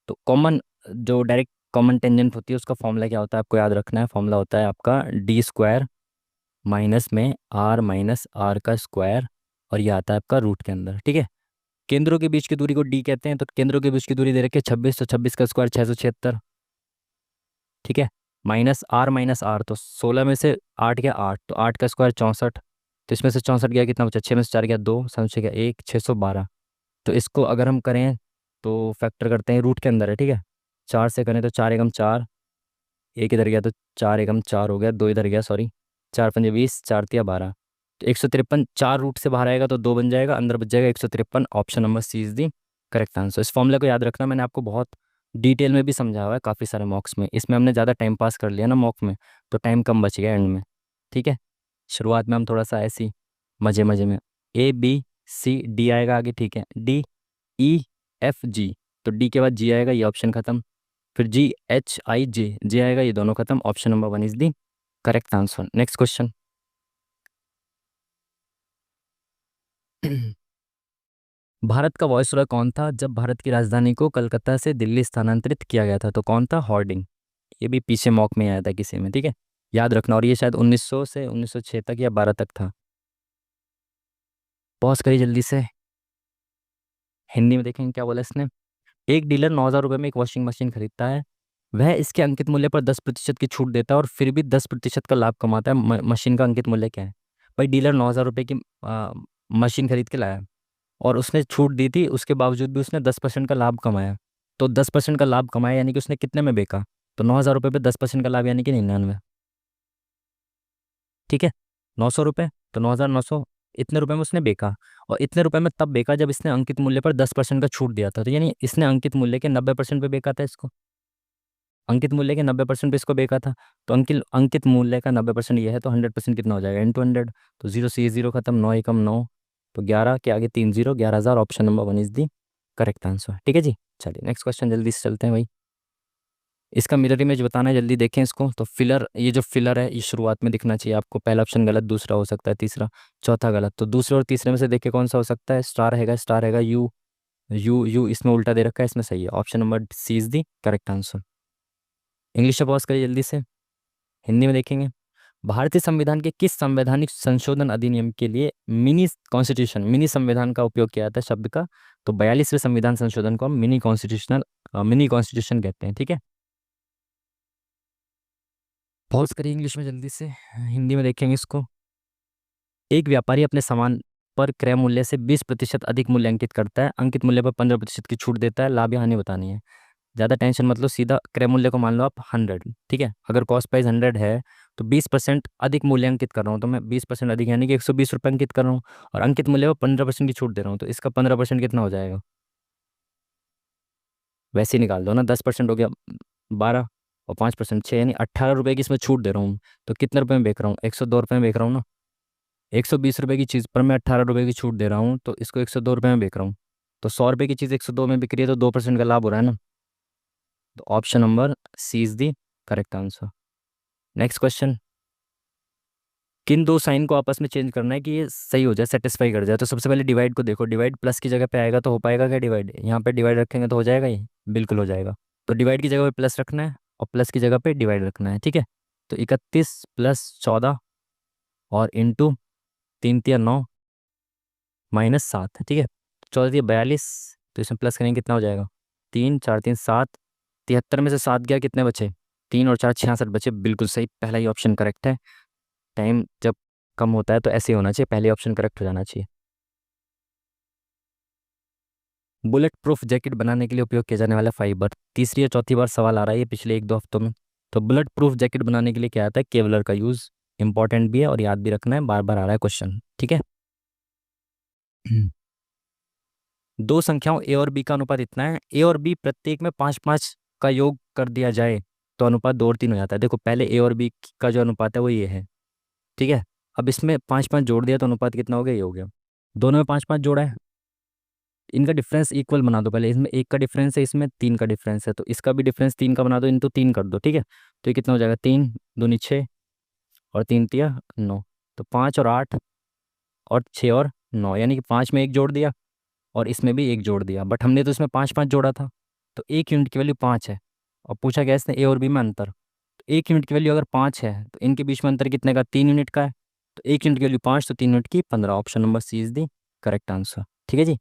तो कॉमन, जो डायरेक्ट कॉमन टेंजेंट होती है उसका फॉर्मूला क्या होता है आपको याद रखना है। फॉर्मूला होता है आपका डी स्क्वायर माइनस में आर माइनस आर का स्क्वायर, और ये आता है आपका रूट के अंदर, ठीक है। केंद्रों के बीच की दूरी को डी कहते हैं, तो केंद्रों के बीच की दूरी दे रखी है 26, तो 26 का स्क्वायर 676, ठीक है। माइनस आर तो 16 में से 8 गया 8, तो 8 का स्क्वायर 64, तो इसमें से 64 गया, कितना बचा, 6 में से 4 गया 2, 7 से गया 1, 612। तो इसको अगर हम करें तो फैक्टर करते हैं, रूट के अंदर है, ठीक है। 4 से करें तो 4 एकम 4, एक इधर गया तो 4 एकम 4 हो गया, 2 इधर गया, सॉरी, 4 पंजे 20, 4 तिया 12, तो 153। 4 रूट से बाहर आएगा तो 2 बन जाएगा, अंदर बच जाएगा 153। Option number C is the correct answer. इस फॉर्मूले को याद रखना, मैंने आपको बहुत डिटेल में भी समझाया हुआ है काफ़ी सारे मॉक्स में। इसमें हमने ज़्यादा टाइम पास कर लिया ना मॉक में, तो टाइम कम बच गया एंड में, ठीक है। शुरुआत में हम थोड़ा सा ऐसी मज़े मज़े में, ए बी सी डी आएगा आगे, ठीक है, डी ई एफ जी, तो डी के बाद जी आएगा, ये ऑप्शन खत्म। फिर जी एच आई जे, जे आएगा, ये दोनों खत्म। Option number 1 is the correct answer. Next question. Bharat का वॉइसरॉय कौन था जब भारत की राजधानी को कलकत्ता से दिल्ली स्थानांतरित किया गया था? तो कौन था? हॉर्डिंग। ये भी पीछे मॉक में आया था किसी में, ठीक है, याद रखना। और ये शायद 1900 से 1906 तक या 12 तक था। पॉज करिए जल्दी से, हिंदी में देखेंगे क्या बोला इसने। एक डीलर 9,000 रुपये में एक वॉशिंग मशीन खरीदता है। वह इसके अंकित मूल्य पर 10% की छूट देता है और फिर भी 10% का लाभ कमाता है। मशीन का अंकित मूल्य क्या है? भाई डीलर 9,000 रुपये की मशीन खरीद के लाया, और उसने छूट दी थी, उसके बावजूद भी उसने 10% का लाभ कमाया। तो 10% का लाभ कमाया यानी कि उसने कितने में बेचा? तो 9,000 रुपये पे 10% का लाभ यानी कि 99, ठीक है। 900 रुपये, तो 9,900, इतने रुपए में उसने बेचा। और इतने रुपए में तब बेचा जब इसने अंकित मूल्य पर 10% का छूट दिया था, तो यानी इसने अंकित मूल्य के 90% पे बेचा था इसको। अंकित मूल्य के 90% पे इसको बेचा था। तो अंकित अंकित मूल्य का 90% ये है, तो 100% कितना हो जाएगा? इंटू 100। तो जीरो से जीरो खत्म, 9 एकम 9, तो 11 के आगे 3 zero, 11,000। Option number 1 is the correct answer, ठीक है जी। चलिए नेक्स्ट क्वेश्चन जल्दी से चलते हैं भाई। इसका मिरर इमेज बताना है, जल्दी देखें इसको। तो फिलर, ये जो फिलर है ये शुरुआत में दिखना चाहिए आपको। पहला ऑप्शन गलत, दूसरा हो सकता है तीसरा, चौथा गलत। तो दूसरे और तीसरे में से देखिए कौन सा हो सकता है। स्टार हैगा, स्टार हैगा, यू यू यू इसमें उल्टा दे रखा है, इसमें सही है। Option number C is the correct answer. English में पॉज करिए जल्दी से, हिंदी में देखेंगे। भारतीय संविधान के किस संवैधानिक संशोधन अधिनियम के लिए मिनी कॉन्स्टिट्यूशन, मिनी संविधान का उपयोग किया जाता है शब्द का? तो 42वें संविधान संशोधन को हम मिनी कॉन्स्टिट्यूशन कहते हैं, ठीक है। पॉज करिए इंग्लिश में जल्दी से, हिंदी में देखेंगे इसको। एक व्यापारी अपने सामान पर क्रय मूल्य से 20% अधिक मूल्य अंकित करता है। अंकित मूल्य पर 15% की छूट देता है। लाभ या हानि बतानी है। ज़्यादा टेंशन मतलब, सीधा क्रय मूल्य को मान लो आप 100, ठीक है। अगर कॉस्ट प्राइस 100 है तो 20% अधिक मूल्य अंकित कर रहा हूँ, तो मैं 20% अधिक यानी कि 120 रुपये अंकित कर रहा हूँ, और अंकित मूल्य पर 15% की छूट दे रहा हूँ, तो इसका 15% कितना हो जाएगा? वैसे ही निकाल दो ना, 10% हो गया 12, और 5% 6, यानी 18 रुपये की इसमें छूट दे रहा हूँ। तो कितने रुपये में बेच रहा हूँ? 102 रुपये में बेच रहा हूँ ना। 120 रुपये की चीज़ पर मैं 18 रुपये की छूट दे रहा हूँ, तो इसको 102 रुपये में बेच रहा हूँ। तो 100 रुपये की चीज़ 102 में बिक रही है, तो 2% का लाभ हो रहा है ना। तो option number C is the correct answer. Next question. किन दो साइन को आपस में चेंज करना है कि ये सही हो जाए, सेटिस्फाई कर जाए? तो सबसे पहले डिवाइड को देखो। डिवाइड प्लस की जगह पे आएगा तो हो पाएगा क्या डिवाइड? यहाँ पे डिवाइड रखेंगे तो हो जाएगा ये? बिल्कुल हो जाएगा। तो डिवाइड की जगह पे प्लस रखना है, और प्लस की जगह पे डिवाइड रखना है, ठीक है। तो 31 प्लस 14 और इंटू 3 तिया 9 माइनस 7, ठीक है। 14 तिया 42, तो इसमें प्लस करेंगे कितना हो जाएगा? 3 4 3 7, 73 में से 7 गया, कितने बचे? 3 और 4 66 बचे। बिल्कुल सही, पहला ही ऑप्शन करेक्ट है। टाइम जब कम होता है तो ऐसे ही होना चाहिए, पहले ऑप्शन करेक्ट हो जाना चाहिए। बुलेट प्रूफ जैकेट बनाने के लिए उपयोग किया जाने वाला फाइबर, तीसरी या चौथी बार सवाल आ रहा है ये पिछले 1-2 हफ्तों में। तो बुलेट प्रूफ जैकेट बनाने के लिए क्या आता है? केवलर का यूज़। इंपॉर्टेंट भी है और याद भी रखना है, बार बार आ रहा है क्वेश्चन, ठीक है। दो संख्याओं ए और बी का अनुपात इतना है, ए और बी प्रत्येक में 5-5 का योग कर दिया जाए तो अनुपात 2 और 3 हो जाता है। देखो पहले ए और बी का जो अनुपात है वो ये है, ठीक है। अब इसमें 5-5 जोड़ दिया तो अनुपात कितना हो गया? ये हो गया। दोनों में 5-5 जोड़ा है, इनका डिफरेंस इक्वल बना दो पहले। इसमें 1 का डिफरेंस है, इसमें 3 का डिफरेंस है, तो इसका भी डिफरेंस 3 का बना दो, इनटू 3 कर दो, ठीक है। तो ये कितना हो जाएगा? 3 दूनी 6, और 3 तिया 9, तो 5 और 8 और 6 और 9, यानी कि 5 में एक जोड़ दिया और इसमें भी एक जोड़ दिया, बट हमने तो इसमें 5 5 जोड़ा था, तो 1 यूनिट की वैल्यू 5 है। और पूछा गया इसने ए और बी में अंतर, तो 1 यूनिट की वैल्यू अगर 5 है तो इनके बीच में अंतर कितने का, 3 यूनिट का है। तो 1 यूनिट की वैल्यू 5, तो 3 यूनिट की 15। Option number C is the correct answer. ठीक है जी।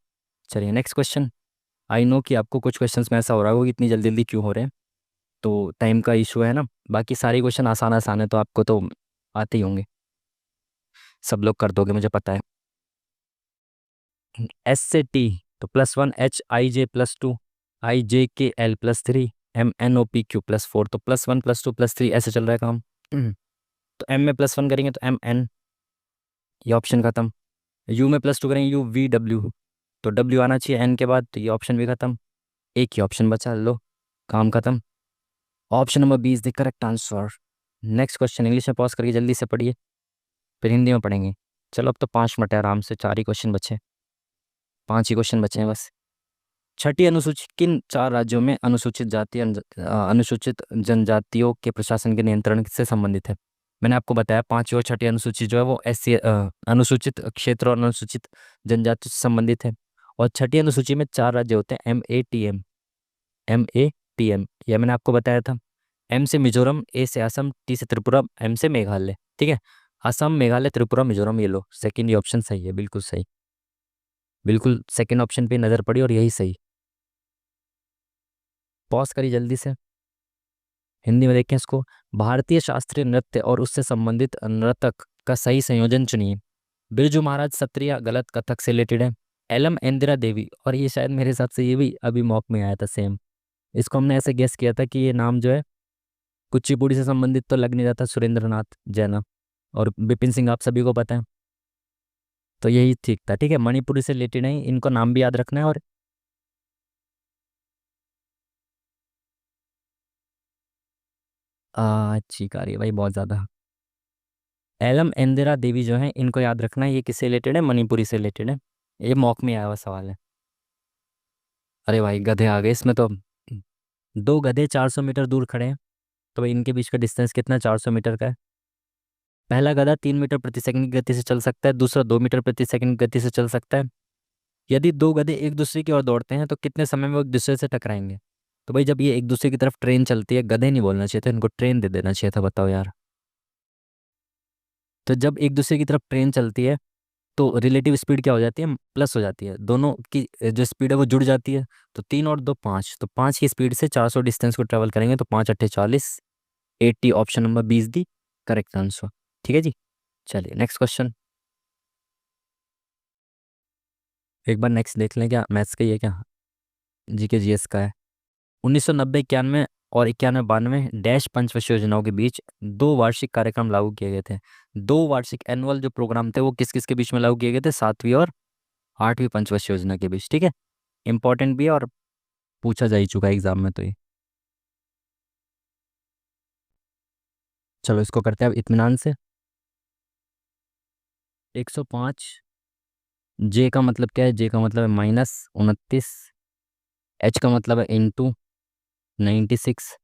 चलिए नेक्स्ट क्वेश्चन। आई नो कि आपको कुछ क्वेश्चंस में ऐसा हो रहा होगा कि इतनी जल्दी जल्दी क्यों हो रहे हैं, तो टाइम का इशू है ना। बाकी सारे क्वेश्चन आसान आसान है, तो आपको तो आते ही होंगे, सब लोग कर दोगे मुझे पता है। एस से टी तो +1, H I J+2, I J K L+3, MNOPQ+4, तो +1 +2 +3 ऐसे चल रहा है काम। तो M में +1 करेंगे तो MN, ये ऑप्शन खत्म। U में +2 करेंगे UVW, तो W आना चाहिए N के बाद, तो ये ऑप्शन भी खत्म। एक ही ऑप्शन बचा, लो काम खत्म। Option number B is the correct answer. Next question English में पॉज करके जल्दी से पढ़िए, फिर हिंदी में पढ़ेंगे। चलो अब तो 5 मिनट है आराम से, 4 ही क्वेश्चन बचे, 5 ही क्वेश्चन बचे हैं बस। छठी अनुसूची किन 4 राज्यों में अनुसूचित जनजातियों के प्रशासन के नियंत्रण से संबंधित है। मैंने आपको बताया 5वीं और छठी अनुसूची जो है वो SC अनुसूचित क्षेत्र और अनुसूचित जनजाति से संबंधित है। और छठी अनुसूची में 4 राज्य होते हैं, MATM, यह मैंने आपको बताया था। M से मिजोरम, A से असम, T से त्रिपुरा, M से मेघालय। ठीक है, असम, मेघालय, त्रिपुरा, मिजोरम, ये लो सेकंड, ये ऑप्शन सही है, बिल्कुल सही, बिल्कुल सेकंड ऑप्शन पे नज़र पड़ी और यही सही। पॉज करिए जल्दी से, हिंदी में देखें इसको। भारतीय शास्त्रीय नृत्य और उससे संबंधित नर्तक का सही संयोजन चुनिए। बिरजू महाराज सत्रिया गलत, कथक से रिलेटेड है। एलम इंदिरा देवी, और ये शायद मेरे हिसाब से ये भी अभी मॉक में आया था सेम, इसको हमने ऐसे गेस किया था कि ये नाम जो है कुचिपुड़ी से संबंधित तो लग नहीं रहा था, सुरेंद्र नाथ जैना और विपिन सिंह आप सभी को पता है, तो यही ठीक था। ठीक है, मणिपुरी से रिलेटेड है, इनको नाम भी याद रखना है। और ठीक आ रही है भाई बहुत ज़्यादा। एलम इंदिरा देवी जो है इनको याद रखना है, ये किससे रिलेटेड है, मणिपुरी से रिलेटेड है। ये मॉक में आया हुआ सवाल है। अरे भाई गधे आ गए इसमें तो। 2 गधे 400 मीटर दूर खड़े हैं, तो भाई इनके बीच का डिस्टेंस कितना, 400 मीटर का है। पहला गधा 3 मीटर प्रति सेकंड की गति से चल सकता है, दूसरा 2 मीटर प्रति सेकंड की गति से चल सकता है। यदि 2 गधे एक दूसरे की ओर दौड़ते हैं तो कितने समय में वो एक दूसरे से टकराएंगे। तो भाई जब ये एक दूसरे की तरफ ट्रेन चलती है, गधे नहीं बोलना चाहिए था, इनको ट्रेन दे देना चाहिए था, बताओ यार। तो जब एक दूसरे की तरफ ट्रेन चलती है तो रिलेटिव स्पीड क्या हो जाती है, प्लस हो जाती है, दोनों की जो स्पीड है वो जुड़ जाती है। तो 3 और 2 5, तो 5 की स्पीड से 400 डिस्टेंस को ट्रेवल करेंगे, तो 5 × 8 = 40, 80, option number B is the correct answer. ठीक है जी। चलिए नेक्स्ट क्वेश्चन, एक बार नेक्स्ट देख लें, क्या मैथ्स का ही है क्या, जीके जीएस का है। 1990 91 और 91 92 डैश पंचवर्षीय योजनाओं के बीच 2 वार्षिक कार्यक्रम लागू किए गए थे। 2 वार्षिक एनुअल जो प्रोग्राम थे वो किस किस के बीच में लागू किए गए थे, 7वीं और 8वीं पंचवर्षीय योजना के बीच। ठीक है, इंपॉर्टेंट भी है और पूछा जा ही चुका है एग्जाम में तो ये। चलो इसको करते हैं अब इत्मीनान से। 105, जे का मतलब क्या है, जे का मतलब है -29, एच का मतलब है × 96,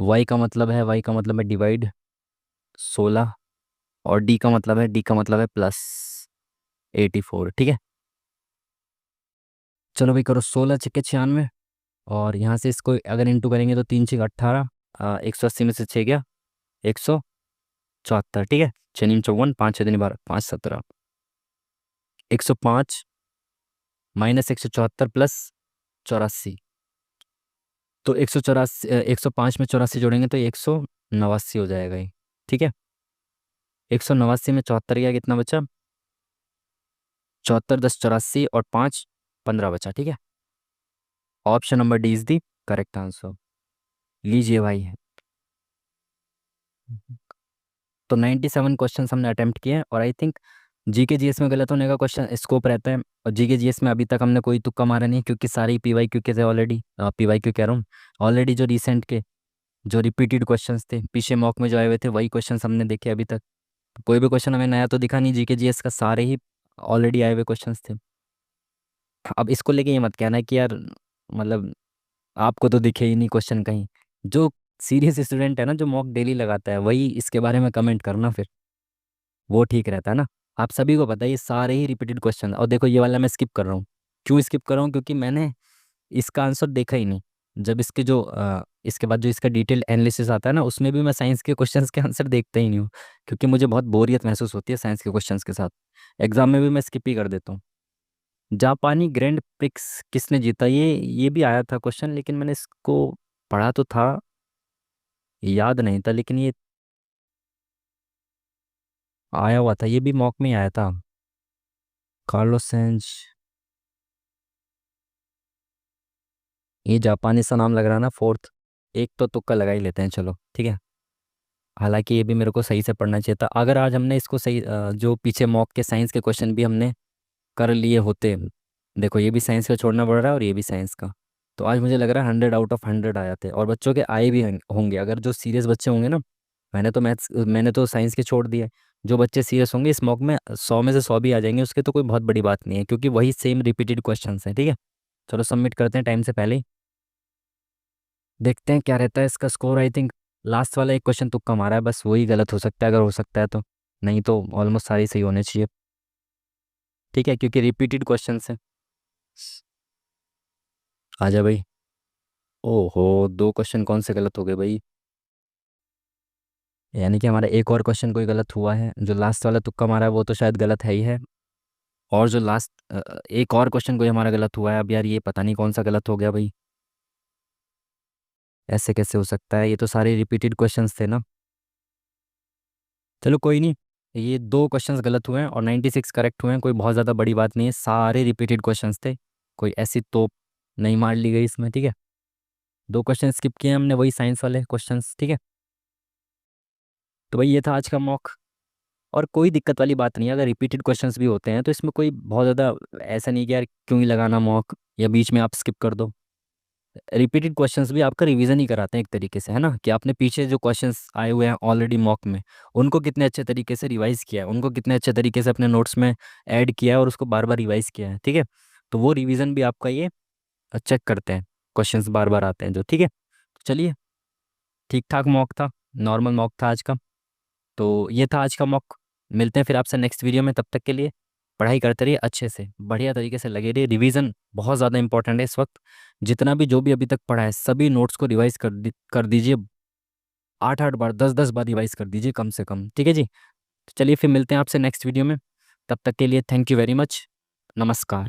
वाई का मतलब है, डिवाइड 16, और डी का मतलब है +84। ठीक है, चलो भाई करो, 16 × 6 = 96, और यहाँ से इसको अगर इंटू करेंगे तो 3 × 6 = 18, 180 में से 6 गया 174। ठीक है, 6 × 54, 5 × 6 = 12, 5 × 17, 105 -174 +84, तो 184, 105 में 84 जोड़ेंगे तो 189 हो जाएगा ये। ठीक है, 189 में 74 गया, कितना बचा, 74 10 84 और 5 15 बचा। ठीक है, option number D is the correct answer. लीजिए भाई। तो 97 क्वेश्चन हमने अटेम्प्ट किए हैं, और आई थिंक जीके जीएस में गलत होने का क्वेश्चन स्कोप रहता है, और जीके जीएस में अभी तक हमने कोई तुक्का मारा नहीं, क्योंकि सारी पीवाईक्यू के थे ऑलरेडी, पीवाईक्यू कह रहा हूँ, ऑलरेडी जो रिसेंट के जो रिपीटेड क्वेश्चंस थे पीछे मॉक में जो आए हुए थे वही क्वेश्चंस हमने देखे अभी तक। कोई भी क्वेश्चन हमें नया तो दिखा नहीं, जीके जीएस का सारे ही ऑलरेडी आए हुए क्वेश्चंस थे। अब इसको लेके ये मत कहना कि यार मतलब आपको तो दिखे ही नहीं क्वेश्चन कहीं, जो सीरियस स्टूडेंट है ना जो मॉक डेली लगाता है, वही इसके बारे में कमेंट करना फिर, वो ठीक रहता है ना। आप सभी को पता है ये सारे ही रिपीटेड क्वेश्चन, और देखो ये वाला मैं स्किप कर रहा हूँ। क्यों स्किप कर रहा हूँ? क्योंकि मैंने इसका आंसर देखा ही नहीं। जब इसके जो इसके बाद जो इसका डिटेल एनालिसिस आता है ना, उसमें भी मैं साइंस के क्वेश्चंस के आंसर देखता ही नहीं हूँ, क्योंकि मुझे बहुत बोरियत महसूस होती है साइंस के क्वेश्चंस के साथ। एग्जाम में भी मैं स्किप ही कर देता हूँ। जापानी ग्रैंड प्रिक्स किसने जीता? ये भी आया था क्वेश्चन, लेकिन मैंने इसको पढ़ा तो था, याद नहीं था, लेकिन ये आया हुआ था, ये भी मॉक में ही आया था। कार्लोस सेंज, ये जापानी सा नाम लग रहा है ना, फोर्थ। एक तो तुक्का लगा ही लेते हैं, चलो ठीक है। हालांकि ये भी मेरे को सही से पढ़ना चाहिए था। अगर आज हमने इसको सही जो पीछे मॉक के साइंस के क्वेश्चन भी हमने कर लिए होते, देखो ये भी साइंस का छोड़ना पड़ रहा है और ये भी साइंस का, तो आज मुझे लग रहा है 100 आउट ऑफ 100 आ जाते, और बच्चों के आए भी होंगे अगर जो सीरियस बच्चे होंगे ना। मैंने तो साइंस के छोड़ दिए। जो बच्चे सीरियस होंगे इस मॉक में 100 में से 100 भी आ जाएंगे, उसके तो कोई बहुत बड़ी बात नहीं है, क्योंकि वही सेम रिपीटेड क्वेश्चन हैं, ठीक है। चलो सबमिट करते हैं टाइम से पहले ही। देखते हैं क्या रहता है इसका स्कोर। आई थिंक लास्ट वाला एक क्वेश्चन तुक्का मारा है, बस वही गलत हो सकता है, अगर हो सकता है तो। नहीं तो ऑलमोस्ट सारी सही होने चाहिए, ठीक है, क्योंकि रिपीटेड क्वेश्चन है। आजा भाई। ओहो, 2 क्वेश्चन कौन से गलत हो गए भाई? यानी कि हमारा एक और क्वेश्चन कोई गलत हुआ है। जो लास्ट वाला तुक्का मारा है वो तो शायद गलत है ही है। और जो लास्ट एक और क्वेश्चन कोई हमारा गलत हुआ है, अब यार ये पता नहीं कौन सा गलत हो गया भाई। ऐसे कैसे हो सकता है? ये तो सारे रिपीटेड क्वेश्चंस थे ना। चलो कोई नहीं, ये 2 क्वेश्चंस गलत हुए हैं और 96 करेक्ट हुए हैं, कोई बहुत ज़्यादा बड़ी बात नहीं है, सारे रिपीटेड क्वेश्चंस थे। कोई ऐसी तोप नहीं मार ली गई इसमें, ठीक है। 2 क्वेश्चन स्किप किए हमने, वही साइंस वाले क्वेश्चंस, ठीक है। तो भाई ये था आज का मॉक। और कोई दिक्कत वाली बात नहीं है, अगर रिपीटेड क्वेश्चंस भी होते हैं तो इसमें कोई बहुत ज़्यादा ऐसा नहीं कि यार क्यों ही लगाना मॉक, या बीच में आप स्किप कर दो। रिपीटेड क्वेश्चंस भी आपका रिवीजन ही कराते हैं एक तरीके से, है ना, कि आपने पीछे जो क्वेश्चंस आए हुए हैं ऑलरेडी मॉक में, उनको कितने अच्छे तरीके से रिवाइज किया है, उनको कितने अच्छे तरीके से अपने नोट्स में ऐड किया है और उसको बार बार रिवाइज किया है, ठीक है। तो वो रिवीजन भी आपका ये चेक करते हैं, क्वेश्चंस बार बार आते हैं जो, ठीक है। तो चलिए, ठीक ठाक मॉक था, नॉर्मल मॉक था आज का। तो ये था आज का मॉक। मिलते हैं फिर आपसे नेक्स्ट वीडियो में, तब तक के लिए पढ़ाई करते रहिए अच्छे से, बढ़िया तरीके से लगे रहिए। रिवीजन बहुत ज़्यादा इंपॉर्टेंट है इस वक्त। जितना भी जो भी अभी तक पढ़ा है सभी नोट्स को रिवाइज कर दीजिए। 8 8 बार 10 10 बार रिवाइज कर दीजिए कम से कम, ठीक है जी। तो चलिए फिर मिलते हैं आपसे नेक्स्ट वीडियो में, तब तक के लिए थैंक यू वेरी मच। नमस्कार।